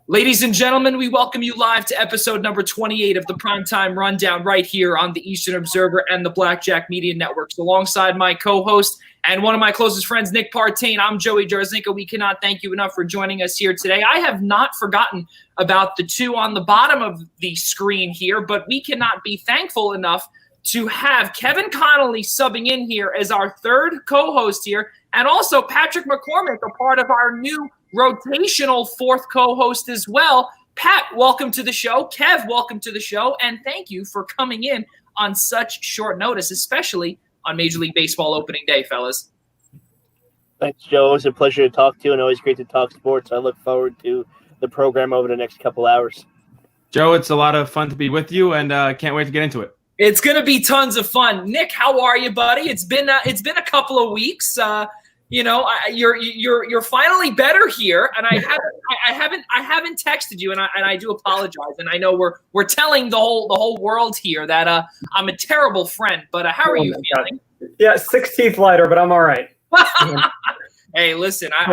Ladies and gentlemen, we welcome you live to episode number 28 of the Primetime Rundown right here on the Eastern Observer and the Blackjack Media Networks. Alongside my co-host and one of my closest friends, Nick Partain, I'm Joey Jarzynka. We cannot thank you enough for joining us here today. I have not forgotten about the two on the bottom of the screen here, but we cannot be thankful enough to have Kevin Connolly subbing in here as our third co-host here, and also Patrick McCormick, a part of our new rotational fourth co-host as well. Pat, welcome to the show. Kev, welcome to the show. And thank you for coming in on such short notice, especially on Major League Baseball opening day, fellas. Thanks, Joe. It was a pleasure to talk to you, and always great to talk sports. I look forward to the program over the next couple hours. Joe, it's a lot of fun to be with you, and can't wait to get into it. It's going to be tons of fun. Nick, how are you, buddy? It's been a couple of weeks. You're finally better here, and I haven't texted you, and I do apologize. And I know we're telling the whole world here that I'm a terrible friend. But how are you feeling? Yeah, 6 teeth lighter, but I'm all right. Hey, listen, I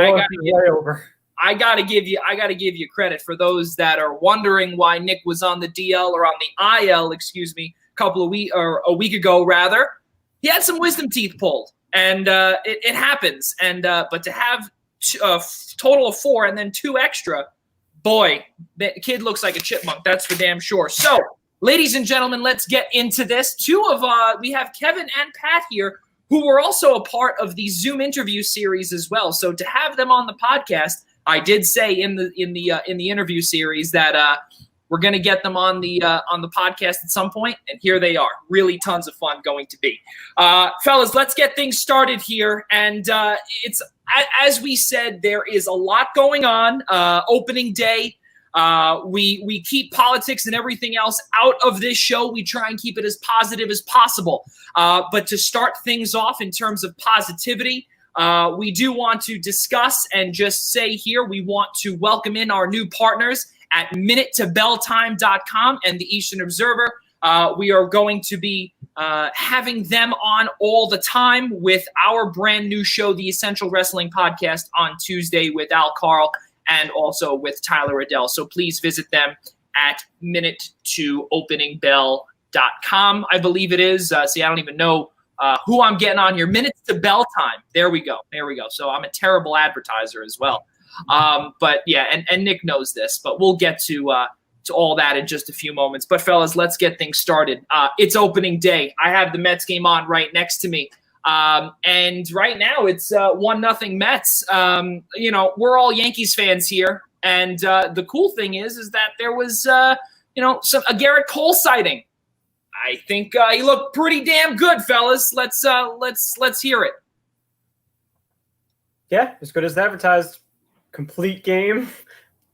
gotta give you credit for those that are wondering why Nick was on the DL or on the IL, a week ago rather. He had some wisdom teeth pulled. And it happens. And but to have a total of 4 and then 2 extra, boy, the kid looks like a chipmunk. That's for damn sure. So, ladies and gentlemen, let's get into this. We have Kevin and Pat here, who were also a part of the Zoom interview series as well. So to have them on the podcast, I did say in the interview series that we're going to get them on the podcast at some point, and here they are. Really tons of fun going to be. Fellas, let's get things started here. And it's as we said, there is a lot going on. Opening day, we keep politics and everything else out of this show. We try and keep it as positive as possible. But to start things off in terms of positivity, we do want to discuss and just say here, we want to welcome in our new partners at minutetobelltime.com and the Eastern Observer. We are going to be having them on all the time with our brand new show, the Essential Wrestling Podcast, on Tuesday with Al Carl and also with Tyler Adelle. So please visit them at minutetoopeningbell.com, I believe it is. See, I don't even know who I'm getting on here. Minutes to Bell Time. There we go. So I'm a terrible advertiser as well. But yeah, and Nick knows this, but we'll get to all that in just a few moments. But fellas, let's get things started. It's opening day. I have the Mets game on right next to me. And right now it's 1-0 Mets. We're all Yankees fans here. And the cool thing is that there was, a Garrett Cole sighting. I think he looked pretty damn good, fellas. Let's hear it. Yeah, as good as advertised. Complete game,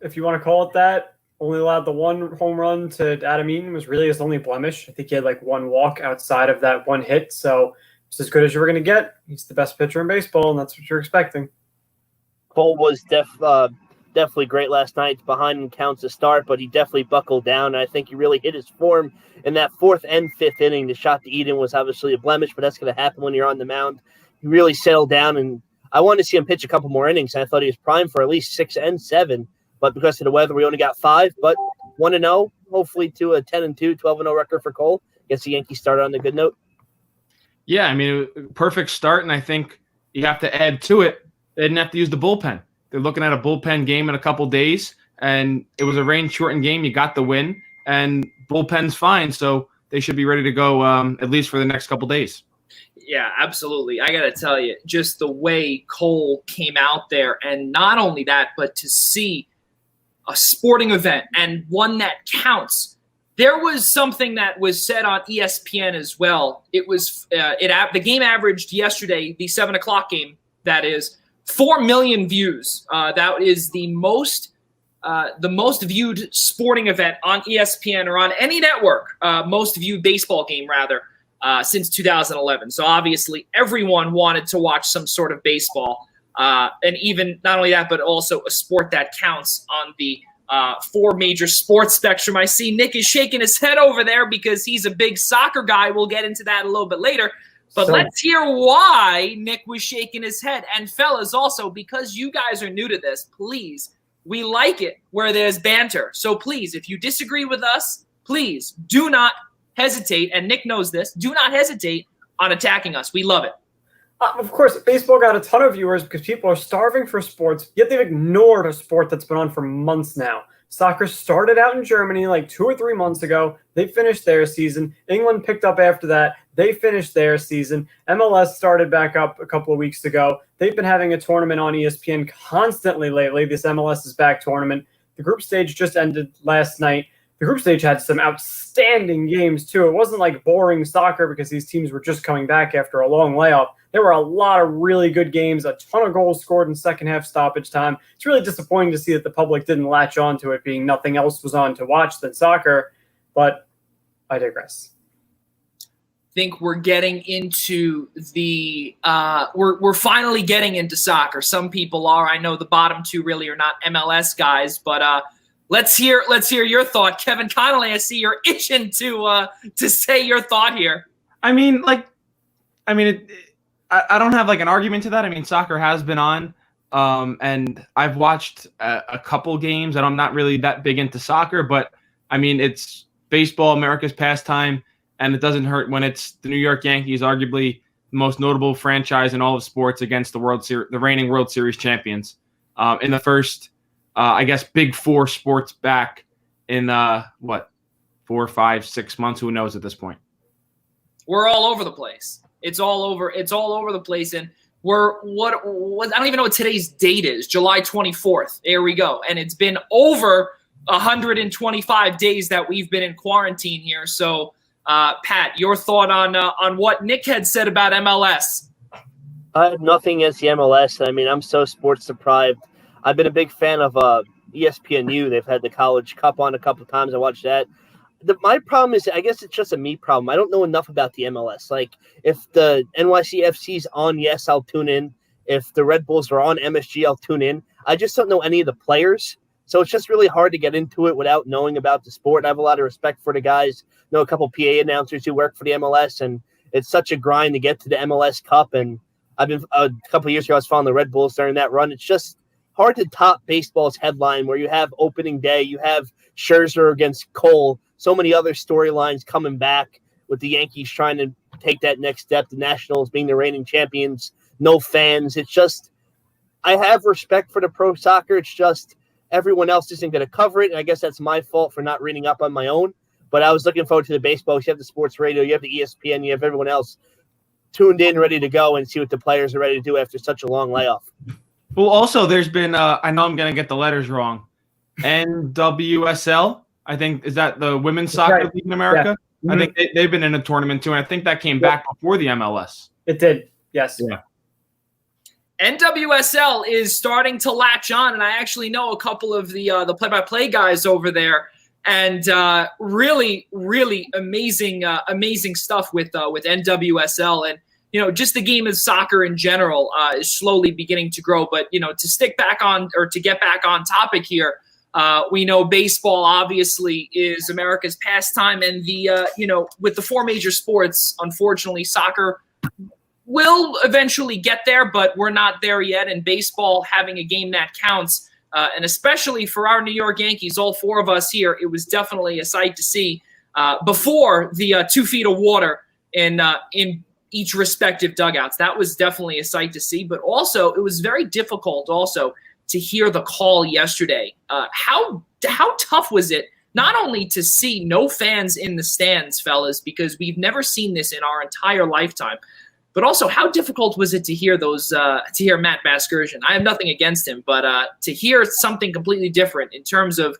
if you want to call it that. Only allowed the 1 home run to Adam Eaton, was really his only blemish. I think he had 1 walk outside of that 1 hit, so it's as good as you were going to get. He's the best pitcher in baseball, and that's what you're expecting. Cole was definitely great last night. Behind in counts to start, but he definitely buckled down, and I think he really hit his form in that 4th and 5th inning. The shot to Eaton was obviously a blemish, but that's going to happen when you're on the mound. He really settled down, and I wanted to see him pitch a couple more innings. I thought he was primed for at least 6 and 7, but because of the weather, we only got 5. But 1-0, hopefully to a 10-2, 12-0 record for Cole. Guess the Yankees started on a good note. Yeah, I mean, perfect start, and I think you have to add to it. They didn't have to use the bullpen. They're looking at a bullpen game in a couple days, and it was a rain-shortened game. You got the win, and bullpen's fine, so they should be ready to go at least for the next couple days. Yeah, absolutely. I got to tell you, just the way Cole came out there, and not only that, but to see a sporting event and one that counts. There was something that was said on ESPN as well. It was the game averaged yesterday, the 7:00 game, that is, 4 million views. That is the most viewed sporting event on ESPN or on any network, most viewed baseball game, rather. Since 2011. So obviously everyone wanted to watch some sort of baseball. And even not only that, but also a sport that counts on the 4 major sports spectrum. I see Nick is shaking his head over there because he's a big soccer guy. We'll get into that a little bit later. But let's hear why Nick was shaking his head. And fellas, also, because you guys are new to this, please We like it where there's banter. So please, if you disagree with us, please do not hesitate, and Nick knows this, do not hesitate on attacking us. We love it. Of course, baseball got a ton of viewers because people are starving for sports, yet they've ignored a sport that's been on for months now. Soccer started out in Germany like 2 or 3 months ago. They finished their season. England picked up after that. They finished their season. MLS started back up a couple of weeks ago. They've been having a tournament on ESPN constantly lately, this MLS is back tournament. The group stage just ended last night. The group stage had some outstanding games, too. It wasn't like boring soccer because these teams were just coming back after a long layoff. There were a lot of really good games, a ton of goals scored in second half stoppage time. It's really disappointing to see that the public didn't latch on to it, being nothing else was on to watch than soccer, but I digress. I think we're getting into the we're finally getting into soccer. Some people are. I know the bottom two really are not MLS guys, but let's hear your thought, Kevin Connolly. I see you're itching to say your thought here. I don't have like an argument to that. I mean, soccer has been on, and I've watched a couple games, and I'm not really that big into soccer, but I mean, it's baseball, America's pastime, and it doesn't hurt when it's the New York Yankees, arguably the most notable franchise in all of sports, against the reigning World Series champions, in the first, I guess, big four sports back in 4, 5, 6 months. Who knows at this point? We're all over the place. It's all over the place, and we're what I don't even know what today's date is. July 24th. There we go. And it's been over 125 days that we've been in quarantine here. So, Pat, your thought on what Nick had said about MLS? I have nothing against the MLS. I mean, I'm so sports deprived. I've been a big fan of ESPNU. They've had the College Cup on a couple of times. I watched that. My problem is, I guess it's just a me problem. I don't know enough about the MLS. Like, if the NYCFC's on, yes, I'll tune in. If the Red Bulls are on MSG, I'll tune in. I just don't know any of the players. So it's just really hard to get into it without knowing about the sport. I have a lot of respect for the guys. I know a couple PA announcers who work for the MLS, and it's such a grind to get to the MLS Cup. And I've been a couple of years ago, I was following the Red Bulls during that run. It's just hard to top baseball's headline where you have opening day, you have Scherzer against Cole, so many other storylines coming back with the Yankees trying to take that next step, the Nationals being the reigning champions, no fans. It's just, I have respect for the pro soccer. It's just everyone else isn't going to cover it, and I guess that's my fault for not reading up on my own. But I was looking forward to the baseball. You have the sports radio, you have the ESPN, you have everyone else tuned in, ready to go and see what the players are ready to do after such a long layoff. Well, also, there's been, I know I'm going to get the letters wrong, NWSL, I think, is that the women's soccer league in America? Yeah. I think they've been in a tournament too, and I think that came back before the MLS. It did, yes. Yeah. NWSL is starting to latch on, and I actually know a couple of the play-by-play guys over there, and really, really amazing stuff with NWSL, and just the game of soccer in general is slowly beginning to grow. But to stick back on, or to get back on topic here, we know baseball obviously is America's pastime, and with the four major sports, unfortunately, soccer will eventually get there, but we're not there yet. And baseball having a game that counts, and especially for our New York Yankees, all four of us here, it was definitely a sight to see before the 2 feet of water in each respective dugouts. That was definitely a sight to see, but also it was very difficult also to hear the call yesterday. How tough was it not only to see no fans in the stands, fellas, because we've never seen this in our entire lifetime, but also how difficult was it to hear to hear Matt Vasgersian? I have nothing against him, but to hear something completely different in terms of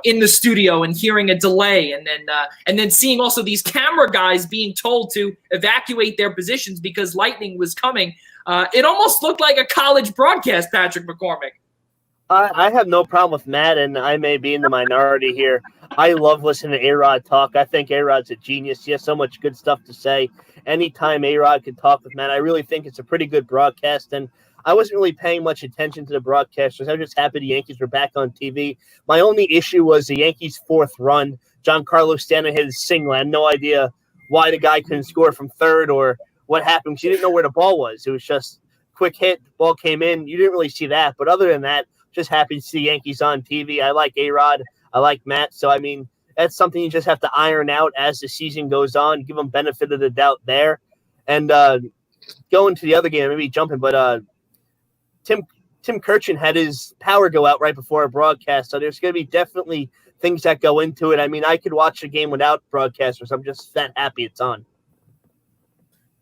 in the studio and hearing a delay, and then seeing also these camera guys being told to evacuate their positions because lightning was coming. It almost looked like a college broadcast, Patrick McCormick. I have no problem with Matt, and I may be in the minority here. I love listening to A-Rod talk. I think A-Rod's a genius. He has so much good stuff to say. Anytime A-Rod can talk with Matt, I really think it's a pretty good broadcast, and I wasn't really paying much attention to the broadcasters. I was just happy the Yankees were back on TV. My only issue was the Yankees' fourth run. Giancarlo Stanton hit his single. I had no idea why the guy couldn't score from third or what happened. She didn't know where the ball was. It was just quick hit, ball came in. You didn't really see that. But other than that, just happy to see Yankees on TV. I like A-Rod. I like Matt. So, I mean, that's something you just have to iron out as the season goes on, give them benefit of the doubt there. And going to the other game, maybe jumping, but Tim Kirchin had his power go out right before our broadcast, so there's going to be definitely things that go into it. I mean, I could watch a game without broadcasters. I'm just that happy it's on.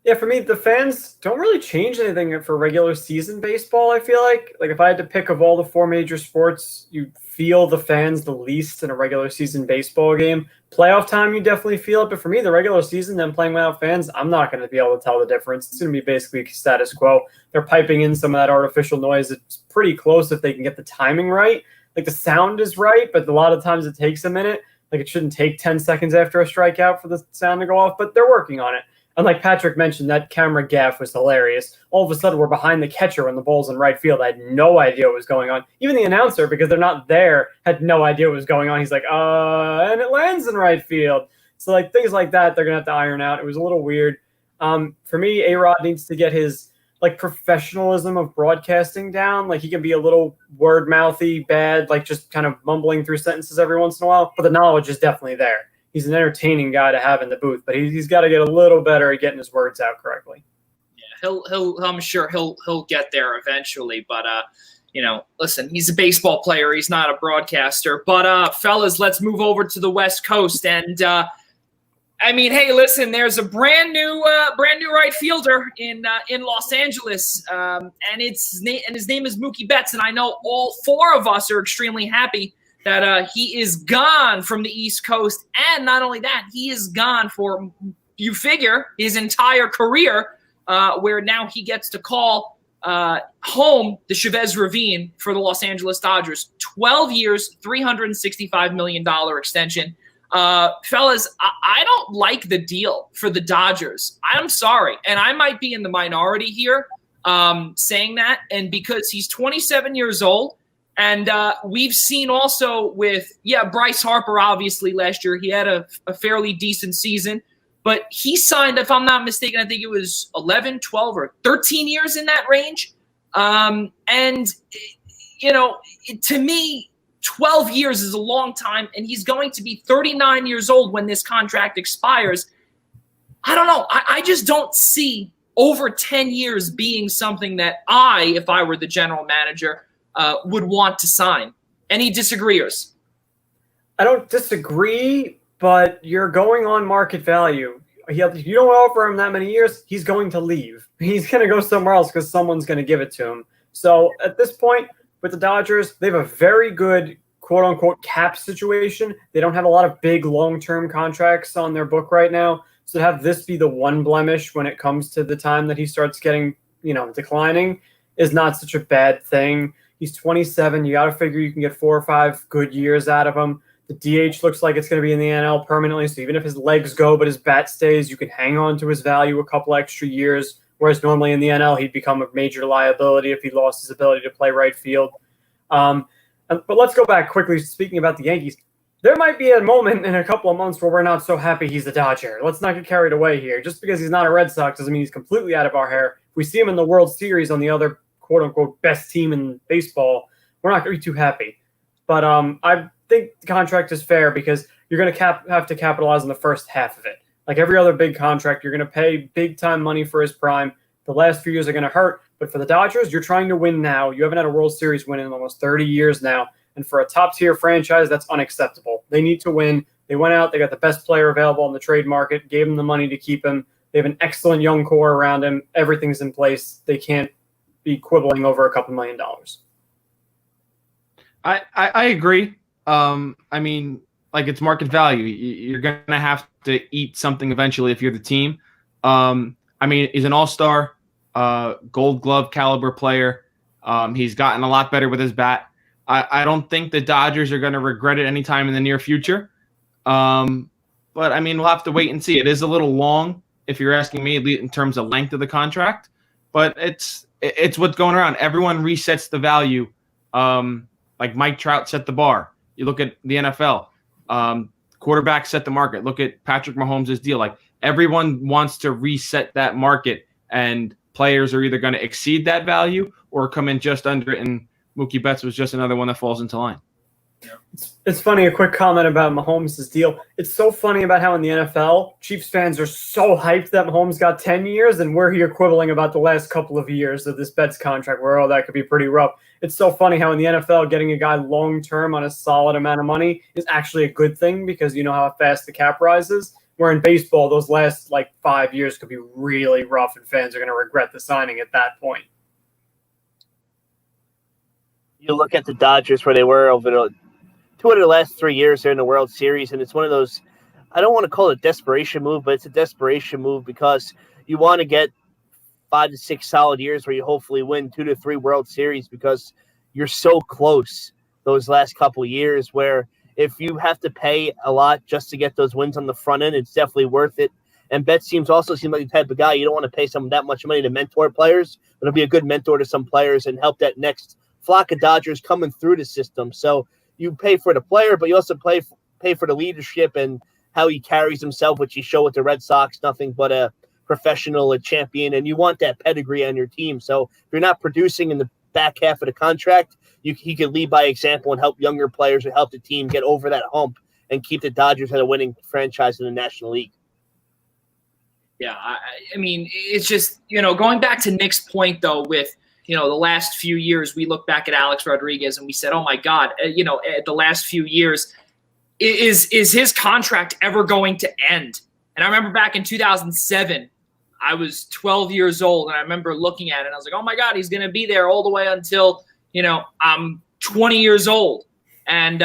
Yeah, for me, the fans don't really change anything for regular season baseball, I feel like. Like, if I had to pick of all the 4 major sports, you feel the fans the least in a regular season baseball game. Playoff time, you definitely feel it. But for me, the regular season, them playing without fans, I'm not going to be able to tell the difference. It's going to be basically status quo. They're piping in some of that artificial noise. It's pretty close if they can get the timing right. Like, the sound is right, but a lot of times it takes a minute. Like, it shouldn't take 10 seconds after a strikeout for the sound to go off, but they're working on it. And like Patrick mentioned, that camera gaff was hilarious. All of a sudden, we're behind the catcher when the ball's in right field. I had no idea what was going on. Even the announcer, because they're not there, had no idea what was going on. He's like, and it lands in right field. So like things like that, they're going to have to iron out. It was a little weird. For me, A-Rod needs to get his like professionalism of broadcasting down. Like, he can be a little word-mouthy, bad, like just kind of mumbling through sentences every once in a while. But the knowledge is definitely there. He's an entertaining guy to have in the booth, but he's got to get a little better at getting his words out correctly. Yeah, I'm sure he'll get there eventually. But listen, he's a baseball player. He's not a broadcaster. But fellas, let's move over to the West Coast. And I mean, hey, listen, there's a brand new right fielder in Los Angeles, and his name is Mookie Betts. And I know all 4 of us are extremely happy that he is gone from the East Coast. And not only that, he is gone for, you figure, his entire career, where now he gets to call home the Chavez Ravine for the Los Angeles Dodgers. 12 years, $365 million extension. Fellas, I don't like the deal for the Dodgers. I'm sorry. And I might be in the minority here saying that. And because he's 27 years old, and we've seen also with, Bryce Harper, obviously, last year. He had a fairly decent season. But he signed, if I'm not mistaken, I think it was 11, 12, or 13 years in that range. To me, 12 years is a long time, and he's going to be 39 years old when this contract expires. I don't know. I just don't see over 10 years being something that if I were the general manager, would want to sign. Any disagreeers? I don't disagree, but you're going on market value. You don't offer him that many years, he's going to leave. He's going to go somewhere else because someone's going to give it to him. So at this point, with the Dodgers, they have a very good quote-unquote cap situation. They don't have a lot of big long-term contracts on their book right now. So to have this be the one blemish when it comes to the time that he starts getting, declining is not such a bad thing. He's 27. You got to figure you can get 4 or 5 good years out of him. The DH looks like it's going to be in the NL permanently. So even if his legs go, but his bat stays, you can hang on to his value a couple extra years. Whereas normally in the NL, he'd become a major liability if he lost his ability to play right field. But let's go back quickly. Speaking about the Yankees, there might be a moment in a couple of months where we're not so happy he's a Dodger. Let's not get carried away here. Just because he's not a Red Sox doesn't mean he's completely out of our hair. If we see him in the World Series on the other quote-unquote best team in baseball, we're not going to be too happy. But I think the contract is fair because you're going to have to capitalize on the first half of it. Like every other big contract, you're going to pay big-time money for his prime. The last few years are going to hurt. But for the Dodgers, you're trying to win now. You haven't had a World Series win in almost 30 years now. And for a top-tier franchise, that's unacceptable. They need to win. They went out. They got the best player available on the trade market, gave him the money to keep him. They have an excellent young core around him. Everything's in place. They can't be quibbling over a couple $1 million. I agree. I mean, like, it's market value. You're going to have to eat something eventually if you're the team. I mean, he's an all-star, Gold Glove caliber player. He's gotten a lot better with his bat. I don't think the Dodgers are going to regret it anytime in the near future. But, I mean, we'll have to wait and see. It is a little long, if you're asking me, in terms of length of the contract. But it's what's going around. Everyone resets the value. Like Mike Trout set the bar. You look at the NFL. Quarterbacks set the market. Look at Patrick Mahomes' deal. Like, everyone wants to reset that market, and players are either going to exceed that value or come in just under it and Mookie Betts was just another one that falls into line. It's funny, a quick comment about Mahomes' deal. It's so funny about how in the NFL, Chiefs fans are so hyped that Mahomes got 10 years, and we're here quibbling about the last couple of years of this Betts contract where, that could be pretty rough. It's so funny how in the NFL, getting a guy long-term on a solid amount of money is actually a good thing because you know how fast the cap rises. Where in baseball, those last 5 years could be really rough, and fans are going to regret the signing at that point. You look at the Dodgers where they were over the 2 of the last 3 years they're in the World Series, and it's one of those, I don't want to call it a desperation move, but it's a desperation move because you want to get 5 to 6 solid years where you hopefully win 2 to 3 World Series because you're so close those last couple of years where if you have to pay a lot just to get those wins on the front end, it's definitely worth it. And Betts also seems like the type of guy you don't want to pay someone that much money to mentor players, but it'll be a good mentor to some players and help that next flock of Dodgers coming through the system. So you pay for the player, but you also pay for the leadership and how he carries himself, which he showed with the Red Sox, nothing but a professional, a champion, and you want that pedigree on your team. So if you're not producing in the back half of the contract, he could lead by example and help younger players and help the team get over that hump and keep the Dodgers at a winning franchise in the National League. Yeah, I mean, it's just, going back to Nick's point, though, with the last few years, we look back at Alex Rodriguez and we said, oh my God, the last few years, is his contract ever going to end? And I remember back in 2007, I was 12 years old, and I remember looking at it, and I was like, oh my God, he's going to be there all the way until, I'm 20 yeyears old, and,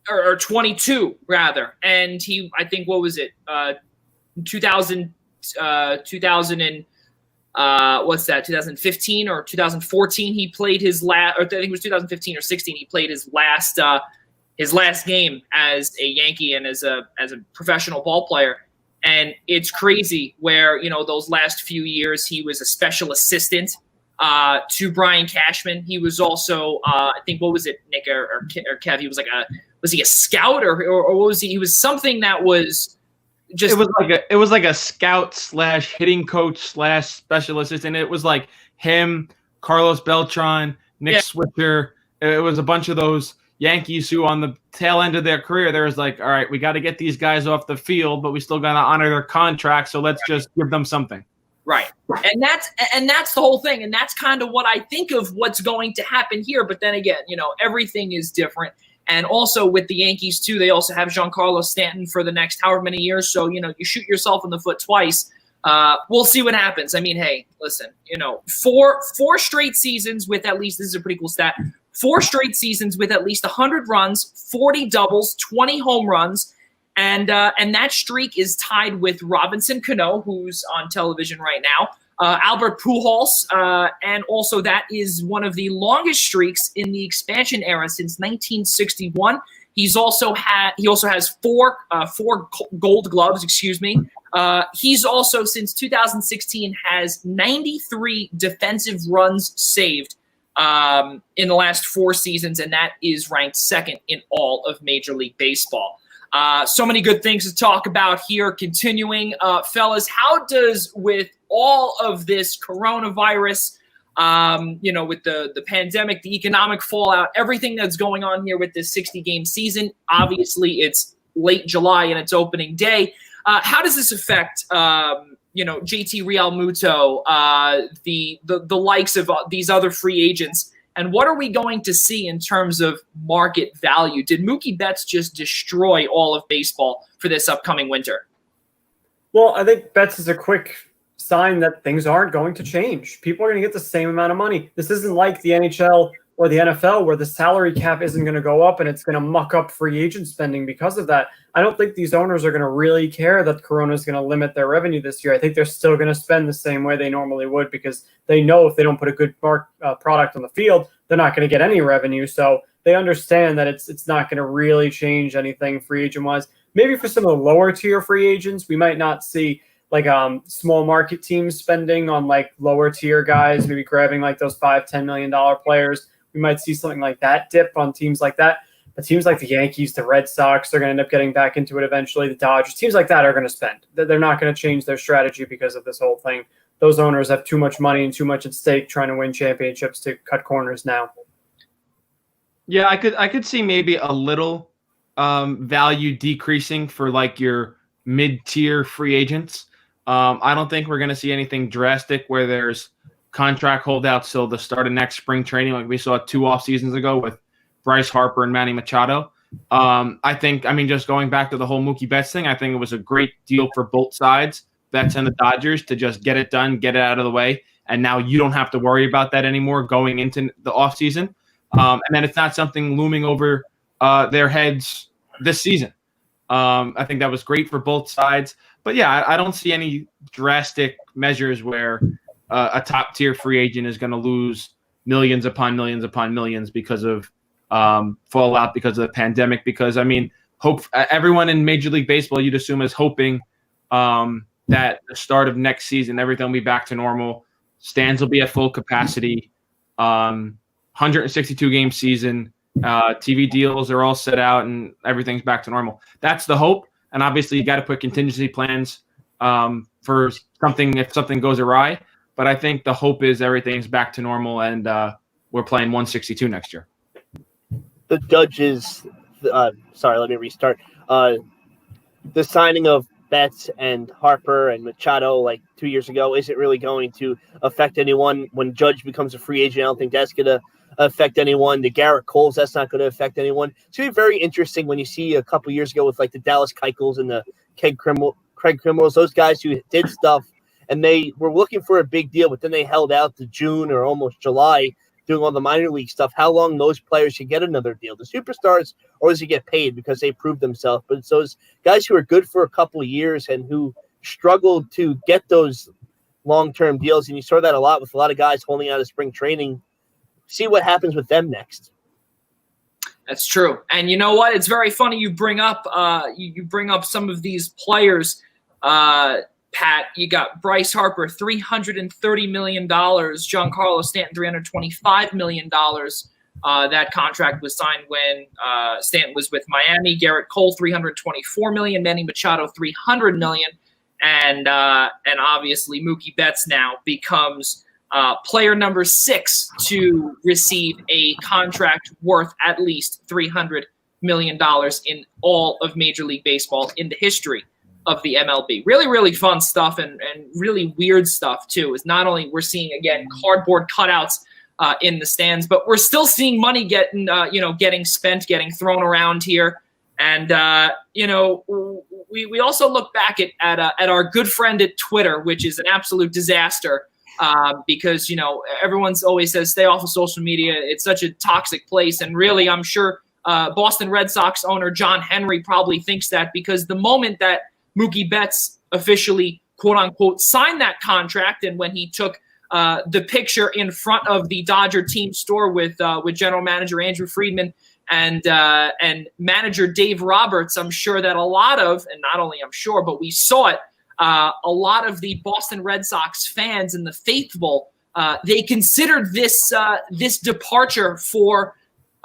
or 22 rather. And I think, what was it? 2015 or 2014, he played his last, or I think it was 2015 or 16, he played his last game as a Yankee and as a professional ball player. And it's crazy where, those last few years, he was a special assistant to Brian Cashman. He was also, I think, what was it, Nick or Kev? He was was he a scout or what was he? He was something that was just. It was like a scout / hitting coach / special assistant. It was like him, Carlos Beltran, Nick Switzer. It was a bunch of those Yankees who on the tail end of their career, there was like, all right, we got to get these guys off the field, but we still got to honor their contract. So let's just give them something. Right. And that's the whole thing. And that's kind of what I think of what's going to happen here. But then again, everything is different. And also with the Yankees too, they also have Giancarlo Stanton for the next however many years. So, you shoot yourself in the foot twice. We'll see what happens. I mean, hey, listen, four straight seasons with at least, this is a pretty cool stat, 4 straight seasons with at least 100 runs, 40 doubles, 20 home runs, and that streak is tied with Robinson Cano, who's on television right now, Albert Pujols, and also that is one of the longest streaks in the expansion era since 1961. He also has four Gold Gloves. Excuse me. He's also since 2016 has 93 defensive runs saved in the last 4 seasons, and that is ranked second in all of Major League Baseball. So many good things to talk about here. Continuing, fellas, how does, with all of this coronavirus, with the pandemic, the economic fallout, everything that's going on here with this 60-game season, obviously it's late July and it's opening day. How does this affect JT Realmuto, the likes of these other free agents, and what are we going to see in terms of market value? Did Mookie Betts just destroy all of baseball for this upcoming winter? Well, I think Betts is a quick sign that things aren't going to change. People are going to get the same amount of money. This isn't like the NHL or the NFL where the salary cap isn't going to go up and it's going to muck up free agent spending because of that. I don't think these owners are going to really care that Corona is going to limit their revenue this year. I think they're still going to spend the same way they normally would because they know if they don't put a good product on the field, they're not going to get any revenue. So they understand that it's not going to really change anything free agent wise. Maybe for some of the lower tier free agents, we might not see like small market teams spending on like lower tier guys, maybe grabbing like those $5-10 million players. We might see something like that dip on teams like that. But teams like the Yankees, the Red Sox, they're going to end up getting back into it eventually. The Dodgers, teams like that are going to spend. They're not going to change their strategy because of this whole thing. those owners have too much money and too much at stake trying to win championships to cut corners now. Yeah, I could see maybe a little value decreasing for like your mid-tier free agents. I don't think we're going to see anything drastic where there's contract holdouts till the start of next spring training, like we saw 2 off seasons ago with Bryce Harper and Manny Machado. Just going back to the whole Mookie Betts thing, I think it was a great deal for both sides, Betts and the Dodgers, to just get it done, get it out of the way, and now you don't have to worry about that anymore going into the offseason. And then it's not something looming over their heads this season. I think that was great for both sides. But, yeah, I don't see any drastic measures where a top-tier free agent is going to lose millions upon millions upon millions because of fallout, because of the pandemic. Because, everyone in Major League Baseball, you'd assume, is hoping that the start of next season, everything will be back to normal. Stands will be at full capacity. 162-game season. TV deals are all set out and everything's back to normal. That's the hope. And obviously you got to put contingency plans for something if something goes awry. But I think the hope is everything's back to normal and we're playing 162 next year. The Dodgers, let me restart. The signing of Betts and Harper and Machado like 2 years ago isn't really going to affect anyone. When Judge becomes a free agent, I don't think that's going to affect anyone. The Garrett Coles, that's not going to affect anyone. It's going to be very interesting when you see a couple years ago with like the Dallas Keuchels and the Craig Criminals, those guys who did stuff and they were looking for a big deal, but then they held out to June or almost July doing all the minor league stuff. How long those players should get another deal? The superstars always get paid because they proved themselves, but it's those guys who are good for a couple of years and who struggled to get those long-term deals. And you saw that a lot with a lot of guys holding out of spring training. See what happens with them next. That's true. And you know what? It's very funny you bring up you bring up some of these players. Pat, you got Bryce Harper, $330 million. Giancarlo Stanton, $325 million. That contract was signed when Stanton was with Miami. Garrett Cole, $324 million. Manny Machado, $300 million. And obviously Mookie Betts now becomes player number 6 to receive a contract worth at least $300 million in all of Major League Baseball in the history of the MLB. Really, really fun stuff and really weird stuff, too, is not only we're seeing, again, cardboard cutouts in the stands, but we're still seeing money getting spent, getting thrown around here. And, we also look back at our good friend at Twitter, which is an absolute disaster. Because, everyone's always says stay off of social media. It's such a toxic place. And really, I'm sure Boston Red Sox owner John Henry probably thinks that, because the moment that Mookie Betts officially, quote unquote, signed that contract, and when he took the picture in front of the Dodger team store with general manager Andrew Friedman and manager Dave Roberts, I'm sure that a lot of, and not only I'm sure, but we saw it, a lot of the Boston Red Sox fans and the faithful, they considered this departure for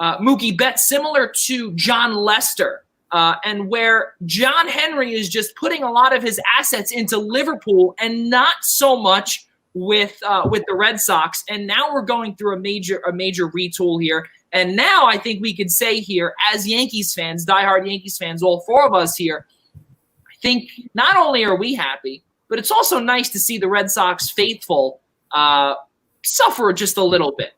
Mookie Betts similar to John Lester, and where John Henry is just putting a lot of his assets into Liverpool and not so much with the Red Sox. And now we're going through a major retool here. And now I think we could say here, as Yankees fans, diehard Yankees fans, all 4 of us here, I think not only are we happy, but it's also nice to see the Red Sox faithful suffer just a little bit.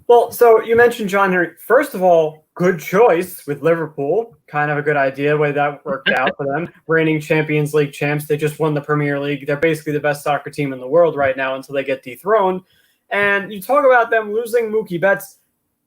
Well, so you mentioned John Henry. First of all, good choice with Liverpool. Kind of a good idea the way that worked out for them. Reigning Champions League champs. They just won the Premier League. They're basically the best soccer team in the world right now until they get dethroned. And you talk about them losing Mookie Betts.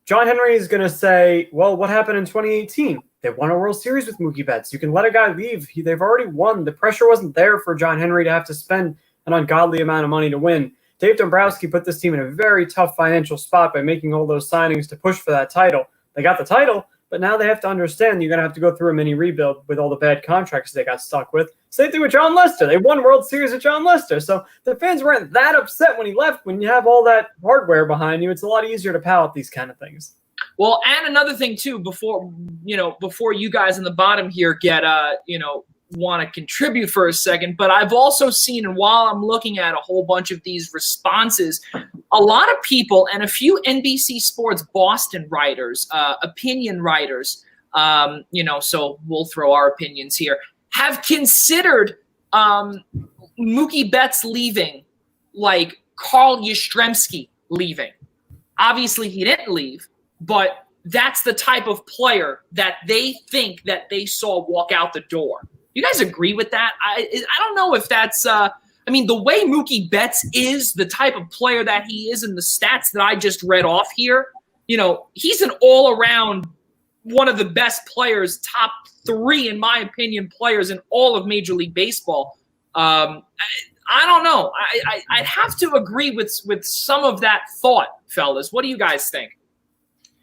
John Henry is going to say, well, what happened in 2018? They won a World Series with Mookie Betts. You can let a guy leave. They've already won. The pressure wasn't there for John Henry to have to spend an ungodly amount of money to win. Dave Dombrowski put this team in a very tough financial spot by making all those signings to push for that title. They got the title, but now they have to understand you're going to have to go through a mini rebuild with all the bad contracts they got stuck with. Same thing with John Lester. They won World Series with John Lester. So the fans weren't that upset when he left. When you have all that hardware behind you, it's a lot easier to palate these kind of things. Well, and another thing too, before you guys in the bottom here get want to contribute for a second, but I've also seen, and while I'm looking at a whole bunch of these responses, a lot of people and a few NBC Sports Boston writers, opinion writers, so we'll throw our opinions here, have considered Mookie Betts leaving like Carl Yastrzemski leaving. Obviously, he didn't leave, but that's the type of player that they think that they saw walk out the door. You guys agree with that? I don't know if that's the way Mookie Betts is, the type of player that he is, and the stats that I just read off here, he's an all-around one of the best players, top 3, in my opinion, players in all of Major League Baseball. I don't know. I'd have to agree with some of that thought, fellas. What do you guys think?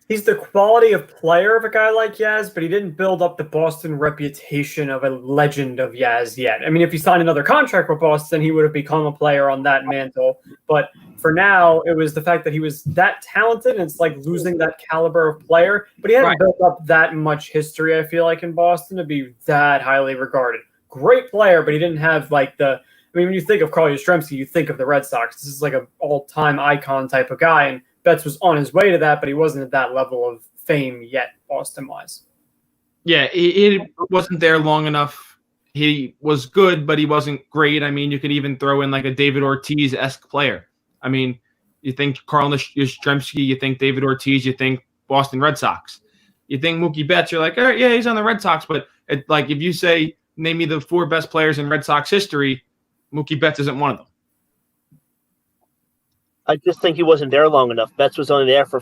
He's the quality of player of a guy like Yaz, but he didn't build up the Boston reputation of a legend of Yaz yet. I mean, if he signed another contract with Boston, he would have become a player on that mantle. But for now, it was the fact that he was that talented, and it's like losing that caliber of player. But he hadn't built up that much history, I feel like, in Boston to be that highly regarded. Great player, but he didn't have when you think of Carl Yastrzemski, you think of the Red Sox. This is like an all-time icon type of guy, and Betts was on his way to that, but he wasn't at that level of fame yet, Boston-wise. Yeah, he wasn't there long enough. He was good, but he wasn't great. I mean, you could even throw in like a David Ortiz-esque player. I mean, you think Carl Yastrzemski, you think David Ortiz, you think Boston Red Sox. You think Mookie Betts, you're like, all right, yeah, he's on the Red Sox, but if you say, name me the 4 best players in Red Sox history, Mookie Betts isn't one of them. I just think he wasn't there long enough. Betts was only there for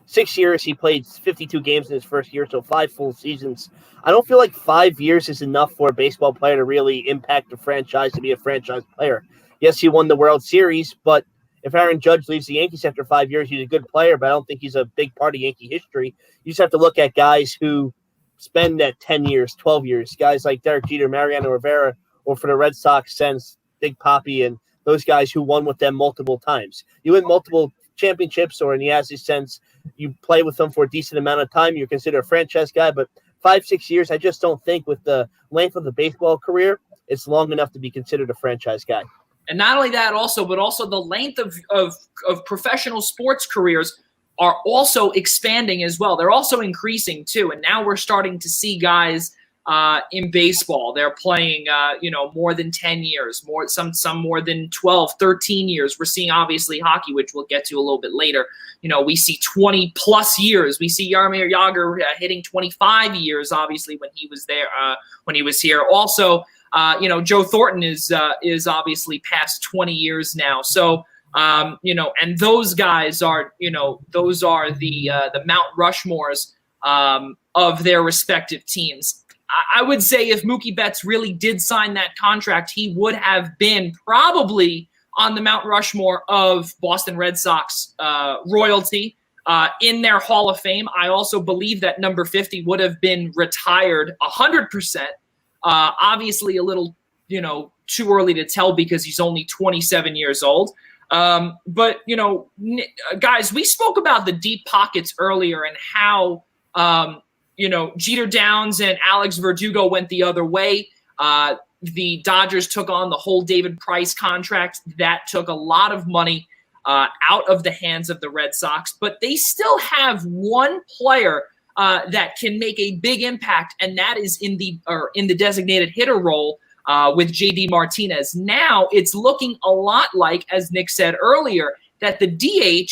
6 years. He played 52 games in his first year, so 5 full seasons. I don't feel like 5 years is enough for a baseball player to really impact a franchise, to be a franchise player. Yes, he won the World Series, but if Aaron Judge leaves the Yankees after 5 years, he's a good player, but I don't think he's a big part of Yankee history. You just have to look at guys who spend that 10 years, 12 years, guys like Derek Jeter, Mariano Rivera, or for the Red Sox sense, Big Papi, and those guys who won with them multiple times. You win multiple championships, or in the Yazzie sense, you play with them for a decent amount of time, you're considered a franchise guy, but 5-6 years, I just don't think with the length of the baseball career, it's long enough to be considered a franchise guy. And not only that but also the length of professional sports careers are also expanding as well. They're also increasing too. And now we're starting to see guys in baseball. They're playing, more than 10 years, some more than 12, 13 years. We're seeing obviously hockey, which we'll get to a little bit later. We see 20 plus years. We see Jaromir Jagr hitting 25 years, obviously, when he was there, when he was here. Also, Joe Thornton is obviously past 20 years now. So, and those guys are, those are the Mount Rushmores of their respective teams. I would say if Mookie Betts really did sign that contract, he would have been probably on the Mount Rushmore of Boston Red Sox royalty in their Hall of Fame. I also believe that number 50 would have been retired 100%. Obviously a little, too early to tell because he's only 27 years old. But, guys, we spoke about the deep pockets earlier and how, Jeter Downs and Alex Verdugo went the other way. The Dodgers took on the whole David Price contract. That took a lot of money out of the hands of the Red Sox. But they still have one player that can make a big impact, and that is in the designated hitter role with JD Martinez. Now it's looking a lot like, as Nick said earlier, that the DH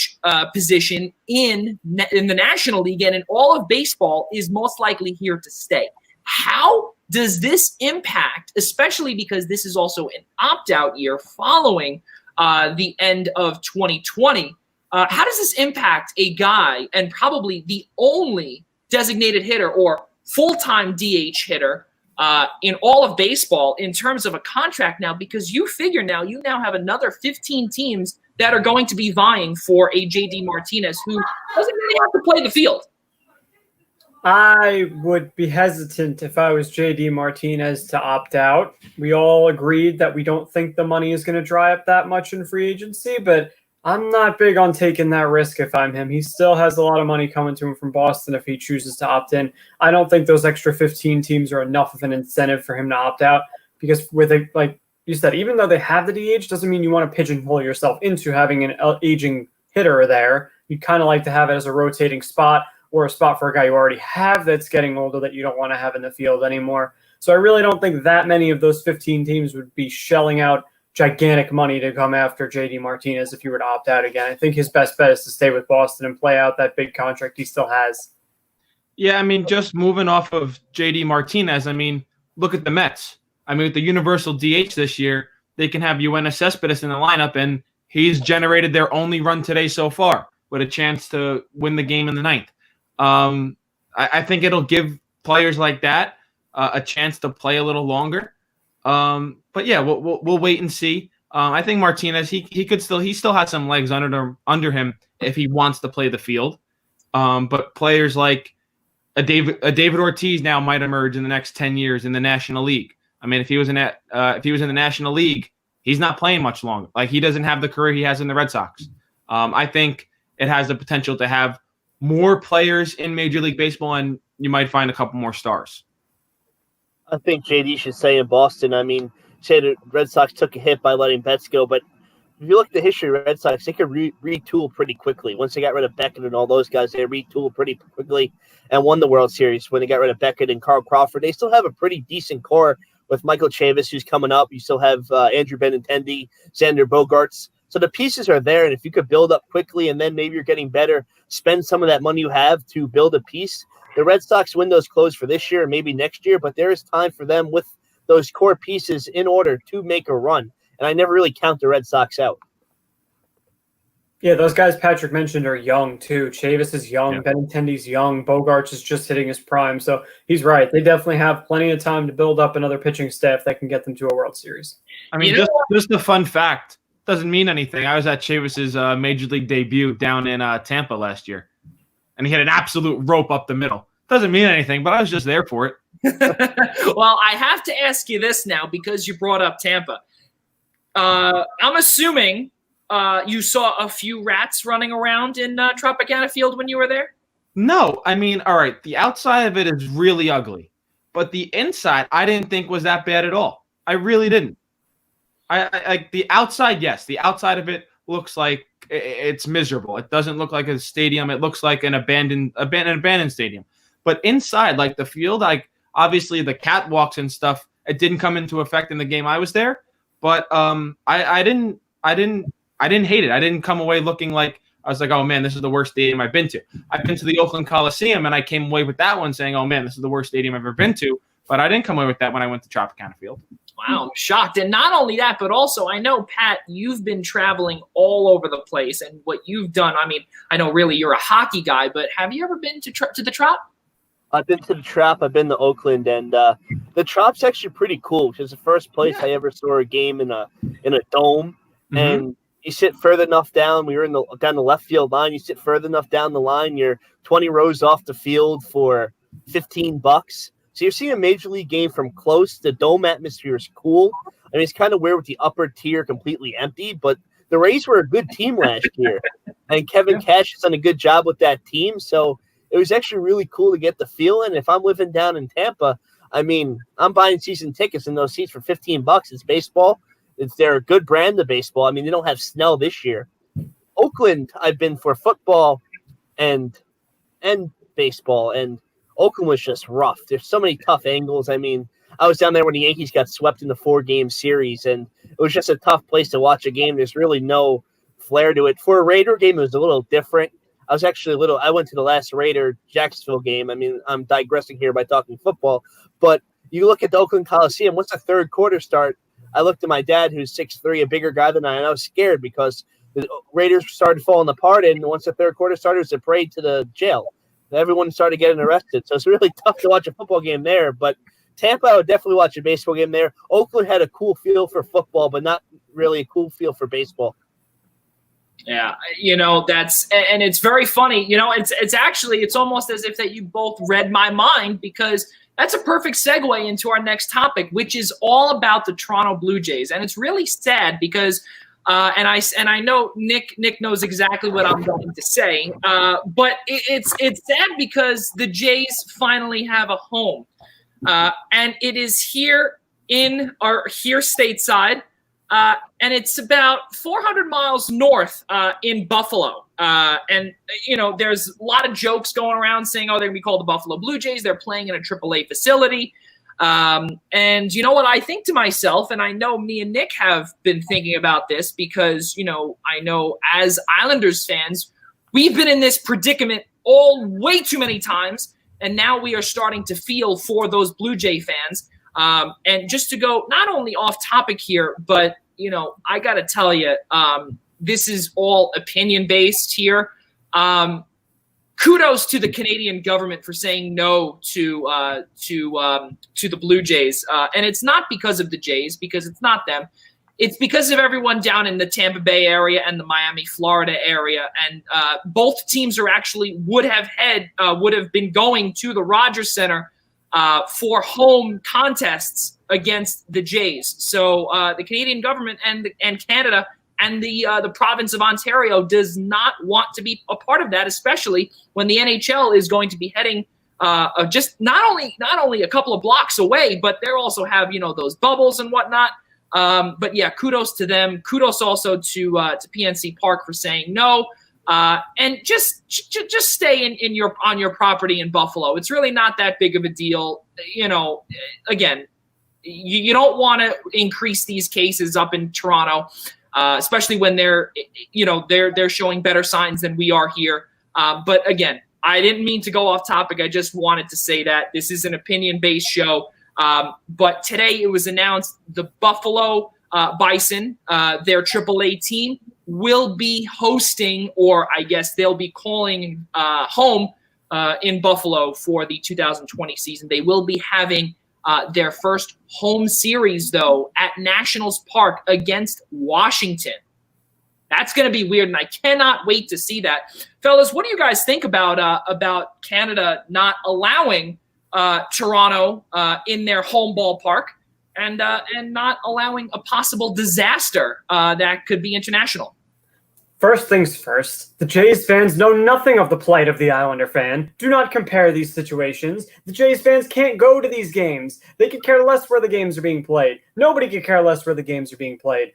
position in the National League and in all of baseball is most likely here to stay. How does this impact, especially because this is also an opt-out year following the end of 2020, how does this impact a guy and probably the only designated hitter or full-time DH hitter in all of baseball in terms of a contract now? Because you figure now you have another 15 teams that are going to be vying for a JD Martinez who doesn't really have to play the field. I would be hesitant if I was JD Martinez to opt out. We all agreed that we don't think the money is going to dry up that much in free agency, but I'm not big on taking that risk if I'm him. He still has a lot of money coming to him from Boston if he chooses to opt in. I don't think those extra 15 teams are enough of an incentive for him to opt out because like you said, even though they have the DH, doesn't mean you want to pigeonhole yourself into having an aging hitter there. You'd kind of like to have it as a rotating spot or a spot for a guy you already have that's getting older that you don't want to have in the field anymore. So I really don't think that many of those 15 teams would be shelling out gigantic money to come after JD Martinez if you were to opt out again. I think his best bet is to stay with Boston and play out that big contract he still has. Yeah, I mean, just moving off of JD Martinez, I mean, look at the Mets. I mean, with the universal DH this year, they can have Yoenis Cespedes in the lineup, and he's generated their only run today so far with a chance to win the game in the ninth. I think it'll give players like that a chance to play a little longer. But yeah, we'll wait and see. I think Martinez, he still has some legs under him if he wants to play the field. But players like a David Ortiz now might emerge in the next 10 years in the National League. I mean, if he was in the National League, he's not playing much longer. Like, he doesn't have the career he has in the Red Sox. I think it has the potential to have more players in Major League Baseball, and you might find a couple more stars. I think JD should stay in Boston. I mean, say the Red Sox took a hit by letting Betts go, but if you look at the history of the Red Sox, they could retool pretty quickly. Once they got rid of Beckett and all those guys, they retooled pretty quickly and won the World Series when they got rid of Beckett and Carl Crawford. They still have a pretty decent core with Michael Chavis, who's coming up. You still have Andrew Benintendi, Xander Bogaerts. So the pieces are there, and if you could build up quickly and then maybe you're getting better, spend some of that money you have to build a piece. The Red Sox window's closed for this year and maybe next year, but there is time for them with those core pieces in order to make a run. And I never really count the Red Sox out. Yeah, those guys Patrick mentioned are young too. Chavis is young, Yeah. Benintendi's young, Bogaerts is just hitting his prime. So he's right. They definitely have plenty of time to build up another pitching staff that can get them to a World Series. I mean, just a fun fact. Doesn't mean anything. I was at Chavis's Major League debut down in Tampa last year, and he had an absolute rope up the middle. Doesn't mean anything, but I was just there for it. Well, I have to ask you this now because you brought up Tampa. I'm assuming you saw a few rats running around in Tropicana Field when you were there? No, I mean, all right, the outside of it is really ugly, but the inside I didn't think was that bad at all. I really didn't. I like the outside, yes. The outside of it looks like it's miserable. It doesn't look like a stadium. It looks like an abandoned stadium. But inside, like the field, like obviously the catwalks and stuff, it didn't come into effect in the game I was there. But I didn't hate it. I didn't come away looking like I was like, oh man, this is the worst stadium I've been to. I've been to the Oakland Coliseum and I came away with that one saying, oh man, this is the worst stadium I've ever been to. But I didn't come away with that when I went to Tropicana Field. Wow, I'm shocked. And not only that, but also I know, Pat, you've been traveling all over the place. And what you've done, I mean, I know really you're a hockey guy, but have you ever been to the Trop? I've been to the Trop. I've been to Oakland, and the Trop's actually pretty cool. It was the first place I ever saw a game in a dome. Mm-hmm. And you sit further enough down. We were down the left field line. You sit further enough down the line. You're 20 rows off the field for $15. So you're seeing a major league game from close. The dome atmosphere is cool. I mean, it's kind of weird with the upper tier completely empty, but the Rays were a good team last year. And Kevin Cash has done a good job with that team. So it was actually really cool to get the feel. And if I'm living down in Tampa, I mean, I'm buying season tickets in those seats for $15. It's baseball. They're a good brand of baseball. I mean, they don't have Snell this year. Oakland, I've been for football and baseball, and Oakland was just rough. There's so many tough angles. I mean, I was down there when the Yankees got swept in the 4-game series, and it was just a tough place to watch a game. There's really no flair to it. For a Raider game, it was a little different. I went to the last Raider-Jacksonville game. I mean, I'm digressing here by talking football, but you look at the Oakland Coliseum, once the third quarter start, I looked at my dad, who's 6'3", a bigger guy than I, and I was scared because the Raiders started falling apart, and once the third quarter started, it was a parade to the jail. Everyone started getting arrested. So it's really tough to watch a football game there. But Tampa, I would definitely watch a baseball game there. Oakland had a cool feel for football, but not really a cool feel for baseball. Yeah, and it's very funny. It's almost as if that you both read my mind, because that's a perfect segue into our next topic, which is all about the Toronto Blue Jays. And it's really sad because And I know Nick knows exactly what I'm going to say. But it's sad because the Jays finally have a home, and it is here stateside, and it's about 400 miles north in Buffalo. And there's a lot of jokes going around saying, "Oh, they're going to be called the Buffalo Blue Jays. They're playing in a AAA facility." And you know what I think to myself, and I know me and Nick have been thinking about this because, I know as Islanders fans, we've been in this predicament way too many times. And now we are starting to feel for those Blue Jay fans. And just to go not only off topic here, but, I got to tell you, this is all opinion based here. Kudos to the Canadian government for saying no to the Blue Jays, and it's not because of the Jays, because it's not them. It's because of everyone down in the Tampa Bay area and the Miami, Florida area, and both teams are actually would have been going to the Rogers Center for home contests against the Jays. So the Canadian government and Canada. And the province of Ontario does not want to be a part of that, especially when the NHL is going to be heading just not only a couple of blocks away, but they also have those bubbles and whatnot. But yeah, kudos to them. Kudos also to PNC Park for saying no, and just stay on your property in Buffalo. It's really not that big of a deal. Again, you don't want to increase these cases up in Toronto. Especially when they're showing better signs than we are here. But again, I didn't mean to go off topic. I just wanted to say that this is an opinion-based show. But today it was announced the Buffalo Bison, their AAA team, will be hosting, or I guess they'll be calling home in Buffalo for the 2020 season. They will be having their first home series, though, at Nationals Park against Washington. That's going to be weird, and I cannot wait to see that. Fellas, what do you guys think about Canada not allowing Toronto in their home ballpark and not allowing a possible disaster that could be international? First things first, the Jays fans know nothing of the plight of the Islander fan. Do not compare these situations. The Jays fans can't go to these games. They could care less where the games are being played. Nobody could care less where the games are being played.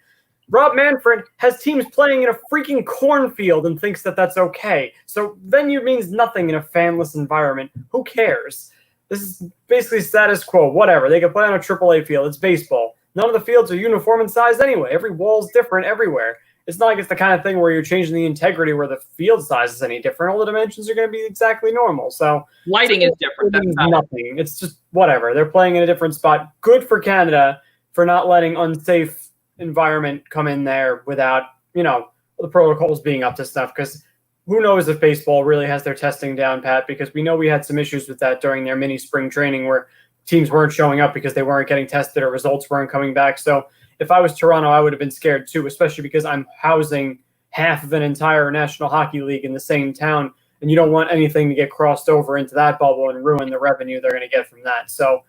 Rob Manfred has teams playing in a freaking cornfield and thinks that that's okay. So venue means nothing in a fanless environment. Who cares? This is basically status quo. Whatever. They can play on a AAA field. It's baseball. None of the fields are uniform in size anyway. Every wall's different everywhere. It's not like it's the kind of thing where you're changing the integrity where the field size is any different. All the dimensions are going to be exactly normal. So lighting is different. It means nothing. It's just whatever. They're playing in a different spot. Good for Canada for not letting unsafe environment come in there without, the protocols being up to stuff. Because who knows if baseball really has their testing down pat, because we know we had some issues with that during their mini spring training where teams weren't showing up because they weren't getting tested or results weren't coming back. So if I was Toronto, I would have been scared too, especially because I'm housing half of an entire National Hockey League in the same town, and you don't want anything to get crossed over into that bubble and ruin the revenue they're going to get from that. So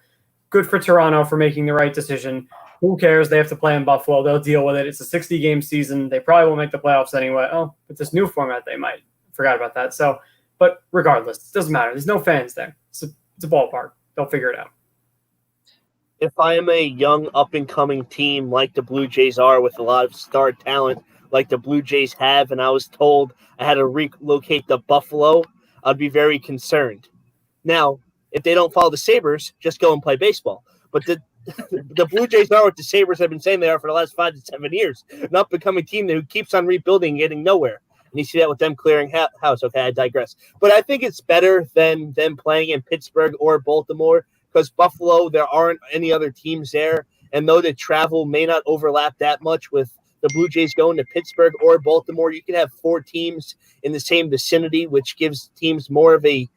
good for Toronto for making the right decision. Who cares? They have to play in Buffalo. They'll deal with it. It's a 60-game season. They probably won't make the playoffs anyway. Oh, with this new format, they might. Forgot about that. So, but regardless, it doesn't matter. There's no fans there. It's a ballpark. They'll figure it out. If I am a young up-and-coming team like the Blue Jays are with a lot of star talent like the Blue Jays have, and I was told I had to relocate to Buffalo, I'd be very concerned. Now, if they don't follow the Sabres, just go and play baseball. But the Blue Jays are what the Sabres have been saying they are for the last 5 to 7 years, an up-and-coming team who keeps on rebuilding and getting nowhere. And you see that with them clearing house. Okay, I digress. But I think it's better than them playing in Pittsburgh or Baltimore, because Buffalo, there aren't any other teams there. And though the travel may not overlap that much with the Blue Jays going to Pittsburgh or Baltimore, you can have 4 teams in the same vicinity, which gives teams more of a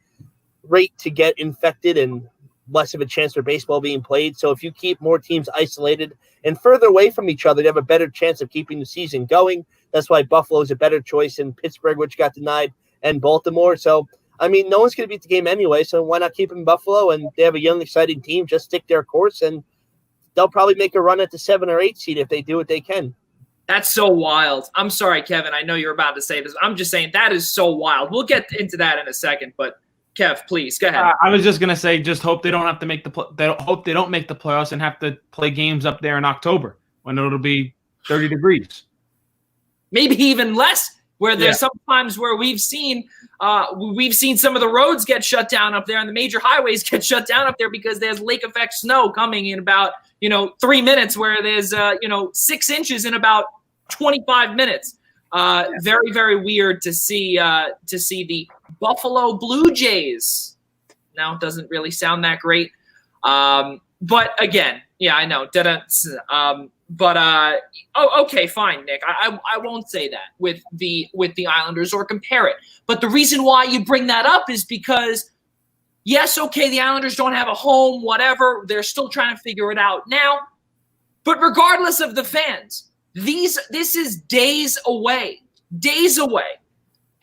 rate to get infected and less of a chance for baseball being played. So if you keep more teams isolated and further away from each other, you have a better chance of keeping the season going. That's why Buffalo is a better choice than Pittsburgh, which got denied, and Baltimore. So I mean, no one's going to beat the game anyway, so why not keep them in Buffalo? And they have a young, exciting team. Just stick their course, and they'll probably make a run at the 7 or 8 seed if they do what they can. That's so wild. I'm sorry, Kevin. I know you're about to say this. I'm just saying that is so wild. We'll get into that in a second, but Kev, please go ahead. I was just gonna say, just hope they don't have to make hope they don't make the playoffs and have to play games up there in October when it'll be 30 degrees. Maybe even less. Where there's sometimes where we've seen some of the roads get shut down up there, and the major highways get shut down up there because there's lake effect snow coming in about 3 minutes, where there's 6 inches in about 25 minutes. Very, very weird to see the Buffalo Blue Jays. Now, it doesn't really sound that great. But again, yeah, I know. Okay, fine, Nick. I won't say that with the Islanders or compare it. But the reason why you bring that up is because, yes, okay, the Islanders don't have a home, whatever. They're still trying to figure it out now. But regardless of the fans, this is days away.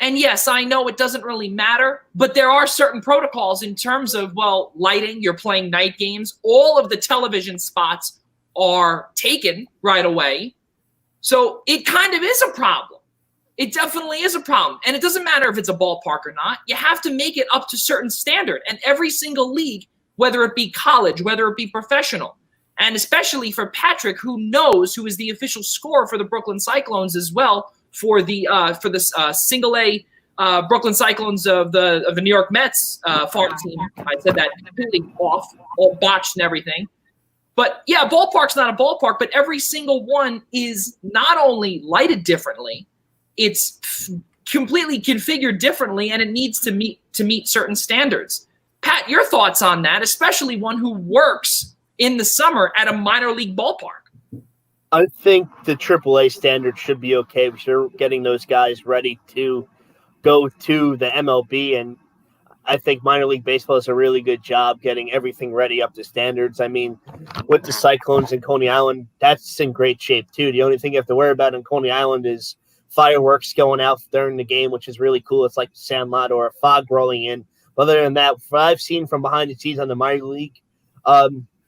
And yes, I know it doesn't really matter, but there are certain protocols in terms of, lighting. You're playing night games. All of the television spots are taken right away. So it kind of is a problem. It definitely is a problem. And it doesn't matter if it's a ballpark or not. You have to make it up to certain standard. And every single league, whether it be college, whether it be professional, and especially for Patrick, who is the official scorer for the Brooklyn Cyclones as well, for the single A Brooklyn Cyclones of the New York Mets farm team. I said that completely off, all botched and everything. But yeah, ballpark's not a ballpark, but every single one is not only lighted differently, it's completely configured differently, and it needs to meet certain standards. Pat, your thoughts on that, especially one who works in the summer at a minor league ballpark? I think the AAA standard should be okay. We're getting those guys ready to go to the MLB, and I think minor league baseball does a really good job getting everything ready up to standards. I mean, with the Cyclones and Coney Island, that's in great shape too. The only thing you have to worry about in Coney Island is fireworks going out during the game, which is really cool. It's like Sandlot or a fog rolling in. Other than that, what I've seen from behind the scenes on the minor league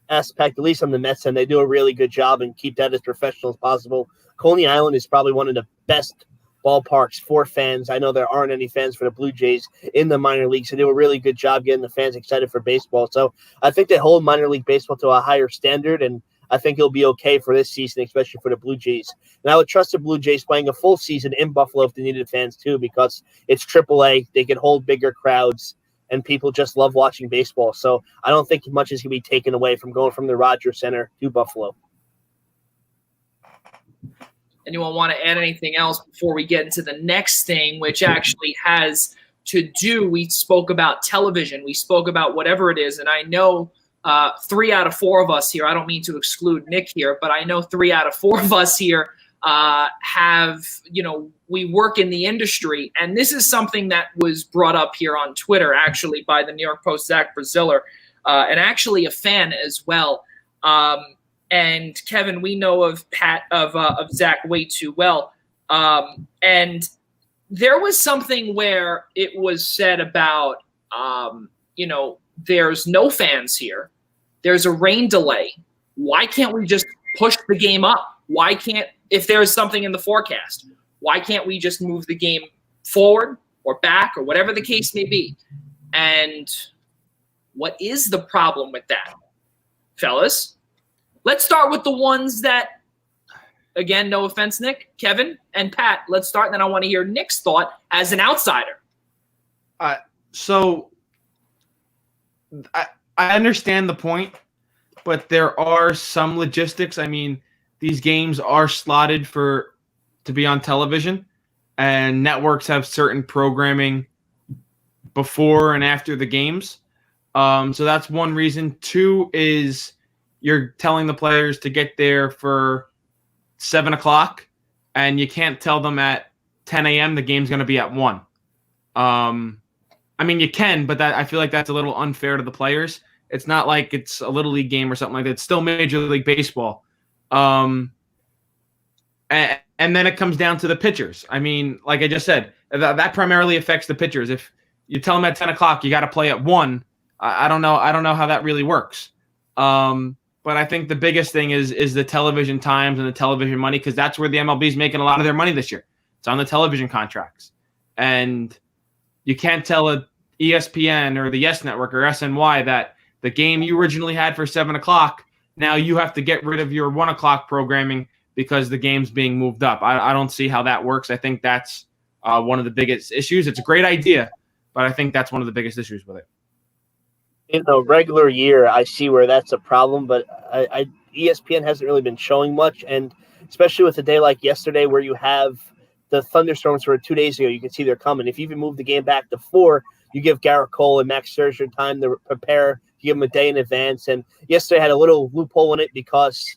aspect, at least on the Mets, and they do a really good job and keep that as professional as possible. Coney Island is probably one of the best ballparks for fans. I know there aren't any fans for the Blue Jays in the minor leagues, so they do a really good job getting the fans excited for baseball. So I think they hold minor league baseball to a higher standard, and I think it'll be okay for this season, especially for the Blue Jays. And I would trust the Blue Jays playing a full season in Buffalo if they needed fans too, because it's AAA. They can hold bigger crowds, and people just love watching baseball. So I don't think much is going to be taken away from going from the Rogers Center to Buffalo. Anyone want to add anything else before we get into the next thing, which actually has to do, we spoke about television, we spoke about whatever it is, and I know 3 out of 4 of us here, I don't mean to exclude Nick here, but I know 3 out of 4 of us here have, we work in the industry, and this is something that was brought up here on Twitter, actually, by the New York Post, Zach Braziller, and actually a fan as well. And Kevin, we know of Zach way too well. And there was something where it was said about, there's no fans here. There's a rain delay. Why can't we just push the game up? Why can't, if there's something in the forecast, why can't we just move the game forward or back or whatever the case may be? And what is the problem with that, fellas? Let's start with the ones that, again, no offense, Nick, Kevin, and Pat. Let's start, and then I want to hear Nick's thought as an outsider. So I understand the point, but there are some logistics. I mean, these games are slotted to be on television, and networks have certain programming before and after the games. So that's one reason. 2 is you're telling the players to get there for 7 o'clock, and you can't tell them at 10 a.m. the game's going to be at 1. I mean, you can, but I feel like that's a little unfair to the players. It's not like it's a little league game or something like that. It's still Major League Baseball. And then it comes down to the pitchers. I mean, like I just said, that primarily affects the pitchers. If you tell them at 10 o'clock you got to play at 1, I don't know how that really works. But I think the biggest thing is the television times and the television money, because that's where the MLB is making a lot of their money this year. It's on the television contracts. And you can't tell a ESPN or the Yes Network or SNY that the game you originally had for 7 o'clock, now you have to get rid of your 1 o'clock programming because the game's being moved up. I don't see how that works. I think that's one of the biggest issues. It's a great idea, but I think that's one of the biggest issues with it. In a regular year, I see where that's a problem, but ESPN hasn't really been showing much, and especially with a day like yesterday where you have the thunderstorms for 2 days ago, you can see they're coming. If you even move the game back to 4, you give Garrett Cole and Max Scherzer time to prepare, you give them a day in advance, and yesterday had a little loophole in it because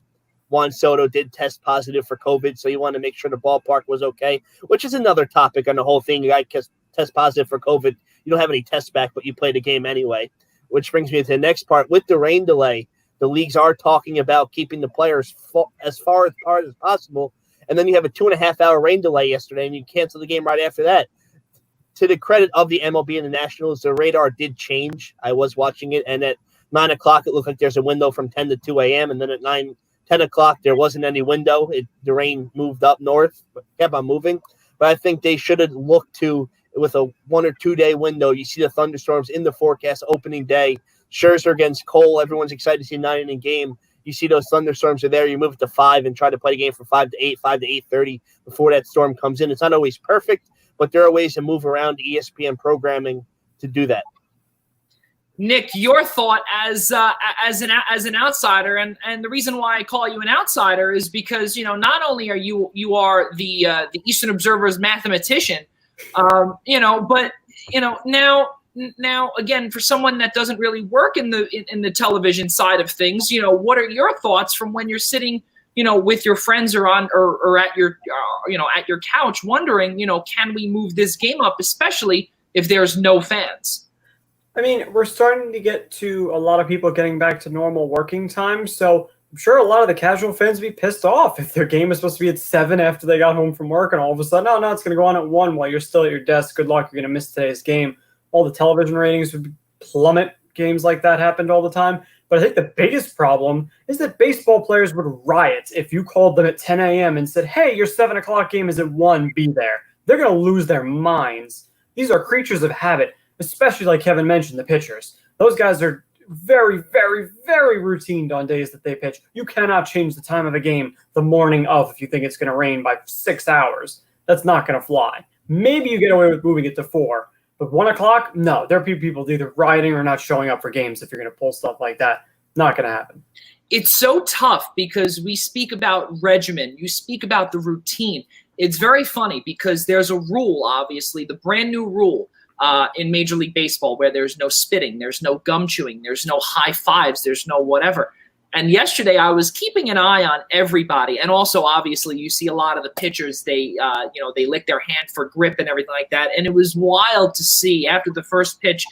Juan Soto did test positive for COVID, so you want to make sure the ballpark was okay, which is another topic on the whole thing. You got to test positive for COVID. You don't have any tests back, but you play the game anyway. Which brings me to the next part. With the rain delay, the leagues are talking about keeping the players as far apart as possible. And then you have a 2.5-hour rain delay yesterday, and you cancel the game right after that. To the credit of the MLB and the Nationals, the radar did change. I was watching it, and at 9 o'clock, it looked like there's a window from 10 to 2 a.m., and then at 10 o'clock, there wasn't any window. The rain moved up north, but kept on moving. But I think they should have looked to, with a 1 or 2 day window, you see the thunderstorms in the forecast opening day. Scherzer against Cole, everyone's excited to see a 9-inning game. You see those thunderstorms are there, you move it to 5 and try to play the game from 5 to 8, 5 to 8:30 before that storm comes in. It's not always perfect, but there are ways to move around ESPN programming to do that. Nick, your thought as an outsider, and the reason why I call you an outsider is because not only are you the Eastern Observer's mathematician, but now again, for someone that doesn't really work in the television side of things, what are your thoughts from when you're sitting, with your friends or at your at your couch wondering, can we move this game up, especially if there's no fans? I mean, we're starting to get to a lot of people getting back to normal working time, so I'm sure a lot of the casual fans would be pissed off if their game is supposed to be at 7 after they got home from work, and all of a sudden, no, it's going to go on at 1 while you're still at your desk. Good luck, you're going to miss today's game. All the television ratings would plummet. Games like that happened all the time. But I think the biggest problem is that baseball players would riot if you called them at 10 a.m. and said, hey, your 7 o'clock game is at 1, be there. They're going to lose their minds. These are creatures of habit, especially like Kevin mentioned, the pitchers. Those guys are very, very, very routine on days that they pitch. You cannot change the time of a game the morning of if you think it's going to rain by 6 hours. That's not going to fly. Maybe you get away with moving it to 4. But 1 o'clock, no. There are people either rioting or not showing up for games if you're going to pull stuff like that. Not going to happen. It's so tough because we speak about regimen. You speak about the routine. It's very funny because there's a rule, obviously, the brand new rule in Major League Baseball where there's no spitting, there's no gum chewing, there's no high fives, there's no whatever. And yesterday I was keeping an eye on everybody. And also, obviously, you see a lot of the pitchers, they lick their hand for grip and everything like that. And it was wild to see after the first pitch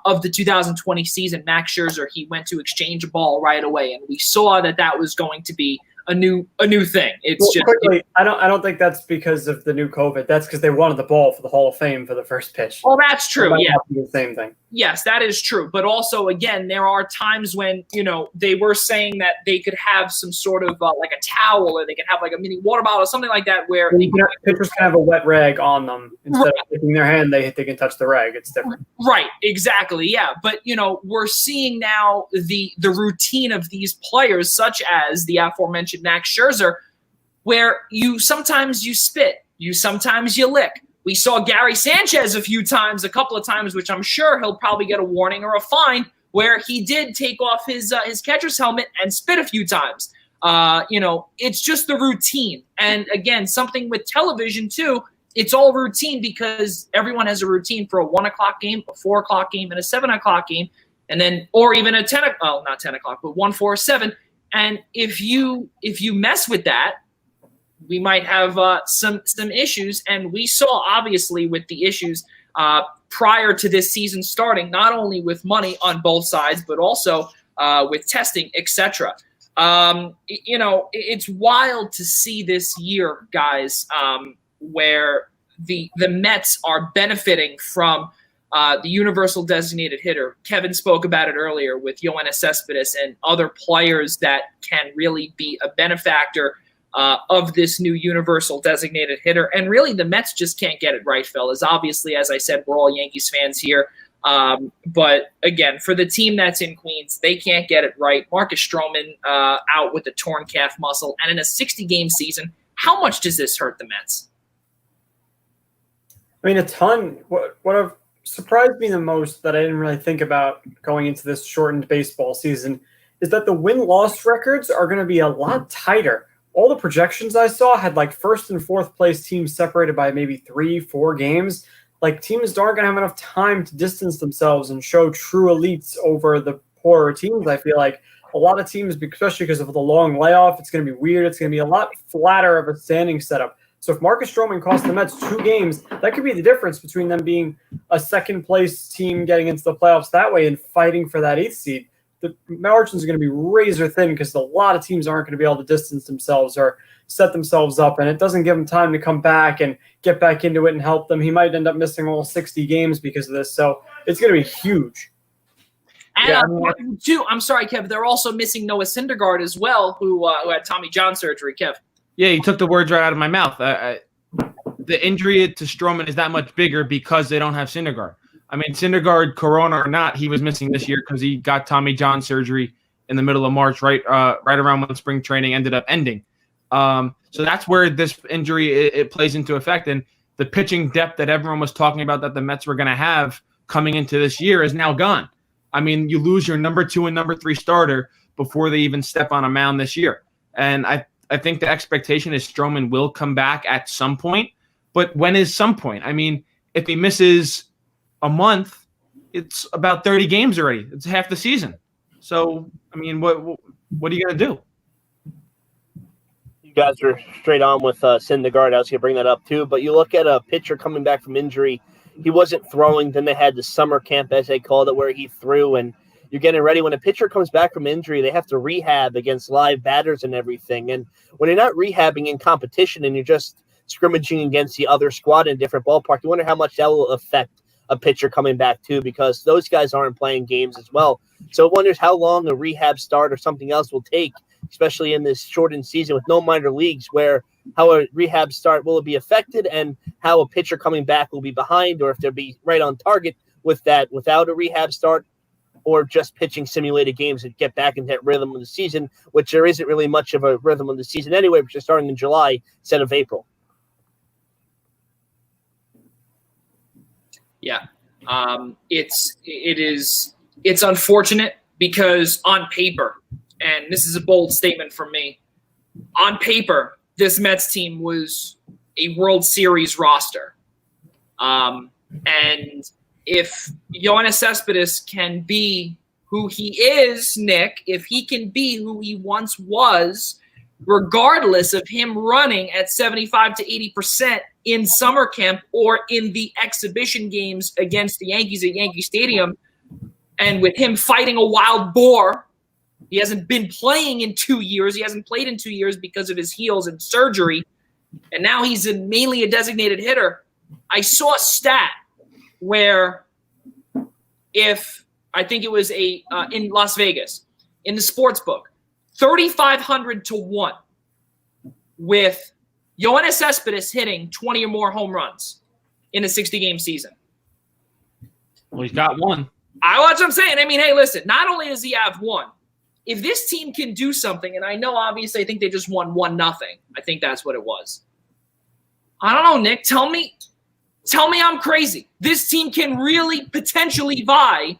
of the 2020 season, Max Scherzer, he went to exchange a ball right away. And we saw that was going to be a new thing. It's quickly, I don't think that's because of the new COVID. That's because they wanted the ball for the Hall of Fame for the first pitch. Well, that's true. Yeah, the same thing. Yes, that is true. But also, again, there are times when they were saying that they could have some sort of like a towel, or they could have like a mini water bottle or something like that, where pitchers can have a wet rag on them instead of taking their hand. They can touch the rag. It's different. Right. Exactly. Yeah. But we're seeing now the routine of these players, such as the aforementioned Max Scherzer, where sometimes you spit, sometimes you lick. We saw Gary Sanchez a couple of times, which I'm sure he'll probably get a warning or a fine, where he did take off his catcher's helmet and spit a few times. It's just the routine. And again, something with television too, it's all routine because everyone has a routine for a 1 o'clock game, a 4 o'clock game, and a 7 o'clock game, and then or even a 10 o'clock, not 10 o'clock, but 1, 4, 7. And if you mess with that, we might have some issues. And we saw, obviously, with the issues prior to this season starting, not only with money on both sides, but also with testing, etc. It's wild to see this year, guys, where the Mets are benefiting from the universal designated hitter. Kevin spoke about it earlier with Yoenis Cespedes and other players that can really be a benefactor of this new universal designated hitter. And really, the Mets just can't get it right, fellas. Obviously, as I said, we're all Yankees fans here. But again, for the team that's in Queens, they can't get it right. Marcus Strowman out with a torn calf muscle. And in a 60-game season, how much does this hurt the Mets? I mean, a ton. What surprised me the most that I didn't really think about going into this shortened baseball season is that the win-loss records are going to be a lot tighter. All the projections I saw had like first and fourth place teams separated by maybe 3-4 games. Like teams aren't going to have enough time to distance themselves and show true elites over the poorer teams. I feel like a lot of teams, especially because of the long layoff, it's going to be weird. It's going to be a lot flatter of a standing setup. So if Marcus Strowman cost the Mets 2 games, that could be the difference between them being a second-place team getting into the playoffs that way and fighting for that 8th seed. The margins are going to be razor thin because a lot of teams aren't going to be able to distance themselves or set themselves up, and it doesn't give him time to come back and get back into it and help them. He might end up missing all 60 games because of this, so it's going to be huge. And I'm sorry, Kev, they're also missing Noah Syndergaard as well, who had Tommy John surgery, Kev. Yeah, you took the words right out of my mouth. The injury to Strowman is that much bigger because they don't have Syndergaard. I mean, Syndergaard, corona or not, he was missing this year because he got Tommy John surgery in the middle of March, right around when spring training ended up ending. So that's where this injury it plays into effect. And the pitching depth that everyone was talking about that the Mets were going to have coming into this year is now gone. I mean, you lose your number 2 and number 3 starter before they even step on a mound this year. And I think the expectation is Strowman will come back at some point. But when is some point? I mean, if he misses a month, it's about 30 games already. It's half the season. So, I mean, what are you going to do? You guys are straight on with Syndergaard. I was going to bring that up too. But you look at a pitcher coming back from injury. He wasn't throwing. Then they had the summer camp, as they called it, where he threw. And you're getting ready. When a pitcher comes back from injury, they have to rehab against live batters and everything. And when you're not rehabbing in competition and you're just scrimmaging against the other squad in a different ballpark, you wonder how much that will affect a pitcher coming back too, because those guys aren't playing games as well. So it wonders how long a rehab start or something else will take, especially in this shortened season with no minor leagues, where how a rehab start will be affected and how a pitcher coming back will be behind, or if they'll be right on target with that without a rehab start, or just pitching simulated games and get back into that rhythm of the season, which there isn't really much of a rhythm of the season anyway, which is starting in July instead of April. Yeah, it's unfortunate because on paper, and this is a bold statement from me, on paper, this Mets team was a World Series roster. And if Yoenis Cespedes can be who he is, Nick, if he can be who he once was, regardless of him running at 75 to 80% in summer camp or in the exhibition games against the Yankees at Yankee Stadium, and with him fighting a wild boar, he hasn't been playing in 2 years. He hasn't played in 2 years because of his heels and surgery, and now he's mainly a designated hitter. I saw a stat where if I think it was in Las Vegas, in the sports book, 3,500 to 1 with Yoenis Cespedes hitting 20 or more home runs in a 60-game season. Well, he's got one. That's what I'm saying. I mean, hey, listen, not only does he have one, if this team can do something, and I know obviously I think they just won 1-0. I think that's what it was. I don't know, Nick. Tell me I'm crazy. This team can really potentially vie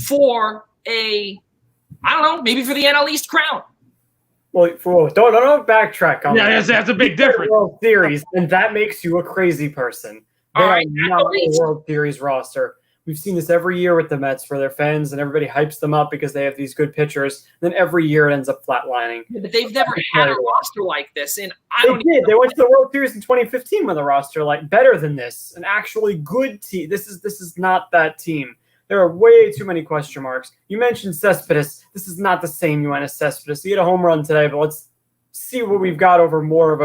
for maybe for the NL East crown. Well, don't backtrack on that. Yeah, that's a big difference. World Series, and that makes you a crazy person. They are not a World Series roster. We've seen this every year with the Mets for their fans, and everybody hypes them up because they have these good pitchers. Then every year it ends up flatlining. Yeah, but they've never had a roster like this, and They went to the World Series in 2015 with a roster like better than this, an actually good team. This is not that team. There are way too many question marks. You mentioned Cespedes. This is not the same Yoenis Cespedes. He had a home run today, but let's see what we've got over more of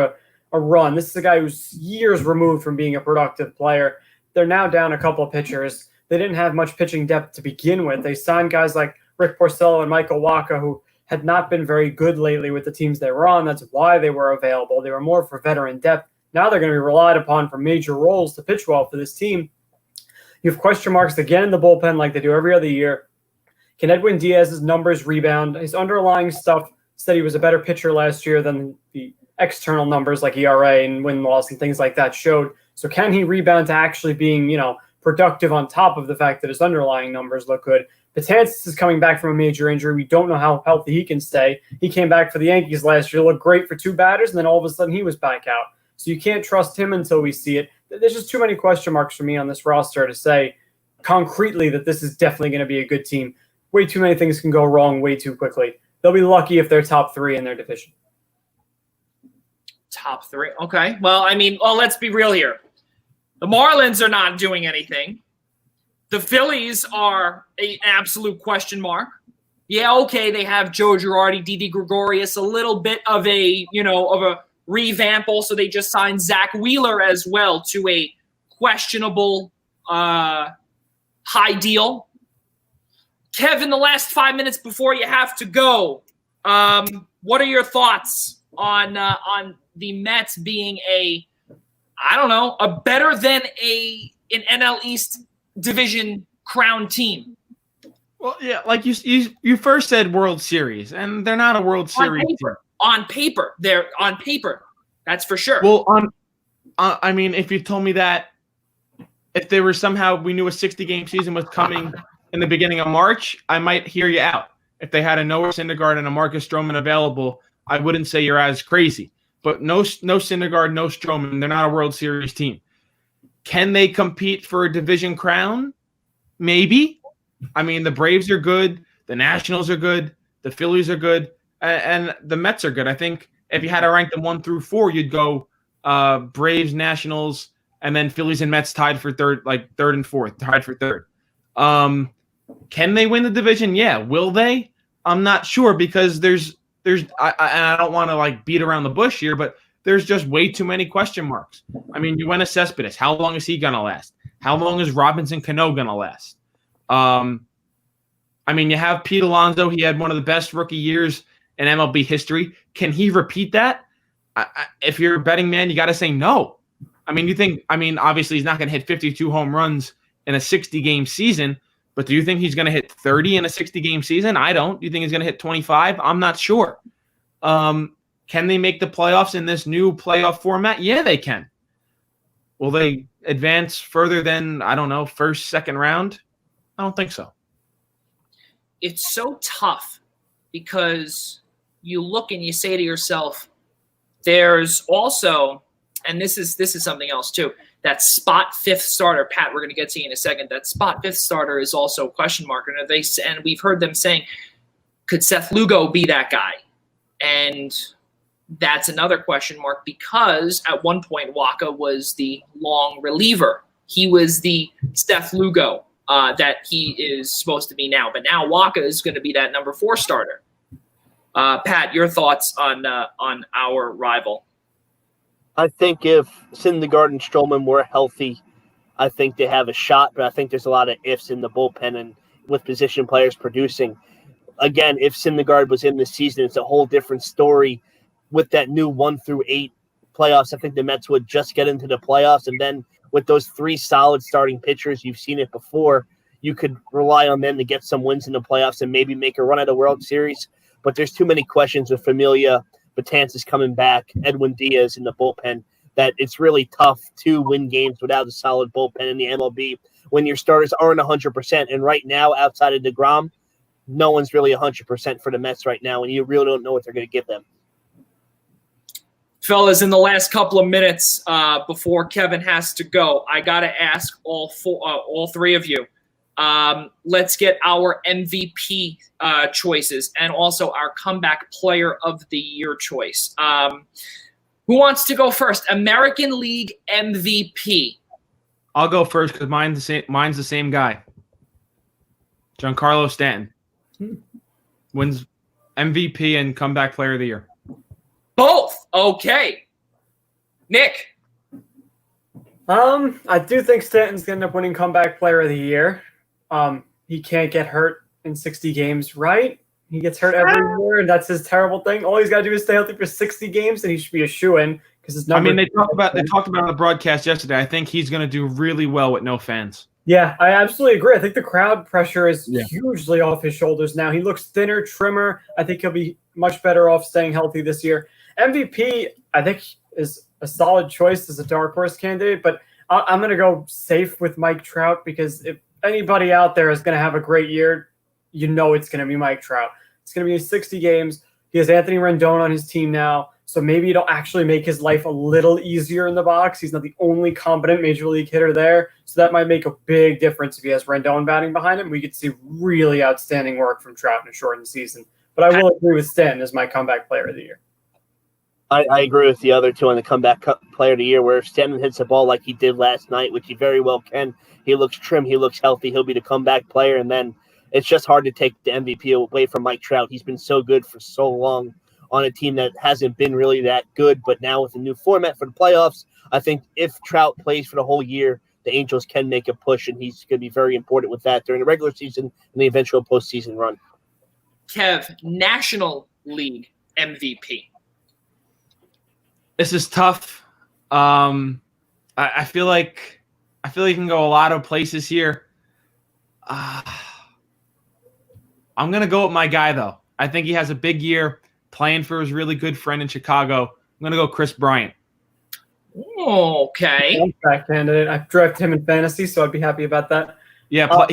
a run. This is a guy who's years removed from being a productive player. They're now down a couple of pitchers. they didn't have much pitching depth to begin with. They signed guys like Rick Porcello and Michael Wacha, who had not been very good lately with the teams they were on. That's why they were available. They were more for veteran depth. Now they're going to be relied upon for major roles to pitch well for this team. You have question marks again in the bullpen like they do every other year. Can Edwin Diaz's numbers rebound? His underlying stuff said he was a better pitcher last year than the external numbers like ERA and win-loss and things like that showed. So can he rebound to actually being, productive on top of the fact that his underlying numbers look good? Betances is coming back from a major injury. We don't know how healthy he can stay. He came back for the Yankees last year, looked great for 2 batters, and then all of a sudden he was back out. So you can't trust him until we see it. There's just too many question marks for me on this roster to say concretely that this is definitely going to be a good team. Way too many things can go wrong way too quickly. They'll be lucky if they're top 3 in their division. Top 3. Okay. Well, let's be real here. The Marlins are not doing anything. The Phillies are an absolute question mark. Yeah, okay, they have Joe Girardi, Didi Gregorius, a little bit of a revamp. Also, they just signed Zach Wheeler as well to a questionable high deal. Kevin, the last 5 minutes before you have to go, what are your thoughts on the Mets being a better than an NL East division crown team? Well, yeah, like you first said World Series, and they're not a World Series team. On paper, they're on paper. That's for sure. Well, if you told me that if there was somehow we knew a 60-game season was coming in the beginning of March, I might hear you out. If they had a Noah Syndergaard and a Marcus Stroman available, I wouldn't say you're as crazy. But no Syndergaard, no Strowman. They're not a World Series team. Can they compete for a division crown? Maybe. The Braves are good. The Nationals are good. The Phillies are good. And the Mets are good. I think if you had to rank them 1 through 4, you'd go Braves, Nationals, and then Phillies and Mets tied for third, like third and fourth, tied for third. Can they win the division? Yeah. Will they? I'm not sure because I don't want to beat around the bush here, but there's just way too many question marks. Yoenis Cespedes, how long is he going to last? How long is Robinson Cano going to last? You have Pete Alonso. He had one of the best rookie years in MLB history. Can he repeat that? If you're a betting man, you got to say no. Obviously he's not going to hit 52 home runs in a 60-game season, but do you think he's going to hit 30 in a 60-game season? I don't. Do you think he's going to hit 25? I'm not sure. Can they make the playoffs in this new playoff format? Yeah, they can. Will they advance further than, first, second round? I don't think so. It's so tough because you look and you say to yourself, there's also, and this is something else too, that spot 5th starter, Pat, we're going to get to you in a second. That spot 5th starter is also a question mark. And we've heard them saying, could Seth Lugo be that guy? And that's another question mark because at one point Wacha was the long reliever. He was the Seth Lugo that he is supposed to be now. But now Wacha is going to be that number 4 starter. Pat, your thoughts on our rival? I think if Syndergaard and Strowman were healthy, I think they have a shot, but I think there's a lot of ifs in the bullpen and with position players producing. Again, if Syndergaard was in the season, it's a whole different story. With that new 1 through 8 playoffs, I think the Mets would just get into the playoffs, and then with those 3 solid starting pitchers, you've seen it before, you could rely on them to get some wins in the playoffs and maybe make a run at a World Series. But there's too many questions with Familia, Betances coming back, Edwin Diaz in the bullpen, that it's really tough to win games without a solid bullpen in the MLB when your starters aren't 100%. And right now, outside of DeGrom, no one's really 100% for the Mets right now, and you really don't know what they're going to give them. Fellas, in the last couple of minutes before Kevin has to go, I got to ask all 3 of you. Let's get our MVP choices and also our comeback player of the year choice. Who wants to go first? American League MVP. I'll go first because mine's the same guy. Giancarlo Stanton wins MVP and comeback player of the year. Both. Okay. Nick. I do think Stanton's going to end up winning Comeback Player of the Year. He can't get hurt in 60 games, right? He gets hurt every year, and that's his terrible thing. All he's got to do is stay healthy for 60 games, and he should be a shoo-in because his number. They talked about on the broadcast yesterday. I think he's going to do really well with no fans. Yeah, I absolutely agree. I think the crowd pressure is hugely off his shoulders now. He looks thinner, trimmer. I think he'll be much better off staying healthy this year. MVP, I think, is a solid choice as a dark horse candidate, but I'm going to go safe with Mike Trout because if anybody out there is going to have a great year, it's going to be Mike Trout. It's going to be 60 games. He has Anthony Rendon on his team now, so maybe it'll actually make his life a little easier in the box. He's not the only competent major league hitter there, so that might make a big difference if he has Rendon batting behind him. We could see really outstanding work from Trout in a shortened season. But I will agree with Stanton as my Comeback Player of the Year. I agree with the other two on the Comeback Player of the Year, where Stanton hits the ball like he did last night, which he very well can. He looks trim. He looks healthy. He'll be the comeback player, and then it's just hard to take the MVP away from Mike Trout. He's been so good for so long on a team that hasn't been really that good, but now with a new format for the playoffs, I think if Trout plays for the whole year, the Angels can make a push, and he's going to be very important with that during the regular season and the eventual postseason run. Kev, National League MVP. This is tough. I feel like you can go a lot of places here. I'm going to go with my guy, though. I think he has a big year playing for his really good friend in Chicago. I'm going to go Chris Bryant. Okay. Contract candidate. I've drafted him in fantasy, so I'd be happy about that. Yeah,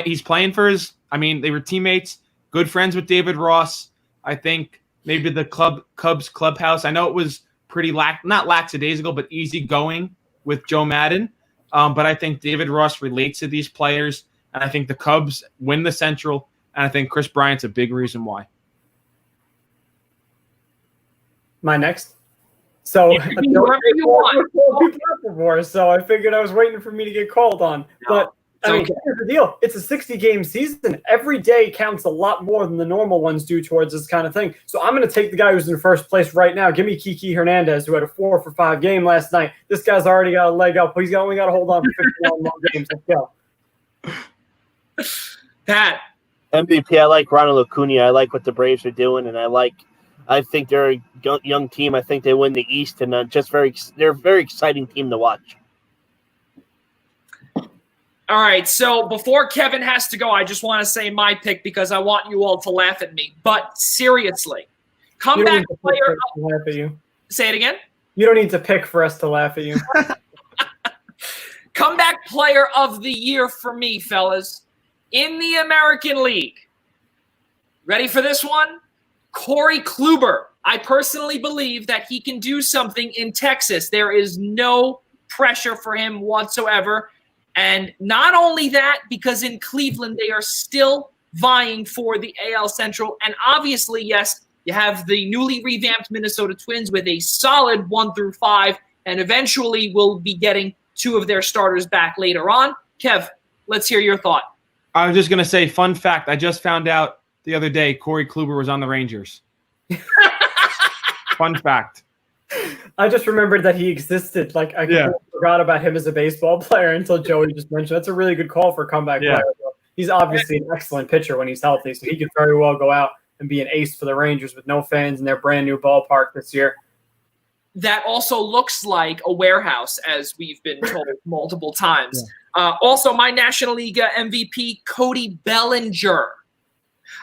he's playing for his – they were teammates, good friends with David Ross. I think maybe the Cubs clubhouse. I know it was pretty not lackadaisical, but easygoing with Joe Madden. But I think David Ross relates to these players, and I think the Cubs win the Central, and I think Chris Bryant's a big reason why. My next. So whoever you want. Before, so I figured I was waiting for me to get called on. But here's the deal. It's a 60-game season. Every day counts a lot more than the normal ones do towards this kind of thing. So I'm going to take the guy who's in first place right now. Give me Kiki Hernandez, who had a 4-for-5 game last night. This guy's already got a leg up. He's only got to hold on for 51 more games. Let's go. Pat. MVP, I like Ronald Acuna. I like what the Braves are doing, and I think they're a young team. I think they win the East, and they're a very exciting team to watch. All right, so before Kevin has to go, I just want to say my pick because I want you all to laugh at me. But seriously, comeback player. Laugh at you. Say it again. You don't need to pick for us to laugh at you. Comeback player of the year for me, fellas, in the American League. Ready for this one? Corey Kluber. I personally believe that he can do something in Texas. There is no pressure for him whatsoever. And not only that, because in Cleveland, they are still vying for the AL Central. And obviously, yes, you have the newly revamped Minnesota Twins with a solid 1-5, and eventually we'll be getting 2 of their starters back later on. Kev, let's hear your thought. I was just going to say, fun fact, I just found out the other day Corey Kluber was on the Rangers. Fun fact. I just remembered that he existed. I completely forgot about him as a baseball player until Joey just mentioned. That's a really good call for a comeback player. He's obviously an excellent pitcher when he's healthy, so he could very well go out and be an ace for the Rangers with no fans in their brand new ballpark this year. That also looks like a warehouse, as we've been told multiple times. Yeah. Also, my National League MVP, Cody Bellinger.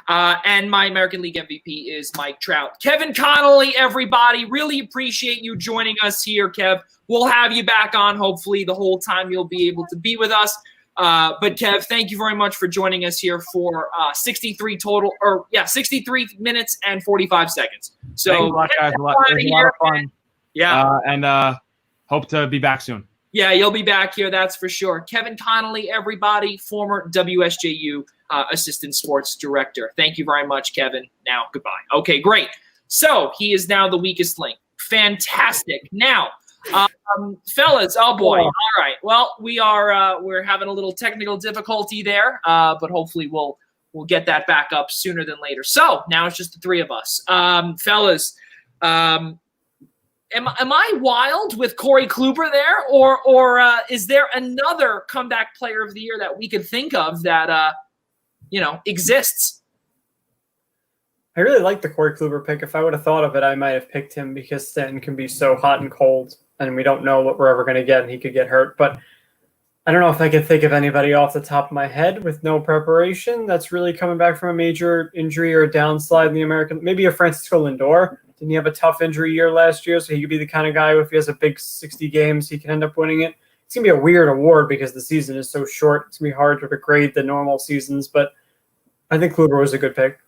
And my American League MVP is Mike Trout. Kevin Connolly, everybody, really appreciate you joining us here, Kev. We'll have you back on, hopefully, the whole time you'll be able to be with us. But, Kev, thank you very much for joining us here for 63 minutes and 45 seconds. So, thanks a lot, guys. It was a lot of fun. Yeah. And hope to be back soon. Yeah, you'll be back here, that's for sure. Kevin Connolly, everybody, former WSJU assistant sports director. Thank you very much, Kevin. Now, goodbye. Okay, great. So he is now the weakest link. Fantastic. Now, fellas, oh boy. All right. Well, we're having a little technical difficulty there, but hopefully we'll get that back up sooner than later. So now it's just the 3 of us. Fellas, Am I wild with Corey Kluber there, or is there another comeback player of the year that we could think of that exists? I really like the Corey Kluber pick. If I would have thought of it, I might have picked him because Stanton can be so hot and cold, and we don't know what we're ever going to get, and he could get hurt. But I don't know if I can think of anybody off the top of my head with no preparation that's really coming back from a major injury or a downslide in the American. Maybe a Francisco Lindor. Didn't he have a tough injury year last year? So he could be the kind of guy who, if he has a big 60 games, he can end up winning it. It's going to be a weird award because the season is so short. It's going to be hard to grade the normal seasons, but I think Kluber was a good pick.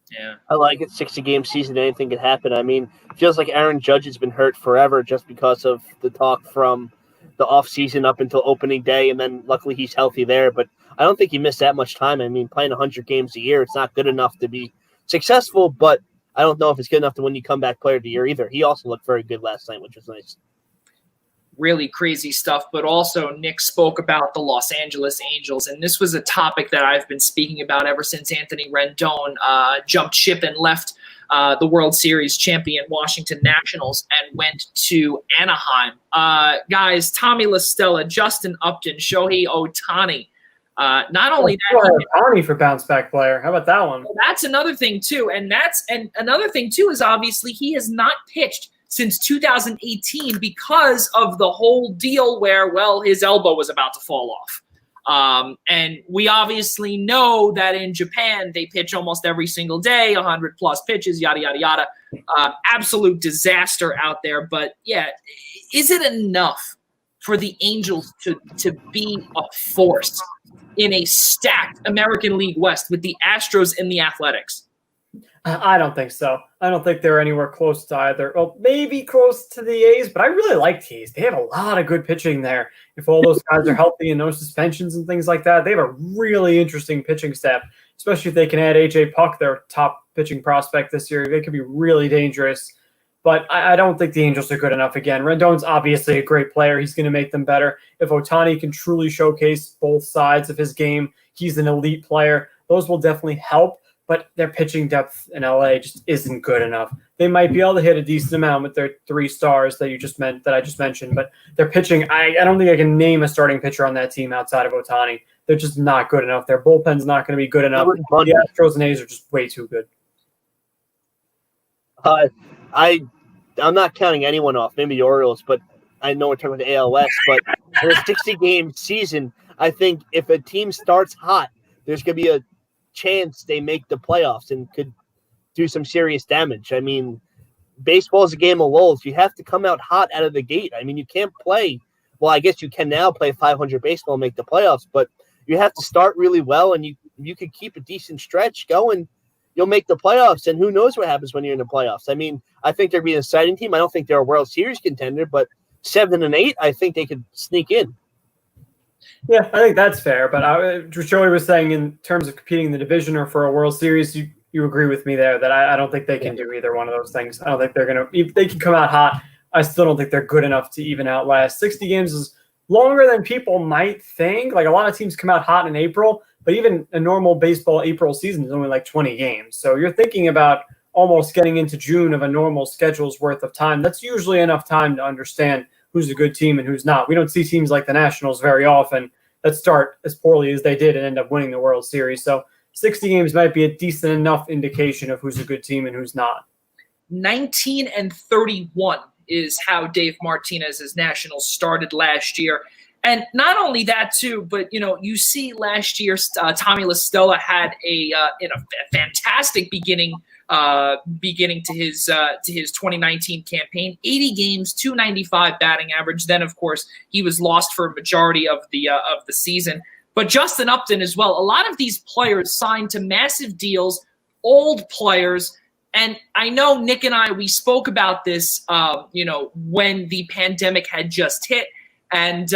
Yeah. I like it. 60-game season, anything could happen. I mean, it feels like Aaron Judge has been hurt forever just because of the talk from the offseason up until opening day, and then luckily he's healthy there. But I don't think he missed that much time. I mean, playing 100 games a year, it's not good enough to be successful, but I don't know if it's good enough to win you comeback player of the year either. He also looked very good last night, which was nice. Really crazy stuff, but also Nick spoke about the Los Angeles Angels, and this was a topic that I've been speaking about ever since Anthony Rendon jumped ship and left the World Series champion Washington Nationals and went to Anaheim. Guys, Tommy La Stella, Justin Upton, Shohei Ohtani. Not only that, Ohtani for bounce back player. How about that one? Well, that's another thing too, and another thing too is obviously he has not pitched since 2018 because of the whole deal where, well, his elbow was about to fall off. And we obviously know that in Japan, they pitch almost every single day, 100-plus pitches, yada, yada, yada. Absolute disaster out there. But, yeah, is it enough for the Angels to be a force in a stacked American League West with the Astros and the Athletics? I don't think so. I don't think they're anywhere close to either. Well, maybe close to the A's, but I really like the A's. They have a lot of good pitching there. If all those guys are healthy and no suspensions and things like that, they have a really interesting pitching staff, especially if they can add A.J. Puck, their top pitching prospect this year. They could be really dangerous, but I don't think the Angels are good enough again. Rendon's obviously a great player. He's going to make them better. If Ohtani can truly showcase both sides of his game, he's an elite player. Those will definitely help. But their pitching depth in LA just isn't good enough. They might be able to hit a decent amount with their 3 stars that I just mentioned, but their pitching, I don't think I can name a starting pitcher on that team outside of Ohtani. They're just not good enough. Their bullpen's not going to be good enough. The Astros and A's are just way too good. I'm not counting anyone off, maybe the Orioles, but I know we're talking about the ALS, but in a 60-game season, I think if a team starts hot, there's going to be a chance they make the playoffs and could do some serious damage. I mean, baseball is a game of lulls. You have to come out hot out of the gate. I mean, you can't play. Well, I guess you can now play 500 baseball and make the playoffs, but you have to start really well, and you could keep a decent stretch going. You'll make the playoffs, and who knows what happens when you're in the playoffs. I mean, I think they'll be an exciting team. I don't think they're a World Series contender, but 7-8, I think they could sneak in. Yeah, I think that's fair. But Joey was saying in terms of competing in the division or for a World Series, you agree with me there that I don't think they can do either one of those things. I don't think they're going to – if they can come out hot, I still don't think they're good enough to even outlast. 60 games is longer than people might think. Like, a lot of teams come out hot in April, but even a normal baseball April season is only like 20 games. So you're thinking about almost getting into June of a normal schedule's worth of time. That's usually enough time to understand who's a good team and who's not. We don't see teams like the Nationals very often that start as poorly as they did and end up winning the World Series. So 60 games might be a decent enough indication of who's a good team and who's not. 19-31 is how Dave Martinez's Nationals started last year. And not only that, too, but, you see last year Tommy La Stella had a fantastic beginning to his 2019 campaign. 80 games, 295 batting average. Then, of course, he was lost for a majority of the season. But Justin Upton as well. A lot of these players signed to massive deals, old players. And I know Nick and I, we spoke about this, when the pandemic had just hit. And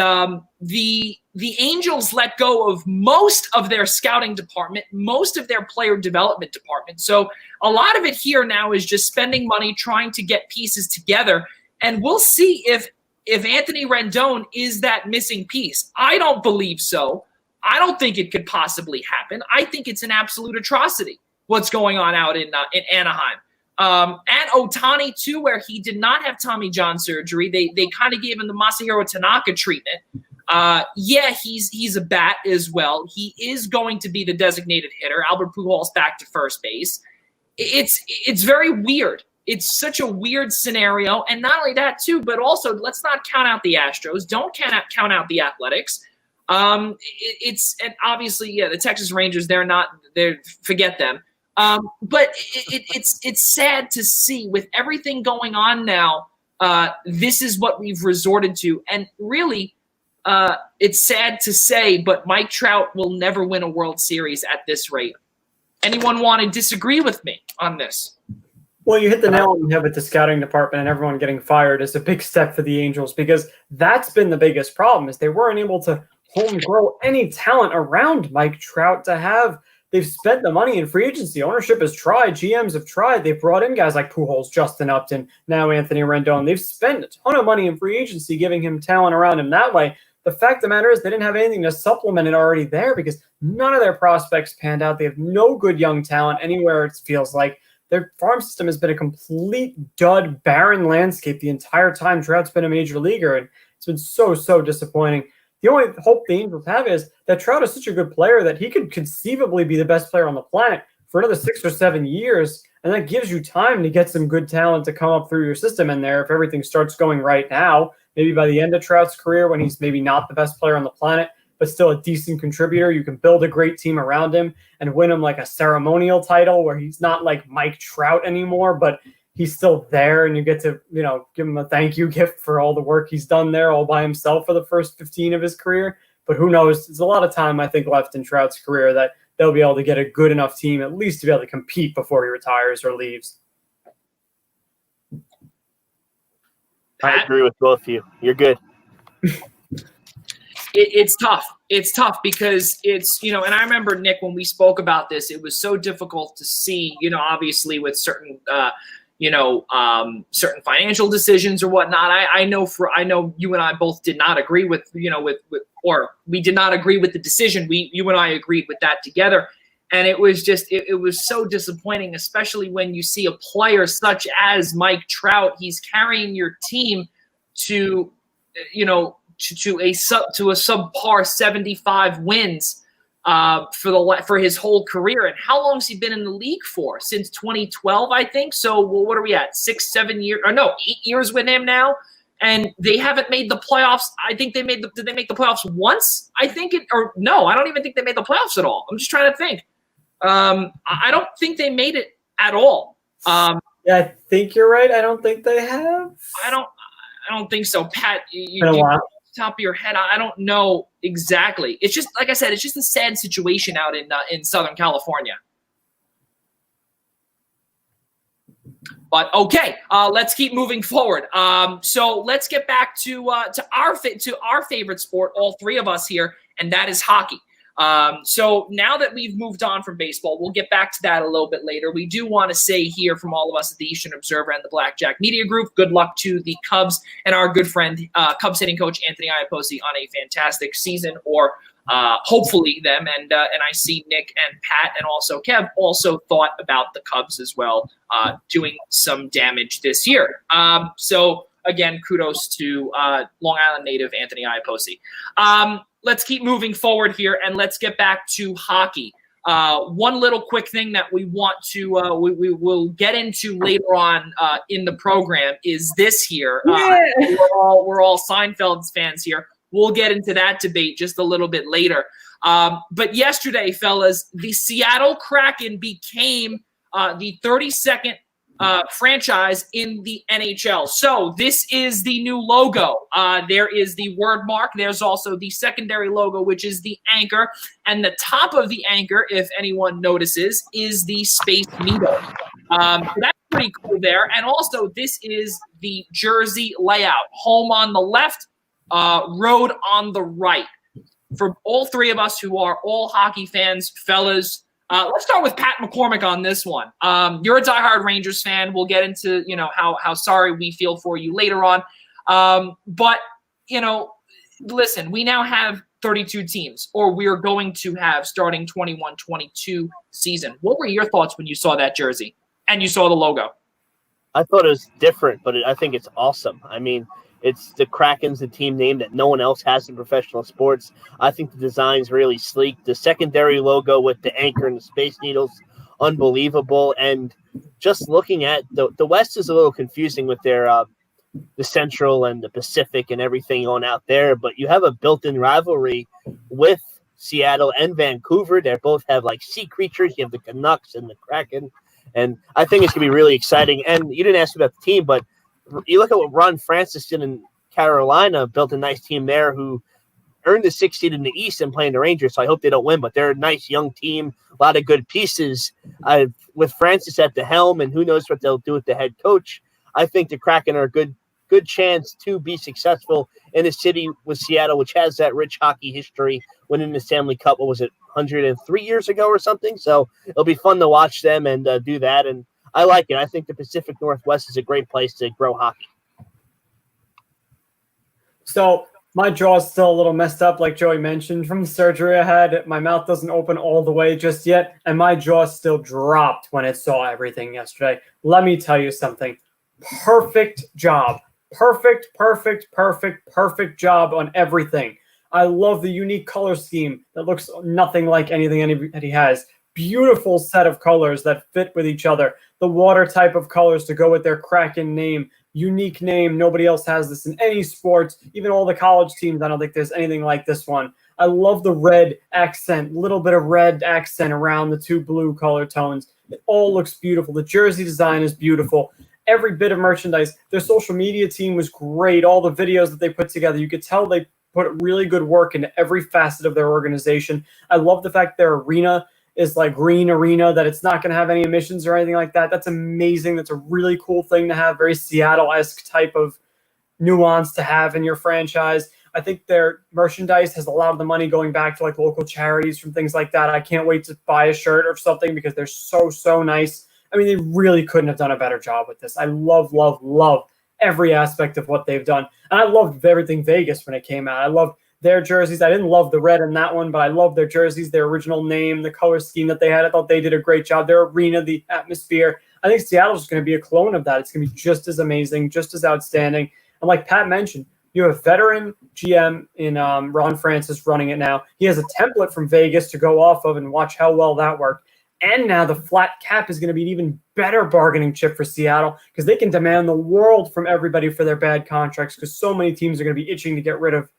the Angels let go of most of their scouting department, most of their player development department. So a lot of it here now is just spending money, trying to get pieces together. And we'll see if Anthony Rendon is that missing piece. I don't believe so. I don't think it could possibly happen. I think it's an absolute atrocity what's going on out in Anaheim. and Ohtani too, where he did not have Tommy John surgery. They kind of gave him the Masahiro Tanaka treatment. Yeah, he's a bat as well. He is going to be the designated hitter. Albert Pujols back to first base. It's very weird. It's such a weird scenario. And not only that too, but also let's not count out the Astros. Don't count out the Athletics. And obviously, yeah, the Texas Rangers, forget them. But it's sad to see with everything going on now. This is what we've resorted to. And really, it's sad to say, but Mike Trout will never win a World Series at this rate. Anyone want to disagree with me on this? Well, you hit the nail on the head with the scouting department and everyone getting fired is a big step for the Angels, because that's been the biggest problem is they weren't able to home grow any talent around Mike Trout to have. They've spent the money in free agency. Ownership has tried. GMs have tried. They've brought in guys like Pujols, Justin Upton, now Anthony Rendon. They've spent a ton of money in free agency, giving him talent around him that way. The fact of the matter is they didn't have anything to supplement it already there because none of their prospects panned out. They have no good young talent anywhere, it feels like. Their farm system has been a complete dud, barren landscape the entire time Trout's been a major leaguer, and it's been so disappointing. The only hope the Angels have is that Trout is such a good player that he could conceivably be the best player on the planet for another 6 or 7 years, and that gives you time to get some good talent to come up through your system in there if everything starts going right now. Maybe by the end of Trout's career, when he's maybe not the best player on the planet, but still a decent contributor, you can build a great team around him and win him like a ceremonial title where he's not like Mike Trout anymore, but he's still there and you get to, give him a thank you gift for all the work he's done there all by himself for the first 15 of his career. But who knows? There's a lot of time, I think, left in Trout's career that they'll be able to get a good enough team at least to be able to compete before he retires or leaves. I agree with both of you. You're good. It's tough. It's tough because it's, and I remember, Nick, when we spoke about this, it was so difficult to see, obviously with certain, certain financial decisions or whatnot. I know you and I both did not agree with, or we did not agree with the decision. You and I agreed with that together. And it was just, it was so disappointing, especially when you see a player such as Mike Trout. He's carrying your team to a subpar 75 wins for his whole career. And how long has he been in the league for? Since 2012, I think. So what are we at? 6, 7 years? Or no, 8 years with him now. And they haven't made the playoffs. I think did they make the playoffs once? I don't even think they made the playoffs at all. I'm just trying to think. I don't think they made it at all. Yeah, I think you're right. I don't think they have. I don't think so. Pat, you top of your head, I don't know exactly. It's just, like I said, it's just a sad situation out in Southern California. But okay, let's keep moving forward. So let's get back to our favorite sport, all three of us here, and that is hockey. So now that we've moved on from baseball, we'll get back to that a little bit later. We do want to say here from all of us at the Eastern Observer and the Blackjack Media Group, good luck to the Cubs and our good friend, Cubs hitting coach Anthony Iapoce on a fantastic season, or hopefully them. And I see Nick and Pat and also Kev also thought about the Cubs as well, doing some damage this year. So again, kudos to Long Island native Anthony Iapoce. Let's keep moving forward here, and let's get back to hockey. One little quick thing that we want to we will get into later on in the program is this here. We're all Seinfeld fans here. We'll get into that debate just a little bit later. But yesterday, fellas, the Seattle Kraken became the 32nd franchise in the NHL. So this is the new logo. There is the word mark. There's also the secondary logo, which is the anchor. And the top of the anchor, if anyone notices, is the Space Needle. That's pretty cool there. And also, this is the jersey layout. Home on the left, road on the right. For all three of us who are all hockey fans, fellas, let's start with Pat McCormick on this one. You're a diehard Rangers fan. We'll get into, how sorry we feel for you later on. But, listen, we now have 32 teams, or we're going to have starting 21-22 season. What were your thoughts when you saw that jersey and you saw the logo? I thought it was different, but I think it's awesome. I mean, it's the Kraken's the team name that no one else has in professional sports. I think the design's really sleek. The secondary logo with the anchor and the Space Needles, unbelievable. And just looking at the West is a little confusing with their the Central and the Pacific and everything going out there, but you have a built-in rivalry with Seattle and Vancouver. They both have like sea creatures. You have the Canucks and the Kraken, and I think it's gonna be really exciting. And you didn't ask about the team, but you look at what Ron Francis did in Carolina, built a nice team there who earned the 6th seed in the East and playing the Rangers. So I hope they don't win, but they're a nice young team, a lot of good pieces. With Francis at the helm, and who knows what they'll do with the head coach. I think the Kraken are a good chance to be successful in a city with Seattle, which has that rich hockey history, winning the Stanley Cup, what was it, 103 years ago or something? So it'll be fun to watch them and do that. And I like it. I think the Pacific Northwest is a great place to grow hockey. So my jaw is still a little messed up, like Joey mentioned, from the surgery I had. My mouth doesn't open all the way just yet, and my jaw still dropped when it saw everything yesterday. Let me tell you something. Perfect job. Perfect job on everything. I love the unique color scheme that looks nothing like anything anybody has. Beautiful set of colors that fit with each other. The water type of colors to go with their Kraken name. Unique name. Nobody else has this in any sports. Even all the college teams, I don't think there's anything like this one. I love the red accent, little bit of red accent around the two blue color tones. It all looks beautiful. The jersey design is beautiful. Every bit of merchandise. Their social media team was great. All the videos that they put together, you could tell they put really good work into every facet of their organization. I love the fact their arena is like green arena, that it's not going to have any emissions or anything like that. That's amazing. That's a really cool thing to have. Very Seattle-esque type of nuance to have in your franchise. I think their merchandise has a lot of the money going back to like local charities from things like that. I can't wait to buy a shirt or something because they're so nice. I mean, they really couldn't have done a better job with this. I love every aspect of what they've done. And I loved everything Vegas when it came out. I loved their jerseys. I didn't love the red in that one, but I love their jerseys, their original name, the color scheme that they had. I thought they did a great job. Their arena, the atmosphere. I think Seattle's going to be a clone of that. It's going to be just as amazing, just as outstanding. And like Pat mentioned, you have a veteran GM in Ron Francis running it now. He has a template from Vegas to go off of and watch how well that worked. And now the flat cap is going to be an even better bargaining chip for Seattle because they can demand the world from everybody for their bad contracts because so many teams are going to be itching to get rid of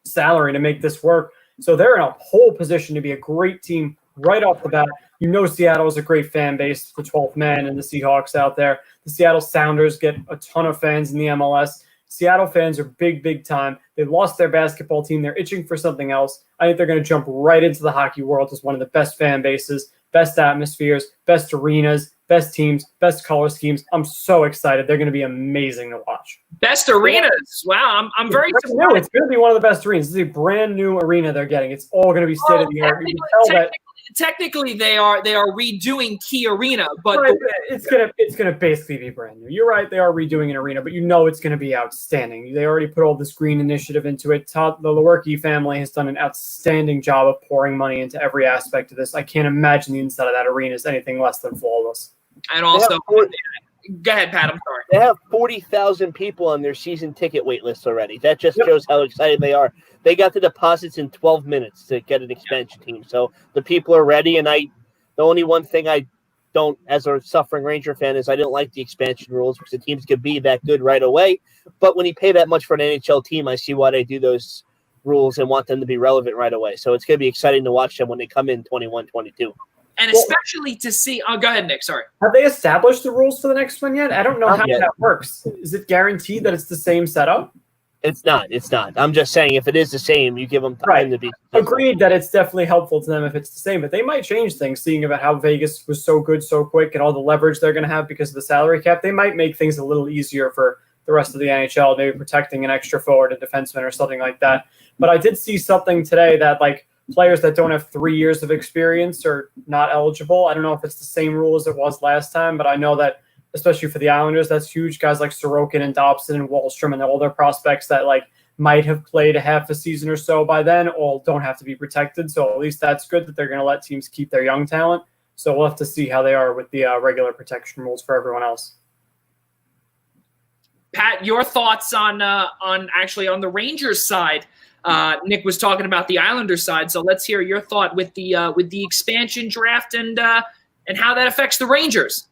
salary to make this work. So they're in a whole position to be a great team right off the bat. You know Seattle is a great fan base, the 12th man and the Seahawks out there. The Seattle Sounders get a ton of fans in the MLS. Seattle fans are big time. They've lost their basketball team. They're itching for something else. I think they're going to jump right into the hockey world as one of the best fan bases, best atmospheres, best arenas, best teams, best color schemes. I'm so excited. They're going to be amazing to watch. Best arenas. Wow, I'm very surprised. It's going to be one of the best arenas. This is a brand new arena they're getting. It's all going to be state of the art. You can tell that. Technically, they are redoing Key Arena, but right, it's gonna basically be brand new. You're right, they are redoing an arena, but you know it's gonna be outstanding. They already put all this green initiative into it. The Lewerke family has done an outstanding job of pouring money into every aspect of this. I can't imagine the inside of that arena is anything less than flawless. And also, go ahead, Pat. I'm sorry. They have 40,000 people on their season ticket wait list already. That just shows how excited they are. They got the deposits in 12 minutes to get an expansion team. So the people are ready. And the only one thing I don't, as a suffering Ranger fan, is I didn't like the expansion rules because the teams could be that good right away. But when you pay that much for an NHL team, I see why they do those rules and want them to be relevant right away. So it's going to be exciting to watch them when they come in 21-22. And especially to see – oh, go ahead, Nick. Sorry. Have they established the rules for the next one yet? I don't know how that works. Is it guaranteed that it's the same setup? It's not. I'm just saying if it is the same, you give them time to be – Agreed that it's definitely helpful to them if it's the same. But they might change things, seeing about how Vegas was so good so quick and all the leverage they're going to have because of the salary cap. They might make things a little easier for the rest of the NHL, maybe protecting an extra forward, a defenseman or something like that. But I did see something today that like – players that don't have 3 years of experience are not eligible. I don't know if it's the same rule as it was last time, but I know that especially for the Islanders, that's huge. Guys like Sorokin and Dobson and Wallstrom and all their prospects that like might have played a half a season or so by then all don't have to be protected. So at least that's good that they're going to let teams keep their young talent. So we'll have to see how they are with the regular protection rules for everyone else. Pat, your thoughts on the Rangers side? Nick was talking about the Islanders side, so let's hear your thought with the expansion draft and how that affects the Rangers.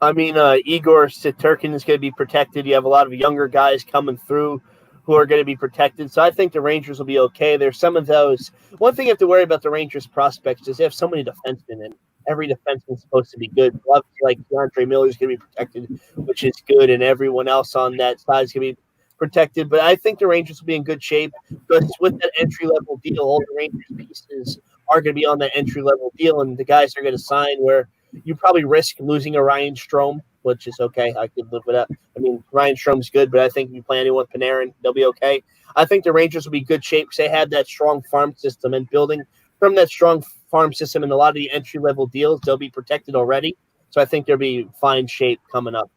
I mean, Igor Shesterkin is going to be protected. You have a lot of younger guys coming through who are going to be protected. So I think the Rangers will be okay. There's some of those. One thing you have to worry about the Rangers prospects is they have so many defensemen, and every defenseman is supposed to be good. Obviously, like DeAndre Miller is going to be protected, which is good, and everyone else on that side is going to be protected. But I think the Rangers will be in good shape because with that entry-level deal, all the Rangers pieces are going to be on that entry-level deal, and the guys are going to sign where you probably risk losing a Ryan Strome, which is okay. I could live with that. I mean, Ryan Strome's good, but I think if you play anyone with Panarin, they'll be okay. I think the Rangers will be in good shape because they have that strong farm system, and building from that strong farm system and a lot of the entry-level deals, they'll be protected already. So I think they'll be fine shape coming up.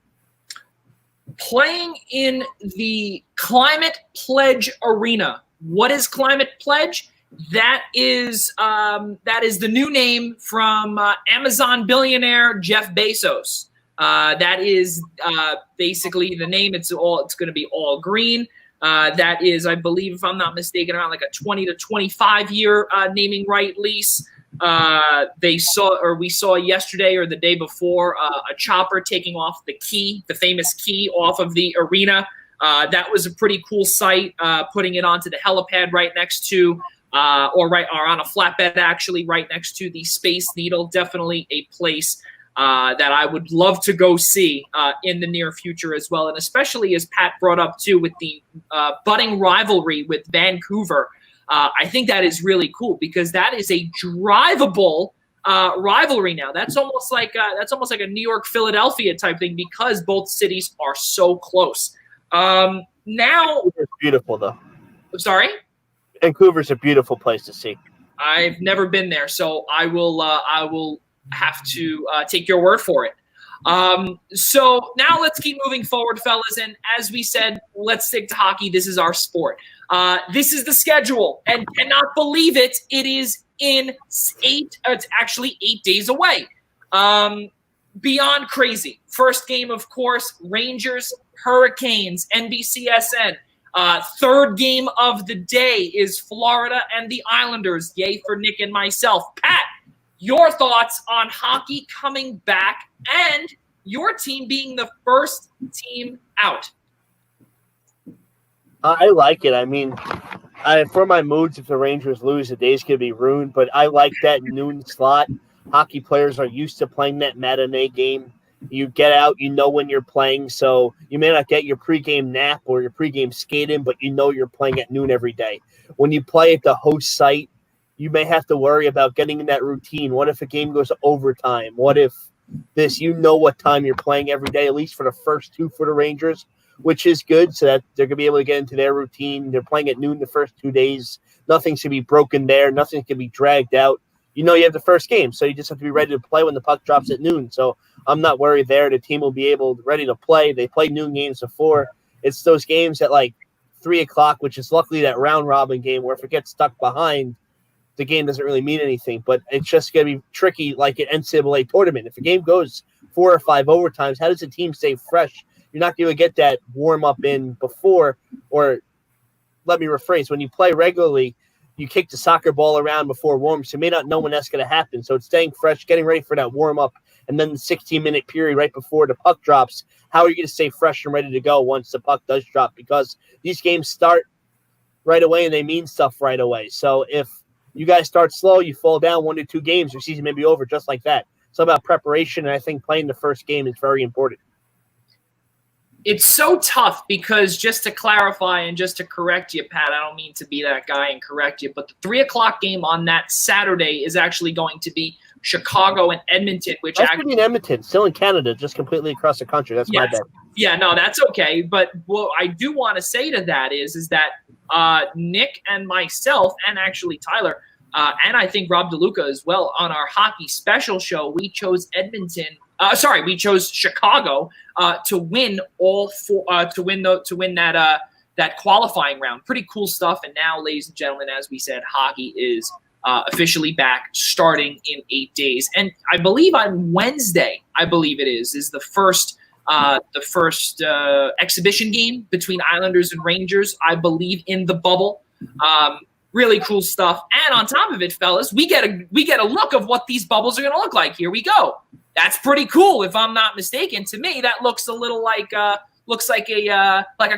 Playing in the Climate Pledge Arena. What is Climate Pledge? That is the new name from Amazon billionaire Jeff Bezos. That is basically the name. It's going to be all green. That is, I believe, if I'm not mistaken, around like a 20 to 25 year naming right lease. We saw yesterday or the day before a chopper taking off the famous key off of the arena. That was a pretty cool sight. Putting it onto the helipad right next to. Or on a flatbed, actually, right next to the Space Needle. Definitely a place that I would love to go see in the near future as well. And especially as Pat brought up, too, with the budding rivalry with Vancouver. I think that is really cool because that is a drivable rivalry now. That's almost like a New York-Philadelphia type thing because both cities are so close. Now it's beautiful, though. Sorry? Vancouver's a beautiful place to see. I've never been there, so I will have to take your word for it. So now let's keep moving forward, fellas. And as we said, let's stick to hockey. This is our sport. This is the schedule, and cannot believe it. It is it's actually 8 days away. Beyond crazy. First game, of course, Rangers, Hurricanes, NBCSN. Third game of the day is Florida and the Islanders. Yay for Nick and myself. Pat, your thoughts on hockey coming back and your team being the first team out? I like it. I mean, for my moods, if the Rangers lose, the day's going to be ruined. But I like that noon slot. Hockey players are used to playing that matinee game. You get out, you know when you're playing, so you may not get your pregame nap or your pregame skating, but you know you're playing at noon every day. When you play at the host site, you may have to worry about getting in that routine. What if a game goes to overtime? What if this? You know what time you're playing every day, at least for the first two for the Rangers, which is good, so that they're going to be able to get into their routine. They're playing at noon the first 2 days. Nothing's going to be broken there. Nothing's going to be dragged out. You know you have the first game, so you just have to be ready to play when the puck drops at noon. So I'm not worried there. The team will be ready to play. They played noon games before. It's those games at like 3 o'clock, which is luckily that round-robin game where if it gets stuck behind, the game doesn't really mean anything. But it's just going to be tricky like an NCAA tournament. If a game goes 4 or 5 overtimes, how does the team stay fresh? You're not going to get that warm-up in before, or let me rephrase, when you play regularly, you kick the soccer ball around before warm-ups. You may not know when that's going to happen. So it's staying fresh, getting ready for that warm-up, and then the 16-minute period right before the puck drops. How are you going to stay fresh and ready to go once the puck does drop? Because these games start right away, and they mean stuff right away. So if you guys start slow, you fall down 1 to 2 games, your season may be over just like that. It's about preparation, and I think playing the first game is very important. It's so tough because just to clarify and just to correct you, Pat, I don't mean to be that guy and correct you, but the 3 o'clock game on that Saturday is actually going to be Chicago and Edmonton, which that's actually in Edmonton, still in Canada, just completely across the country. That's my bad. Yeah, no, that's okay. But what I do want to say to that is that Nick and myself, and actually Tyler, and I think Rob DeLuca as well, on our hockey special show, we chose we chose Chicago to win all four, to win that qualifying round. Pretty cool stuff. And now, ladies and gentlemen, as we said, hockey is officially back, starting in 8 days. And I believe on Wednesday, is the first the first exhibition game between Islanders and Rangers, I believe, in the bubble. Really cool stuff. And on top of it, fellas, we get a look of what these bubbles are going to look like. Here we go. That's pretty cool, if I'm not mistaken. To me, that looks a little like a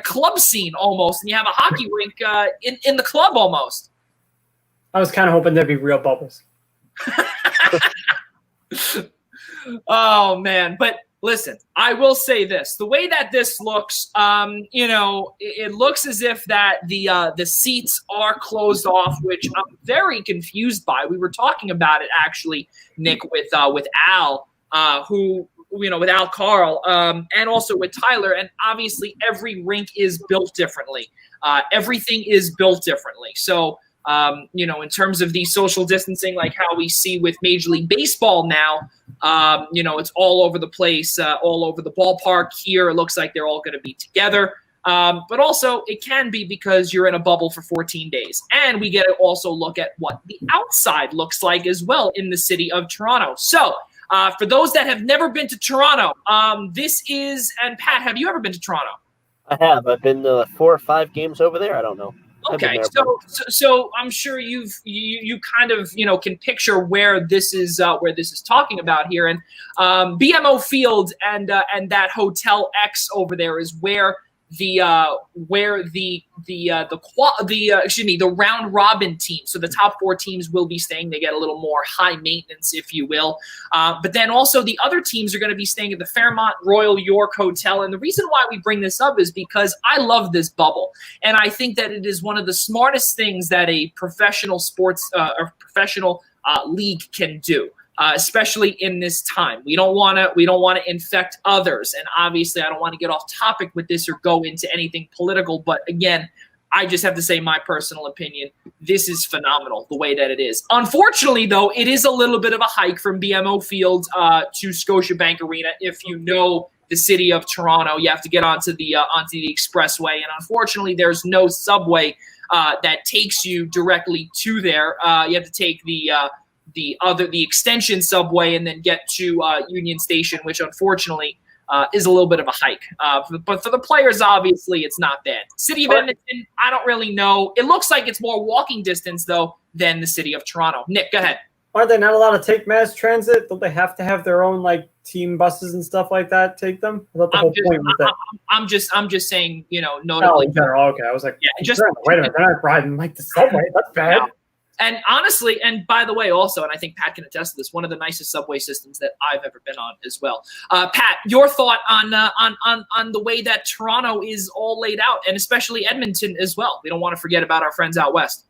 club scene almost, and you have a hockey rink in the club almost. I was kind of hoping there'd be real bubbles. Oh man, but listen, I will say this: the way that this looks, it looks as if that the seats are closed off, which I'm very confused by. We were talking about it actually, Nick, with Al, with Al Carl, and also with Tyler, and obviously every rink is built differently. Everything is built differently. So, in terms of the social distancing, like how we see with Major League Baseball now, it's all over the place, all over the ballpark here. It looks like they're all going to be together. But also it can be because you're in a bubble for 14 days. And we get to also look at what the outside looks like as well in the city of Toronto. So for those that have never been to Toronto, and Pat, have you ever been to Toronto? I have. I've been to 4 or 5 games over there. I don't know. Okay, so I'm sure you kind of can picture where this is talking about here, and BMO Field and that Hotel X over there is where the round robin team. So the top 4 teams will be staying. They get a little more high maintenance, if you will. But then also the other teams are going to be staying at the Fairmont Royal York Hotel. And the reason why we bring this up is because I love this bubble, and I think that it is one of the smartest things that a professional sports or professional league can do. Especially in this time, we don't want to infect others, and obviously, I don't want to get off topic with this or go into anything political. But again, I just have to say my personal opinion. This is phenomenal the way that it is. Unfortunately, though, it is a little bit of a hike from BMO Field to Scotiabank Arena. If you know the city of Toronto, you have to get onto the expressway, and unfortunately, there's no subway that takes you directly to there. You have to take the extension subway and then get to Union Station, which unfortunately is a little bit of a hike. But for the players, obviously, it's not bad. City of Edmonton, I don't really know. It looks like it's more walking distance, though, than the city of Toronto. Nick, go ahead. Are they not allowed to take mass transit? Don't they have to have their own team buses and stuff like that take them? I thought the whole point was that. I'm just saying, notably. Oh, general. Okay, I was like, yeah, wait a minute, they're not riding the subway. That's bad. No. And honestly, and by the way, also, and I think Pat can attest to this, one of the nicest subway systems that I've ever been on as well. Pat, your thought on the way that Toronto is all laid out, and especially Edmonton as well. We don't want to forget about our friends out west.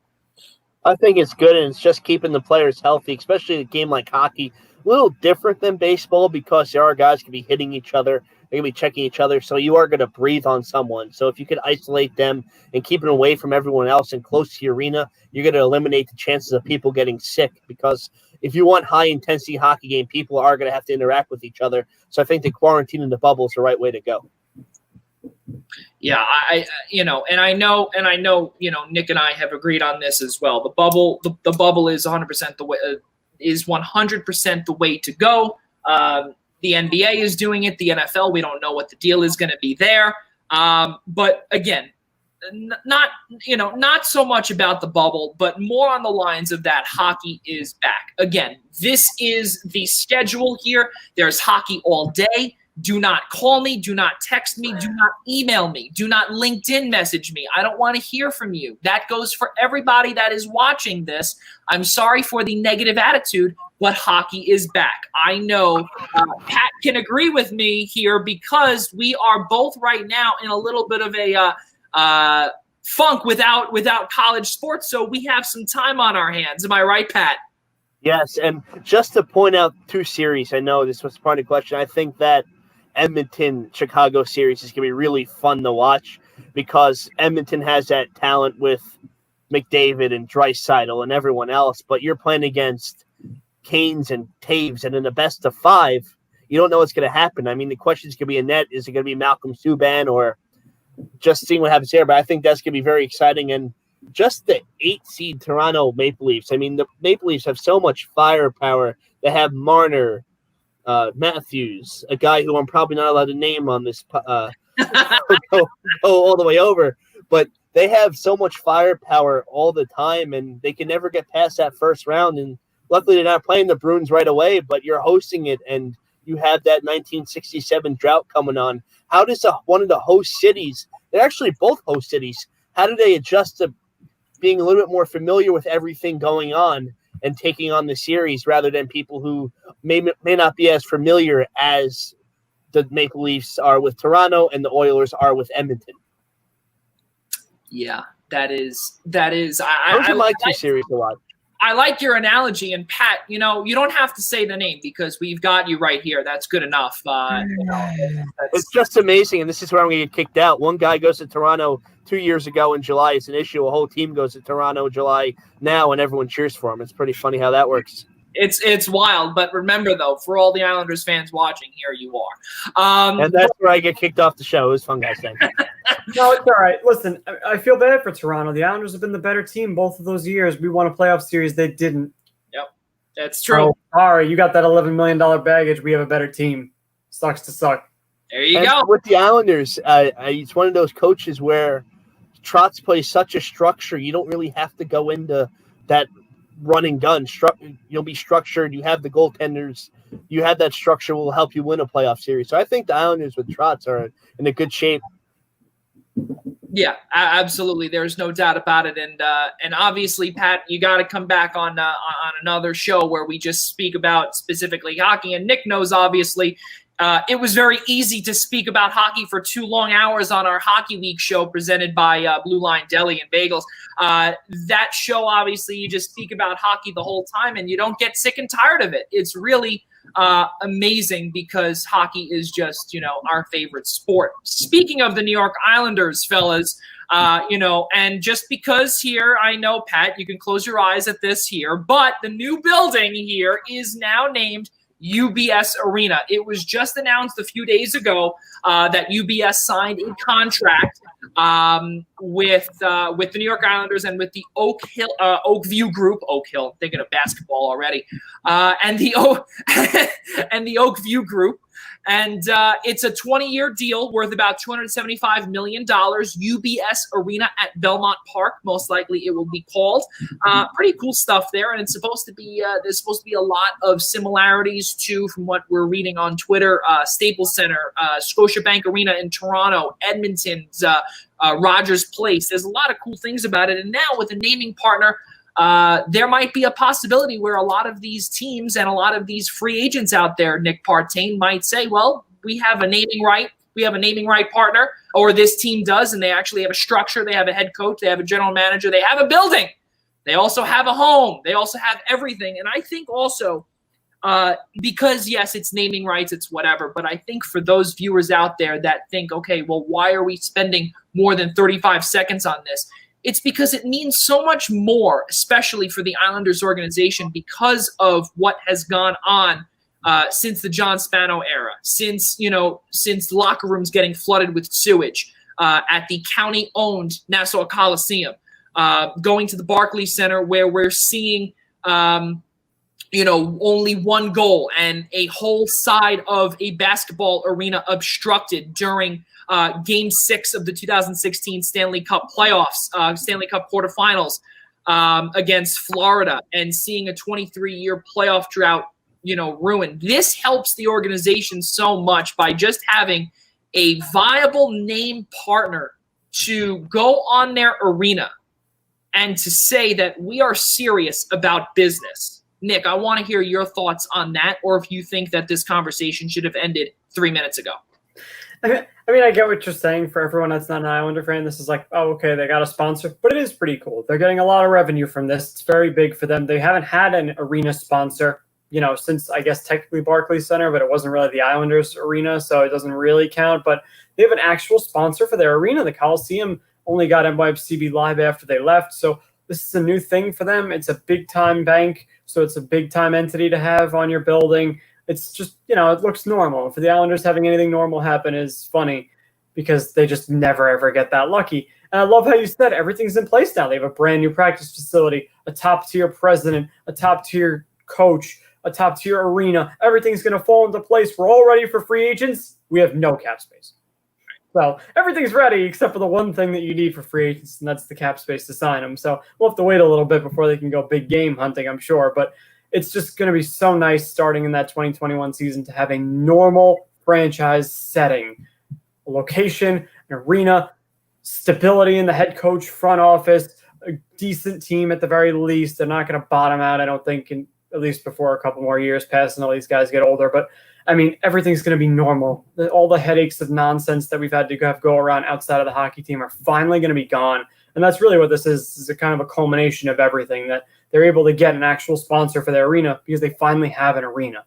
I think it's good, and it's just keeping the players healthy, especially a game like hockey. A little different than baseball because there are guys can be hitting each other. They're going to be checking each other, so you are going to breathe on someone. So if you can isolate them and keep it away from everyone else and close to the arena, you're going to eliminate the chances of people getting sick, because if you want high-intensity hockey game, people are going to have to interact with each other. So I think the quarantine in the bubble is the right way to go. Yeah, I know, Nick and I have agreed on this as well. The bubble is 100% the way, is 100% the way to go. The NBA is doing it. The NFL, we don't know what the deal is going to be there. But again, not so much about the bubble, but more on the lines of that hockey is back. Again, this is the schedule here. There's hockey all day. Do not call me. Do not text me. Do not email me. Do not LinkedIn message me. I don't want to hear from you. That goes for everybody that is watching this. I'm sorry for the negative attitude, but hockey is back. I know Pat can agree with me here because we are both right now in a little bit of a funk without college sports, so we have some time on our hands. Am I right, Pat? Yes, and just to point out 2 series, I know this was part of the question. I think that Edmonton-Chicago series is going to be really fun to watch because Edmonton has that talent with McDavid and Draisaitl and everyone else, but you're playing against Canes and Taves, and in the best of 5, you don't know what's going to happen. I mean, the question is going to be in net. Is it going to be Malcolm Subban or just seeing what happens there? But I think that's going to be very exciting. And just the 8-seed Toronto Maple Leafs. I mean, the Maple Leafs have so much firepower. They have Marner, Matthews, a guy who I'm probably not allowed to name on this go all the way over, but they have so much firepower all the time, and they can never get past that first round. And luckily, they're not playing the Bruins right away, but you're hosting it, and you have that 1967 drought coming on. How does one of the host cities, they're actually both host cities, how do they adjust to being a little bit more familiar with everything going on and taking on the series rather than people who may not be as familiar as the Maple Leafs are with Toronto and the Oilers are with Edmonton? Yeah, that is. Those are my two series a lot. I like your analogy, and Pat, you don't have to say the name because we've got you right here. That's good enough. It's just amazing, and this is where I'm going to get kicked out. One guy goes to Toronto 2 years ago in July. It's an issue. A whole team goes to Toronto in July now, and everyone cheers for him. It's pretty funny how that works. It's wild, but remember, though, for all the Islanders fans watching, here you are. And that's where I get kicked off the show. It was fun, guys. Thanks. No, it's all right. Listen, I feel bad for Toronto. The Islanders have been the better team both of those years. We won a playoff series. They didn't. Yep, that's true. All right, you got that $11 million baggage. We have a better team. Sucks to suck. There you go. With the Islanders, it's one of those coaches where Trotz plays such a structure. You don't really have to go into that run and gun. You'll be structured. You have the goaltenders. You have that structure will help you win a playoff series. So I think the Islanders with Trotz are in a good shape. Yeah, absolutely. There's no doubt about it. And obviously, Pat, you got to come back on another show where we just speak about specifically hockey. And Nick knows, obviously, it was very easy to speak about hockey for 2 long hours on our Hockey Week show presented by Blue Line Deli and Bagels. That show, obviously, you just speak about hockey the whole time and you don't get sick and tired of it. It's really amazing because hockey is just, our favorite sport. Speaking of the New York Islanders, fellas, and just because here, I know, Pat, you can close your eyes at this here, but the new building here is now named UBS Arena. It was just announced a few days ago that UBS signed a contract with the New York Islanders and with the Oakview Group. Oak Hill, thinking of basketball already, and the Oakview Group. And it's a 20-year deal worth about $275 million. UBS Arena at Belmont Park, most likely it will be called. Pretty cool stuff there, and it's supposed to be. There's supposed to be a lot of similarities too, from what we're reading on Twitter. Staples Center, Scotiabank Arena in Toronto, Edmonton's Rogers Place. There's a lot of cool things about it, and now with a naming partner. There might be a possibility where a lot of these teams and a lot of these free agents out there, Nick Partain, might say, well, we have a naming right. We have a naming right partner, or this team does, and they actually have a structure. They have a head coach. They have a general manager. They have a building. They also have a home. They also have everything. And I think also because, yes, it's naming rights, it's whatever. But I think for those viewers out there that think, okay, well, why are we spending more than 35 seconds on this? It's because it means so much more, especially for the Islanders organization, because of what has gone on since the John Spano era, since locker rooms getting flooded with sewage at the county-owned Nassau Coliseum, going to the Barclays Center where we're seeing only one goal and a whole side of a basketball arena obstructed during Game 6 of the 2016 Stanley Cup playoffs, Stanley Cup quarterfinals against Florida, and seeing a 23-year playoff drought, ruined. This helps the organization so much by just having a viable name partner to go on their arena and to say that we are serious about business. Nick, I want to hear your thoughts on that, or if you think that this conversation should have ended 3 minutes ago. I mean, I get what you're saying. For everyone that's not an Islander fan, this is like, oh, okay, they got a sponsor. But it is pretty cool. They're getting a lot of revenue from this. It's very big for them. They haven't had an arena sponsor, since, I guess, technically Barclays Center, but it wasn't really the Islanders arena, so it doesn't really count. But they have an actual sponsor for their arena. The Coliseum only got NYCB Live after they left. So this is a new thing for them. It's a big-time bank, so it's a big-time entity to have on your building. It's just, it looks normal. For the Islanders, having anything normal happen is funny because they just never, ever get that lucky. And I love how you said everything's in place now. They have a brand new practice facility, a top-tier president, a top-tier coach, a top-tier arena. Everything's going to fall into place. We're all ready for free agents. We have no cap space. So everything's ready except for the one thing that you need for free agents, and that's the cap space to sign them. So we'll have to wait a little bit before they can go big game hunting, I'm sure. But it's just going to be so nice starting in that 2021 season to have a normal franchise setting, a location, an arena, stability in the head coach, front office, a decent team at the very least. They're not going to bottom out, I don't think, at least before a couple more years pass and all these guys get older. But I mean, everything's going to be normal. All the headaches of nonsense that we've had to go around outside of the hockey team are finally going to be gone. And that's really what this is. This is a kind of a culmination of everything, that they're able to get an actual sponsor for their arena because they finally have an arena.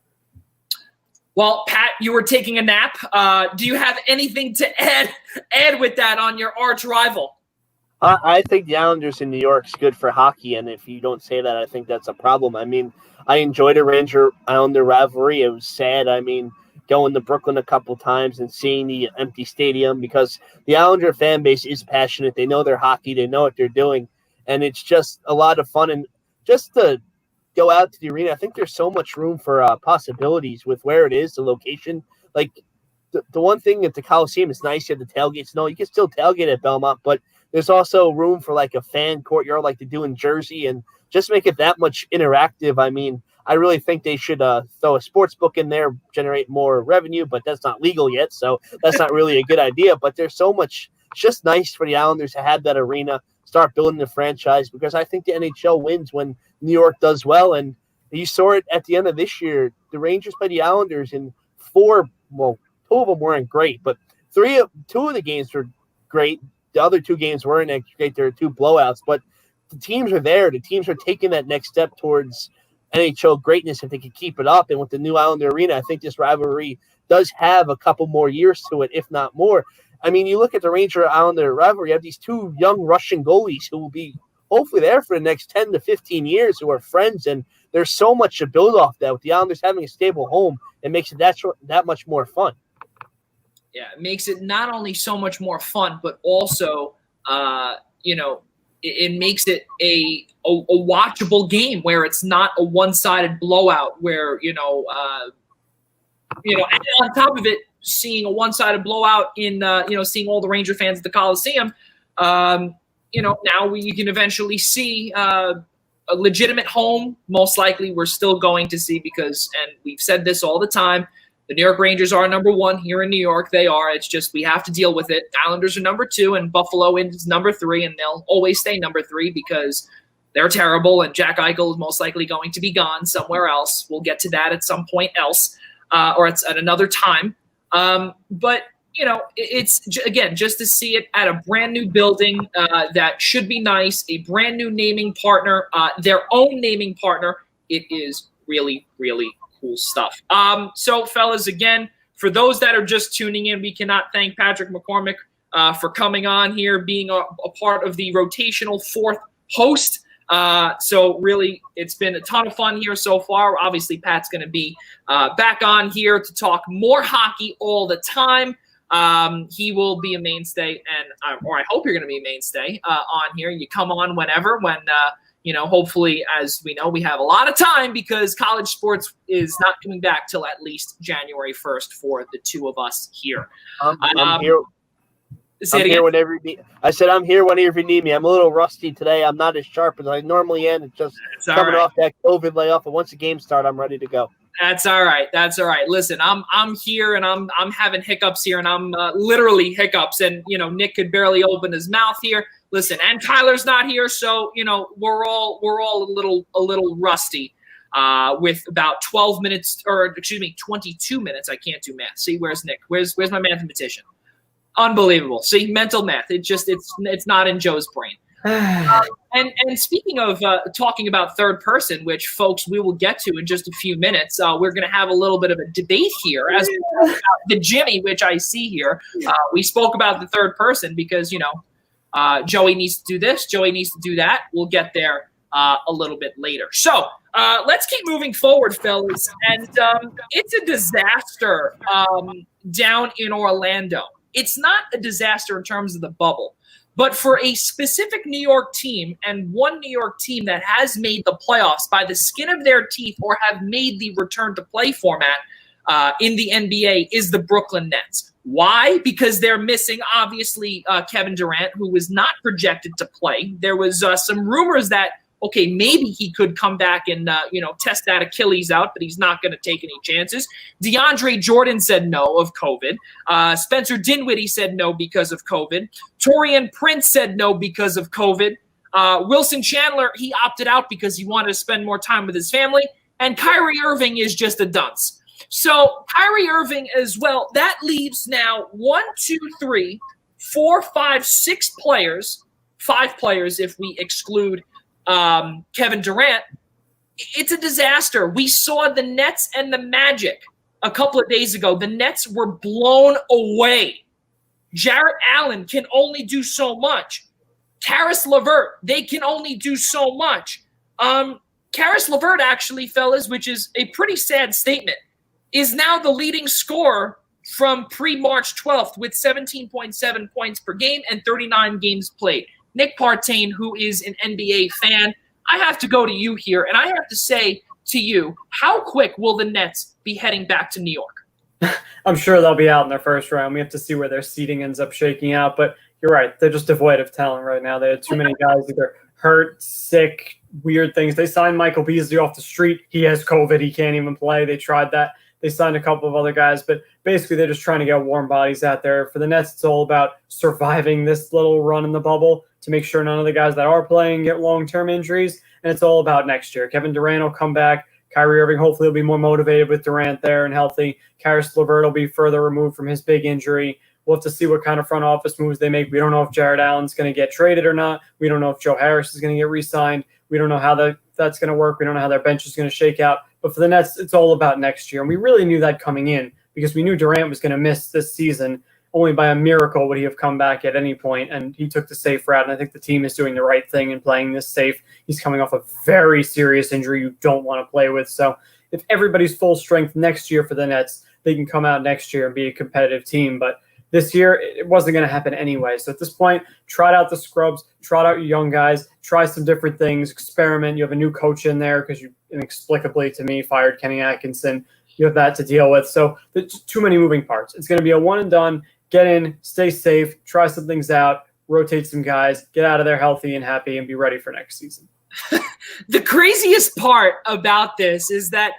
Well, Pat, you were taking a nap. Do you have anything to add with that on your arch rival? I think the Islanders in New York is good for hockey, and if you don't say that, I think that's a problem. I mean, I enjoyed a Ranger-Islander rivalry. It was sad. I mean, going to Brooklyn a couple times and seeing the empty stadium, because the Islander fan base is passionate. They know their hockey. They know what they're doing, and it's just a lot of fun. And just to go out to the arena, I think there's so much room for possibilities with where it is, the location. Like, the one thing at the Coliseum is nice. You have the tailgates. No, you can still tailgate at Belmont, but there's also room for like a fan courtyard like they do in Jersey, and just make it that much interactive. I mean, I really think they should throw a sports book in there, generate more revenue, but that's not legal yet, so that's not really a good idea. But there's so much. It's just nice for the Islanders to have that arena, start building the franchise, because I think the NHL wins when New York does well. And you saw it at the end of this year. The Rangers played the Islanders in two of them weren't great, but two of the games were great. The other two games weren't great. There were two blowouts, but the teams are there. The teams are taking that next step towards NHL greatness if they can keep it up. And with the new Islander arena, I think this rivalry does have a couple more years to it, if not more. I mean, you look at the Ranger-Islander rivalry, you have these two young Russian goalies who will be hopefully there for the next 10 to 15 years, who are friends. And there's so much to build off that. With the Islanders having a stable home, it makes it that much more fun. Yeah, it makes it not only so much more fun, but also, it makes it a watchable game where it's not a one-sided blowout. Where and on top of it, seeing a one-sided blowout in seeing all the Ranger fans at the Coliseum, now you can eventually see a legitimate home. Most likely, we're still going to see, because, and we've said this all the time, the New York Rangers are number one here in New York. They are. It's just we have to deal with it. Islanders are number two, and Buffalo is number three, and they'll always stay number three because they're terrible, and Jack Eichel is most likely going to be gone somewhere else. We'll get to that at some point else, or at another time. But it's, again, just to see it at a brand new building that should be nice, a brand new naming partner, their own naming partner. It is really, really cool stuff. So, fellas, again, for those that are just tuning in, we cannot thank Patrick McCormick for coming on here, being a part of the rotational fourth host. So really, it's been a ton of fun here so far. Obviously, Pat's going to be back on here to talk more hockey all the time. He will be a mainstay, or I hope you're going to be a mainstay on here. You come on whenever, when hopefully, as we know, we have a lot of time because college sports is not coming back till at least January 1st for the two of us here. I'm here. I'm here whenever you need. I said I'm here whenever you need me. I'm a little rusty today. I'm not as sharp as I normally am. It's just coming off that COVID layoff. And once the games start, I'm ready to go. That's all right. That's all right. Listen, I'm here, and I'm having hiccups here, and I'm literally hiccups. And Nick could barely open his mouth here. Listen, and Tyler's not here, so we're all a little rusty. With about 22 minutes. I can't do math. See, where's Nick? Where's my mathematician? Unbelievable. See, mental math. It's not in Joe's brain. And speaking of talking about third person, which, folks, we will get to in just a few minutes, we're going to have a little bit of a debate here as we talk about the Jimmy, which I see here. We spoke about the third person because, Joey needs to do this. Joey needs to do that. We'll get there a little bit later. So let's keep moving forward, fellas. And it's a disaster down in Orlando. It's not a disaster in terms of the bubble, But for a specific New York team, and one New York team that has made the playoffs by the skin of their teeth or have made the return to play format in the NBA, is the Brooklyn Nets. Why? Because they're missing, obviously, Kevin Durant, who was not projected to play. There was some rumors that, okay, maybe he could come back and, test that Achilles out, but he's not going to take any chances. DeAndre Jordan said no of COVID. Spencer Dinwiddie said no because of COVID. Taurean Prince said no because of COVID. Wilson Chandler, he opted out because he wanted to spend more time with his family. And Kyrie Irving is just a dunce. So Kyrie Irving as well, that leaves now 1, 2, 3, 4, 5, 6 players, 5 players if we exclude Kevin Durant. It's a disaster. We saw the Nets and the Magic a couple of days ago. The Nets were blown away. Jarrett Allen can only do so much. Karis LeVert, they can only do so much. Karis LeVert, actually, fellas, which is a pretty sad statement, is now the leading scorer from pre-March 12th with 17.7 points per game and 39 games played. Nick Partain, who is an NBA fan, I have to go to you here, and I have to say to you, how quick will the Nets be heading back to New York? I'm sure they'll be out in their first round. We have to see where their seeding ends up shaking out, but you're right. They're just devoid of talent right now. They had too many guys either hurt, sick, weird things. They signed Michael Beasley off the street. He has COVID. He can't even play. They tried that. They signed a couple of other guys, but basically they're just trying to get warm bodies out there. For the Nets, it's all about surviving this little run in the bubble to make sure none of the guys that are playing get long-term injuries, and it's all about next year. Kevin Durant will come back. Kyrie Irving hopefully will be more motivated with Durant there and healthy. Karis LeVert will be further removed from his big injury. We'll have to see what kind of front office moves they make. We don't know if Jarrett Allen's going to get traded or not. We don't know if Joe Harris is going to get re-signed. We don't know how that's going to work. We don't know how their bench is going to shake out. But for the Nets, it's all about next year. And we really knew that coming in because we knew Durant was going to miss this season. Only by a miracle would he have come back at any point, and he took the safe route, and I think the team is doing the right thing in playing this safe. He's coming off a very serious injury you don't want to play with. So if everybody's full strength next year for the Nets, they can come out next year and be a competitive team. But this year, it wasn't going to happen anyway. So at this point, trot out the scrubs, trot out your young guys, try some different things, experiment. You have a new coach in there because you inexplicably, to me, fired Kenny Atkinson. You have that to deal with. So there's too many moving parts. It's going to be a one and done. Get in, stay safe, try some things out, rotate some guys, get out of there healthy and happy, and be ready for next season. The craziest part about this is that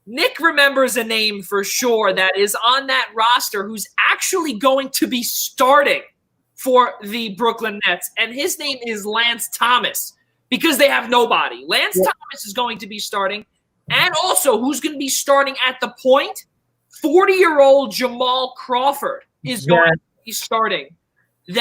Nick remembers a name for sure that is on that roster who's actually going to be starting for the Brooklyn Nets, and his name is Lance Thomas because they have nobody. Lance Thomas is going to be starting, and also who's going to be starting at the point? 40-year-old Jamal Crawford is going to be starting.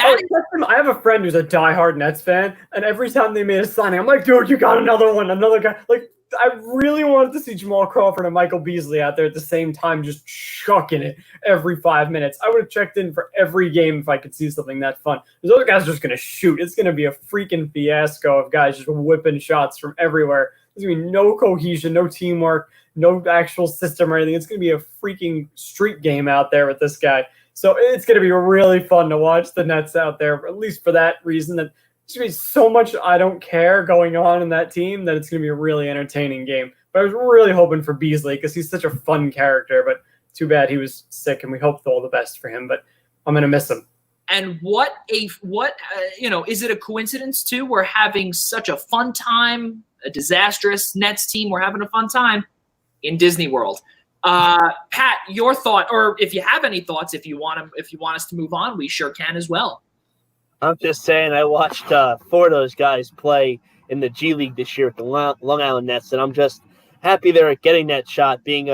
I have a friend who's a diehard Nets fan, and every time they made a signing, I'm like, dude, you got another one, another guy. Like, I really wanted to see Jamal Crawford and Michael Beasley out there at the same time, just chucking it every 5 minutes. I would have checked in for every game if I could see something that fun. Those other guys are just going to shoot. It's going to be a freaking fiasco of guys just whipping shots from everywhere. There's going to be no cohesion, no teamwork, no actual system or anything. It's going to be a freaking street game out there with this guy. So it's going to be really fun to watch the Nets out there, at least for that reason. That there's going to be so much I don't care going on in that team that it's going to be a really entertaining game. But I was really hoping for Beasley because he's such a fun character. But too bad he was sick, and we hope all the best for him. But I'm going to miss him. And is it a coincidence too? We're having such a fun time, a disastrous Nets team. We're having a fun time in Disney World. Pat, your thought, or if you have any thoughts, if you want us to move on, we sure can as well. I'm just saying, I watched 4 of those guys play in the G League this year at the Long Island Nets, and I'm just happy they're getting that shot, being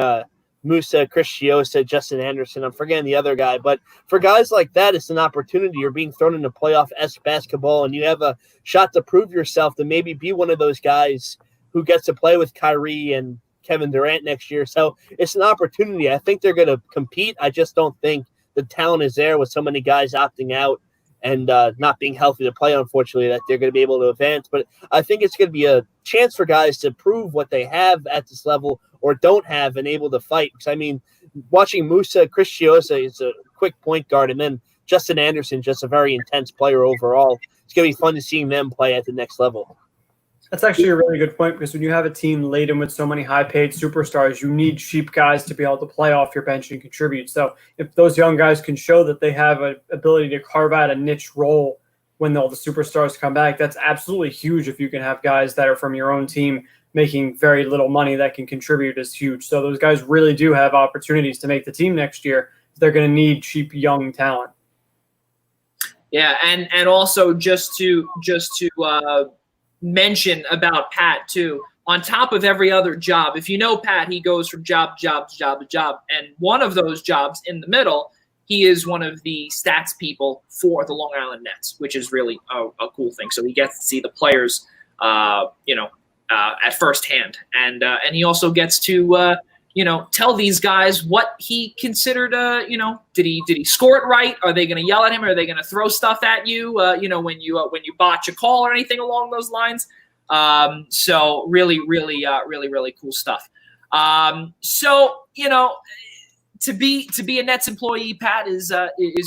Musa, Cristiusa, Justin Anderson. I'm forgetting the other guy, but for guys like that, it's an opportunity. You're being thrown into playoff-esque basketball, and you have a shot to prove yourself to maybe be one of those guys who gets to play with Kyrie and Kevin Durant next year. So it's an opportunity. I think they're going to compete. I just don't think the talent is there with so many guys opting out and not being healthy to play, unfortunately, that they're going to be able to advance. But I think it's going to be a chance for guys to prove what they have at this level or don't have and able to fight. Because, I mean, watching Musa, Cristiusa is a quick point guard, and then Justin Anderson, just a very intense player overall. It's going to be fun to see them play at the next level. That's actually a really good point, because when you have a team laden with so many high-paid superstars, you need cheap guys to be able to play off your bench and contribute. So if those young guys can show that they have an ability to carve out a niche role when all the superstars come back, that's absolutely huge. If you can have guys that are from your own team making very little money that can contribute, is huge. So those guys really do have opportunities to make the team next year. They're going to need cheap young talent. Yeah, and also just to mention about Pat too. On top of every other job, if you know Pat, he goes from job to job to job to job, and one of those jobs in the middle, he is one of the stats people for the Long Island Nets, which is really a cool thing. So he gets to see the players, at firsthand, and he also gets to tell these guys what he considered. Did he score it right? Are they going to yell at him? Are they going to throw stuff at you? When you botch a call or anything along those lines. So really cool stuff. To be a Nets employee, Pat, is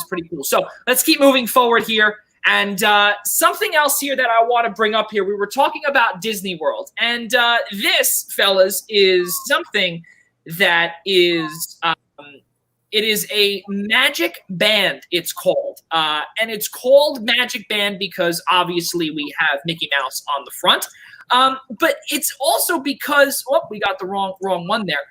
pretty cool. So let's keep moving forward here. And something else here that I want to bring up here. We were talking about Disney World, and this, fellas, is something that is it is a magic band, it's called. And it's called Magic Band because obviously we have Mickey Mouse on the front. But it's also because we got the wrong one there.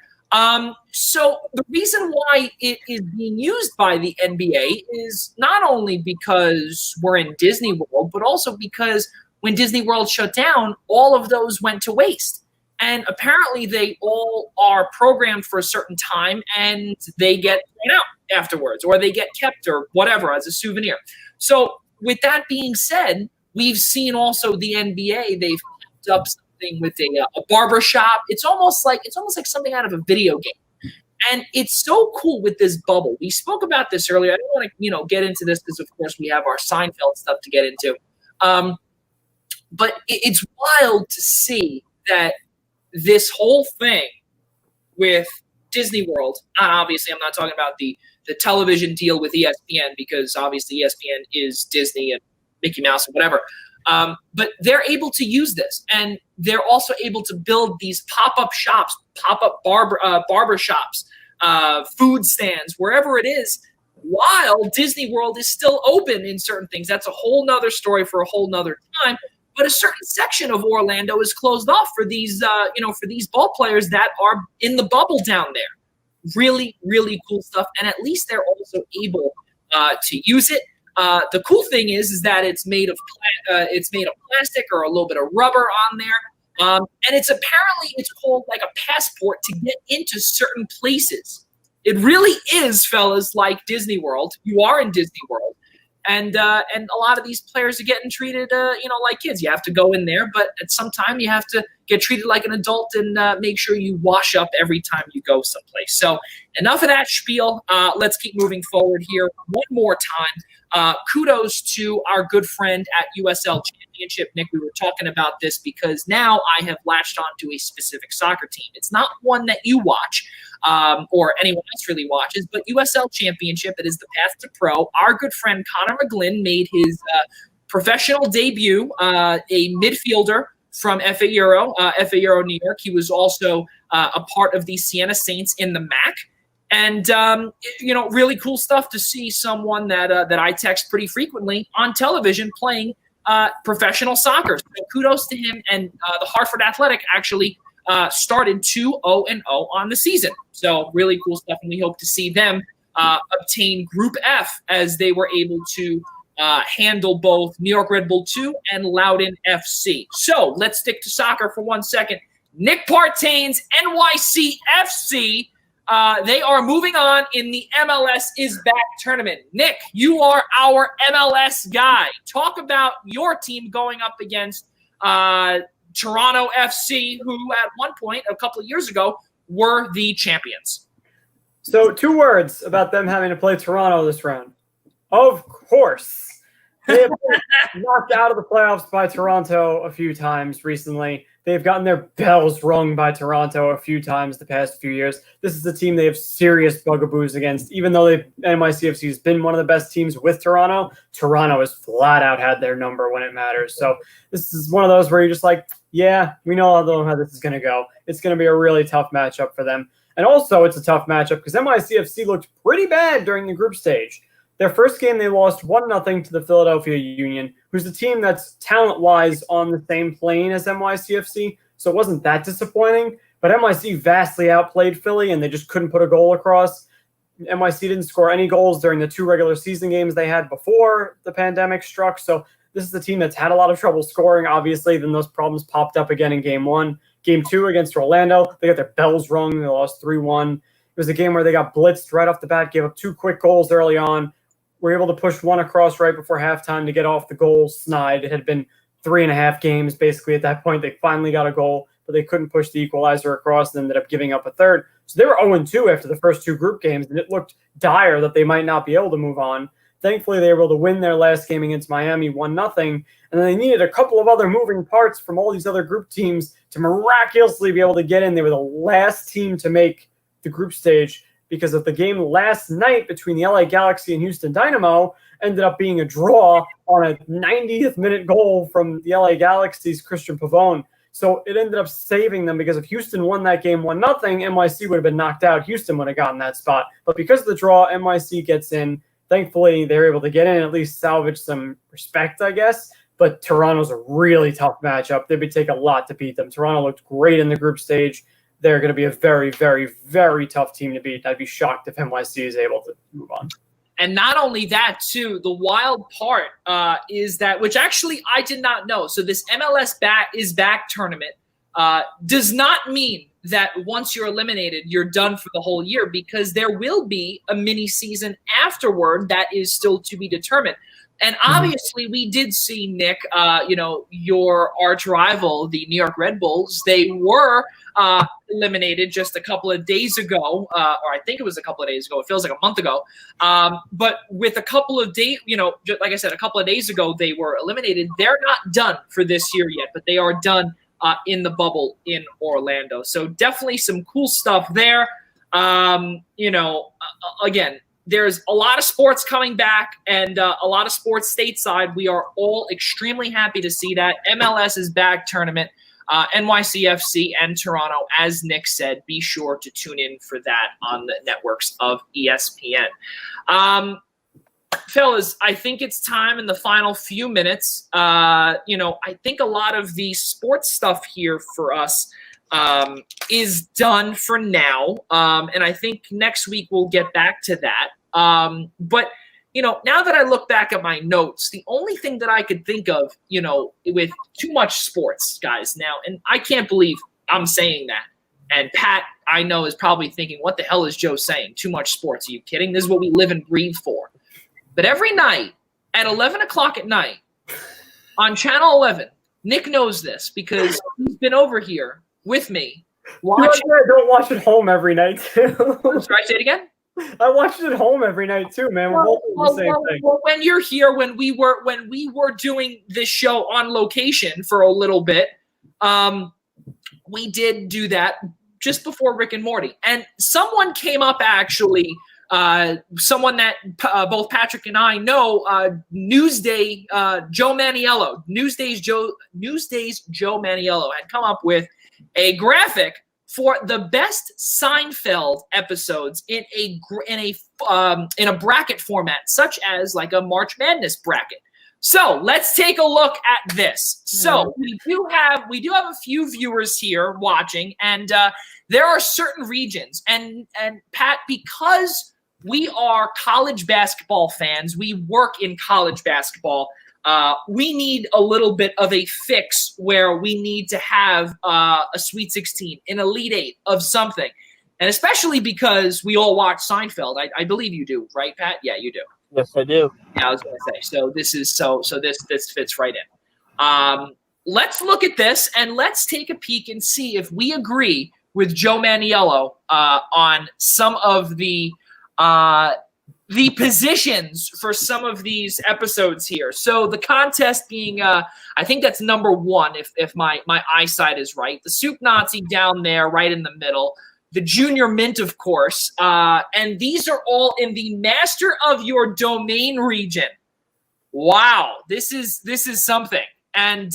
So the reason why it is being used by the NBA is not only because we're in Disney World, but also because when Disney World shut down, all of those went to waste. And apparently they all are programmed for a certain time and they get thrown out afterwards, or they get kept or whatever as a souvenir. So with that being said, we've seen also the NBA, they've kept up something with a barber shop. It's almost like something out of a video game. And it's so cool with this bubble. We spoke about this earlier. I don't want to, get into this because, of course, we have our Seinfeld stuff to get into. But it's wild to see that this whole thing with Disney World, and obviously I'm not talking about the television deal with ESPN because obviously ESPN is Disney and Mickey Mouse and whatever. But they're able to use this, and they're also able to build these pop-up shops, pop-up barber shops, food stands, wherever it is, while Disney World is still open in certain things. That's a whole nother story for a whole nother time. But a certain section of Orlando is closed off for these, for these ball players that are in the bubble down there. Really, really cool stuff. And at least they're also able to use it. The cool thing is that it's made of plastic or a little bit of rubber on there, and it's called like a passport to get into certain places. It really is, fellas, like Disney World. You are in Disney World, and a lot of these players are getting treated, like kids. You have to go in there, but at some time you have to get treated like an adult and make sure you wash up every time you go someplace. So enough of that spiel. Let's keep moving forward here one more time. Kudos to our good friend at USL Championship. Nick, we were talking about this because now I have latched on to a specific soccer team. It's not one that you watch or anyone else really watches, but USL Championship. It is the path to pro. Our good friend Connor McGlynn made his professional debut, a midfielder from FA Euro New York. He was also a part of the Siena Saints in the MAC. And, really cool stuff to see someone that I text pretty frequently on television playing professional soccer. So kudos to him. And the Hartford Athletic actually started 2-0-0 on the season. So really cool stuff. And we hope to see them obtain Group F as they were able to handle both New York Red Bull 2 and Loudoun FC. So let's stick to soccer for 1 second. Nick Partain's NYC FC. They are moving on in the MLS is Back tournament. Nick, you are our MLS guy. Talk about your team going up against Toronto FC, who at one point, a couple of years ago, were the champions. So 2 words about them having to play Toronto this round. Of course. They have been knocked out of the playoffs by Toronto a few times recently. They've gotten their bells rung by Toronto a few times the past few years. This is a team they have serious bugaboos against. Even though NYCFC has been one of the best teams with Toronto, Toronto has flat out had their number when it matters. So this is one of those where you're just like, yeah, we know how this is going to go. It's going to be a really tough matchup for them. And also it's a tough matchup because NYCFC looked pretty bad during the group stage. Their first game, they lost 1-0 to the Philadelphia Union, who's a team that's talent-wise on the same plane as NYCFC, so it wasn't that disappointing. But NYC vastly outplayed Philly, and they just couldn't put a goal across. NYC didn't score any goals during the 2 regular season games they had before the pandemic struck, so this is a team that's had a lot of trouble scoring, obviously. Then those problems popped up again in Game 1. Game 2 against Orlando, they got their bells rung. They lost 3-1. It was a game where they got blitzed right off the bat, gave up 2 quick goals early on. Were able to push one across right before halftime to get off the goal snide. It had been 3.5 games basically at that point. They finally got a goal, but they couldn't push the equalizer across and ended up giving up a third. So they were 0-2 after the first 2 group games, and it looked dire that they might not be able to move on. Thankfully, they were able to win their last game against Miami 1-0, and then they needed a couple of other moving parts from all these other group teams to miraculously be able to get in. They were the last team to make the group stage, because of the game last night between the LA Galaxy and Houston Dynamo ended up being a draw on a 90th minute goal from the LA Galaxy's Christian Pavone. So it ended up saving them, because if Houston won that game 1-0, NYC would have been knocked out. Houston would have gotten that spot. But because of the draw, NYC gets in. Thankfully, they're able to get in and at least salvage some respect, I guess. But Toronto's a really tough matchup. They would take a lot to beat them. Toronto looked great in the group stage. They're going to be a very, very, very tough team to beat. I'd be shocked if NYC is able to move on. And not only that, too, the wild part is that, which actually I did not know. So this MLS is back tournament does not mean that once you're eliminated, you're done for the whole year, because there will be a mini season afterward that is still to be determined. And obviously, we did see, Nick, your arch rival, the New York Red Bulls. They were eliminated just a couple of days ago, or I think it was a couple of days ago. It feels like a month ago. But with a couple of days, like I said, a couple of days ago, they were eliminated. They're not done for this year yet, but they are done in the bubble in Orlando. So definitely some cool stuff there. Again, there's a lot of sports coming back and a lot of sports stateside. We are all extremely happy to see that. MLS is back tournament, NYCFC and Toronto. As Nick said, be sure to tune in for that on the networks of ESPN. Fellas, I think it's time in the final few minutes. I think a lot of the sports stuff here for us is done for now. And I think next week we'll get back to that. But now that I look back at my notes, the only thing that I could think of, with too much sports, guys, now, and I can't believe I'm saying that. And Pat, I know, is probably thinking, what the hell is Joe saying? Too much sports. Are you kidding? This is what we live and breathe for. But every night at 11 o'clock at night on Channel 11, Nick knows this because he's been over here with me watching. I don't watch at home every night, too. Sorry, say it again? I watch it at home every night too, man. We're both doing the same thing. Well, when you're here, when we were doing this show on location for a little bit, we did do that just before Rick and Morty, and someone came up actually. Someone that both Patrick and I know, Newsday Joe Maniello, Newsday's Joe Maniello had come up with a graphic for the best Seinfeld episodes in a bracket format, such as like a March Madness bracket. So let's take a look at this. So we do have a few viewers here watching, and there are certain regions, and Pat, because we are college basketball fans, we work in college basketball. We need a little bit of a fix where we need to have a Sweet 16, an Elite 8 of something. And especially because we all watch Seinfeld. I believe you do, right, Pat? Yeah, you do. Yes, I do. Yeah, I was going to say. So this is this fits right in. Let's look at this and let's take a peek and see if we agree with Joe Maniello on some of the the positions for some of these episodes here. So the contest being, I think that's number 1, if my eyesight is right. The Soup Nazi down there, right in the middle. The Junior Mint, of course. And these are all in the Master of Your Domain region. Wow, this is something. And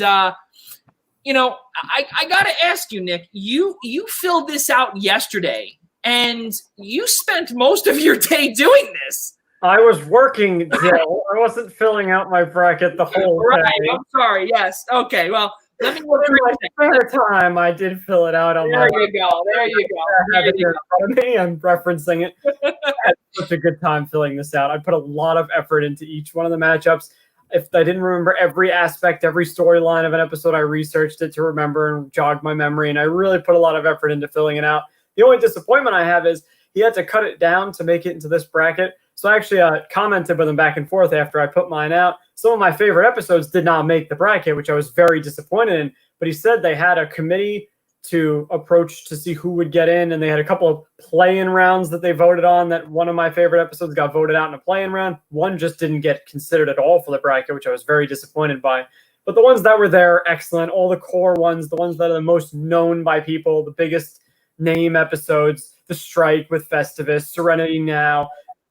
you know, I got to ask you, Nick. You filled this out yesterday. And you spent most of your day doing this. I was working, Jill. I wasn't filling out my bracket the whole right, day. I'm sorry. Yes. Okay. Well, let me look in my spare time. I did fill it out on there. You go. There you go. I have it here in front of me. I'm referencing it. I had such a good time filling this out. I put a lot of effort into each one of the matchups. If I didn't remember every aspect, every storyline of an episode, I researched it to remember and jog my memory. And I really put a lot of effort into filling it out. The only disappointment I have is he had to cut it down to make it into this bracket. So I actually commented with him back and forth after I put mine out. Some of my favorite episodes did not make the bracket, which I was very disappointed in. But he said they had a committee to approach to see who would get in. And they had a couple of play-in rounds that they voted on, that one of my favorite episodes got voted out in a play-in round. One just didn't get considered at all for the bracket, which I was very disappointed by. But the ones that were there are excellent. All the core ones, the ones that are the most known by people, the biggest name episodes, the strike with Festivus, Serenity Now,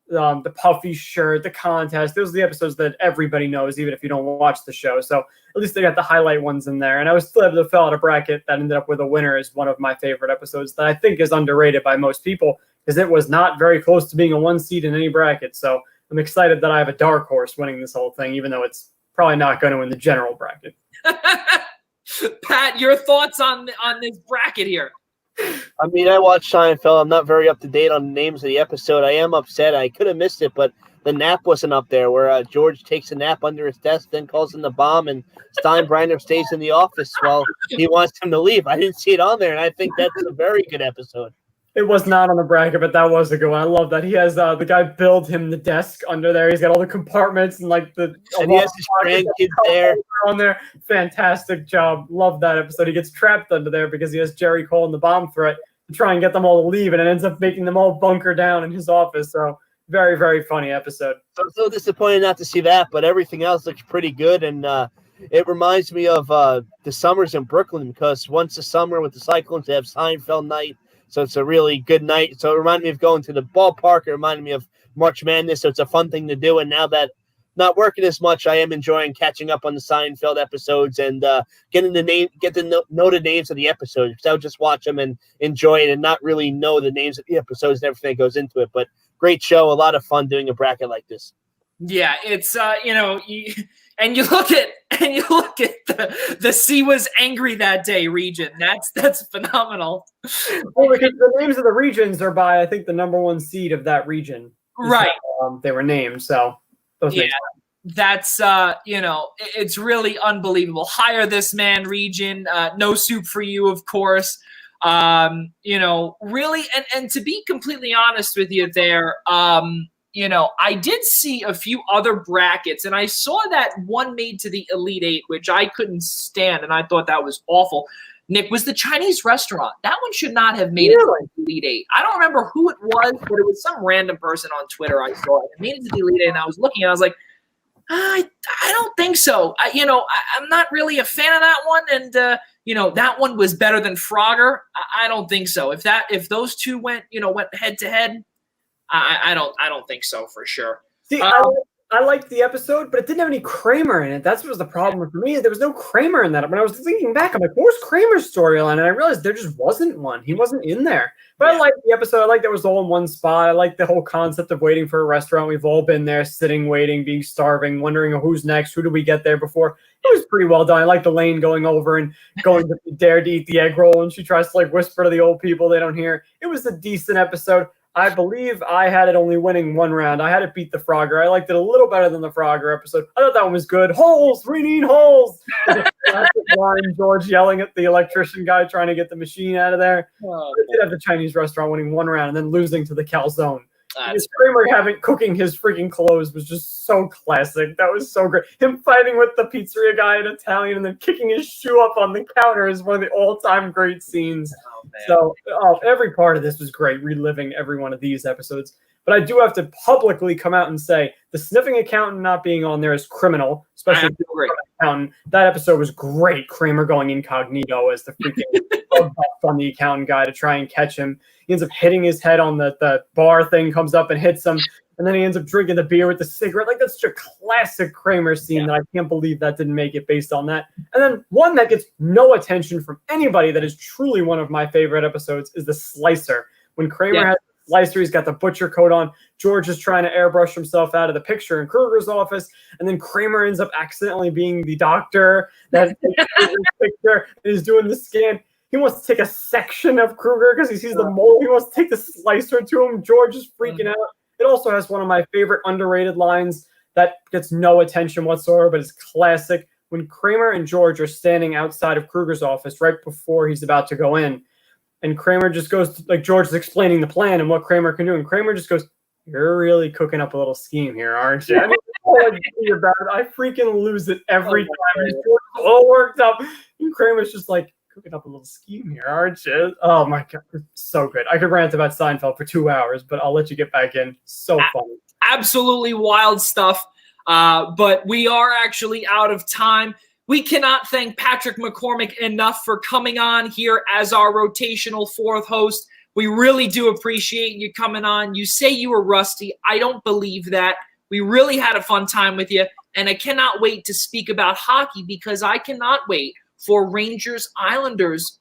the puffy shirt, the contest. Those are the episodes that everybody knows, even if you don't watch the show. So at least they got the highlight ones in there. And I was still able to fill out a bracket that ended up with a winner as one of my favorite episodes that I think is underrated by most people, because it was not very close to being a 1 seed in any bracket. So I'm excited that I have a dark horse winning this whole thing, even though it's probably not going to win the general bracket. Pat, your thoughts on this bracket here? I mean, I watched Seinfeld. I'm not very up to date on the names of the episode. I am upset. I could have missed it, but the nap wasn't up there where George takes a nap under his desk, then calls in the bomb, and Steinbrenner stays in the office while he wants him to leave. I didn't see it on there, and I think that's a very good episode. It was not on the bracket, but that was a good one. I love that. He has the guy build him the desk under there. He's got all the compartments and like the and he has his grandkids there on there. Fantastic job. Love that episode. He gets trapped under there because he has Jerry calling the bomb threat to try and get them all to leave, and it ends up making them all bunker down in his office. So very, very funny episode. I'm so disappointed not to see that, but everything else looks pretty good. And it reminds me of the summers in Brooklyn, because once a summer with the Cyclones, they have Seinfeld night. So it's a really good night. So it reminded me of going to the ballpark. It reminded me of March Madness. So it's a fun thing to do. And now that not working as much, I am enjoying catching up on the Seinfeld episodes and get to know the names of the episodes. Because I would just watch them and enjoy it and not really know the names of the episodes and everything that goes into it. But great show. A lot of fun doing a bracket like this. Yeah, it's you look at the C was angry that day region. That's phenomenal. Well, because the names of the regions are by, I think, the number 1 seed of that region. Right. They were named. So those names. That's it's really unbelievable. Hire this man region. No soup for you, of course. Really, and to be completely honest with you there, I did see a few other brackets, and I saw that one made to the Elite Eight, which I couldn't stand, and I thought that was awful. Nick, was the Chinese restaurant. That one should not have made it to the Elite Eight. I don't remember who it was, but it was some random person on Twitter I saw it. It made it to the Elite Eight, and I was looking, and I was like, I don't think so. I'm not really a fan of that one, and that one was better than Frogger. I don't think so. If those two went head to head, I don't think so for sure. See, I liked the episode, but it didn't have any Kramer in it. That's what was the problem for me. There was no Kramer in that. When I was thinking back, I'm like, where's Kramer's storyline? And I realized there just wasn't one. He wasn't in there. But I liked the episode. I liked that it was all in one spot. I liked the whole concept of waiting for a restaurant. We've all been there, sitting, waiting, being starving, wondering who's next. Who do we get there before? It was pretty well done. I liked Elaine going over and going to dare to eat the egg roll, and she tries to whisper to the old people they don't hear. It was a decent episode. I believe I had it only winning 1 round. I had it beat the Frogger. I liked it a little better than the Frogger episode. I thought that one was good. Holes! We need holes! Line, George yelling at the electrician guy trying to get the machine out of there. I did have the Chinese restaurant winning 1 round and then losing to the calzone. Kramer cooking his freaking clothes was just so classic. That was so great. Him fighting with the pizzeria guy in Italian and then kicking his shoe up on the counter is one of the all-time great scenes. So every part of this was great, reliving every one of these episodes. But I do have to publicly come out and say the sniffing accountant not being on there is criminal, especially the accountant. That episode was great. Kramer going incognito as the freaking on the accountant guy to try and catch him. He ends up hitting his head on the bar thing, comes up and hits him. And then he ends up drinking the beer with the cigarette. Like, that's such a classic Kramer scene that I can't believe that didn't make it based on that. And then one that gets no attention from anybody that is truly one of my favorite episodes is the slicer. When Kramer has the slicer, he's got the butcher coat on. George is trying to airbrush himself out of the picture in Kruger's office. And then Kramer ends up accidentally being the doctor that takes Kruger's picture and is doing the scan. He wants to take a section of Kruger because he sees the mole. He wants to take the slicer to him. George is freaking out. It also has one of my favorite underrated lines that gets no attention whatsoever, but it's classic. When Kramer and George are standing outside of Kruger's office right before he's about to go in, and Kramer just goes, like, George is explaining the plan and what Kramer can do, and Kramer just goes, "You're really cooking up a little scheme here, aren't you?" I mean, I freaking lose it every time. He's all worked up, and Kramer's just like, "Cooking up a little scheme here, aren't you?" Oh my God, it's so good. I could rant about Seinfeld for 2 hours, but I'll let you get back in. So funny. Absolutely wild stuff. But we are actually out of time. We cannot thank Patrick McCormick enough for coming on here as our rotational fourth host. We really do appreciate you coming on. You say you were rusty. I don't believe that. We really had a fun time with you, and I cannot wait to speak about hockey because I cannot wait for Rangers-Islanders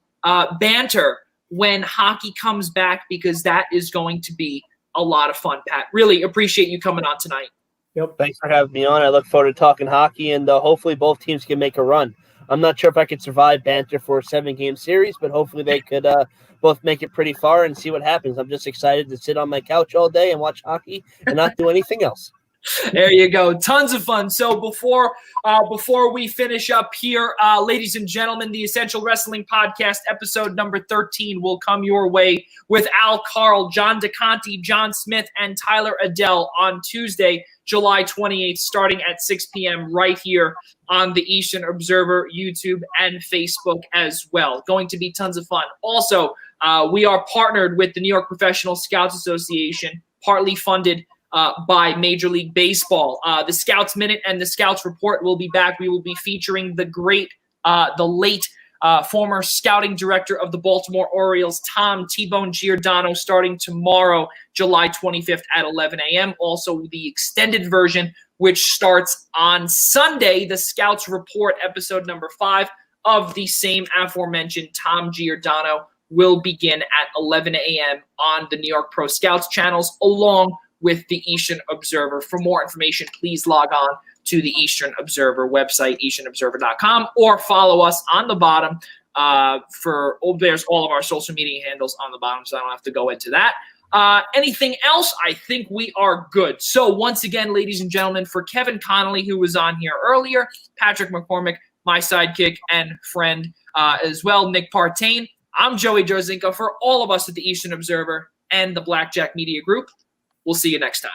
banter when hockey comes back, because that is going to be a lot of fun, Pat. Really appreciate you coming on tonight. Yep. Thanks for having me on. I look forward to talking hockey, and hopefully both teams can make a run. I'm not sure if I could survive banter for a 7-game series, but hopefully they could both make it pretty far and see what happens. I'm just excited to sit on my couch all day and watch hockey and not do anything else. There you go. Tons of fun. So before we finish up here, ladies and gentlemen, the Essential Wrestling Podcast, episode number 13, will come your way with Al Carl, John DeConti, John Smith, and Tyler Adelle on Tuesday, July 28th, starting at 6 p.m. right here on the Eastern Observer YouTube and Facebook as well. Going to be tons of fun. Also, we are partnered with the New York Professional Scouts Association, partly funded by Major League Baseball. The Scouts Minute and the Scouts Report will be back. We will be featuring the late former scouting director of the Baltimore Orioles, Tom T-Bone Giordano, starting tomorrow, July 25th at 11 a.m. Also, the extended version, which starts on Sunday, the Scouts Report, episode number 5 of the same aforementioned Tom Giordano, will begin at 11 a.m. on the New York Pro Scouts channels, along with the Eastern Observer. For more information, please log on to the Eastern Observer website, easternobserver.com, or follow us on the bottom. There's all of our social media handles on the bottom, so I don't have to go into that. Anything else? I think we are good. So once again, ladies and gentlemen, for Kevin Connolly, who was on here earlier, Patrick McCormick, my sidekick and friend as well, Nick Partain, I'm Joey Jarzynka. For all of us at the Eastern Observer and the Blackjack Media Group, we'll see you next time.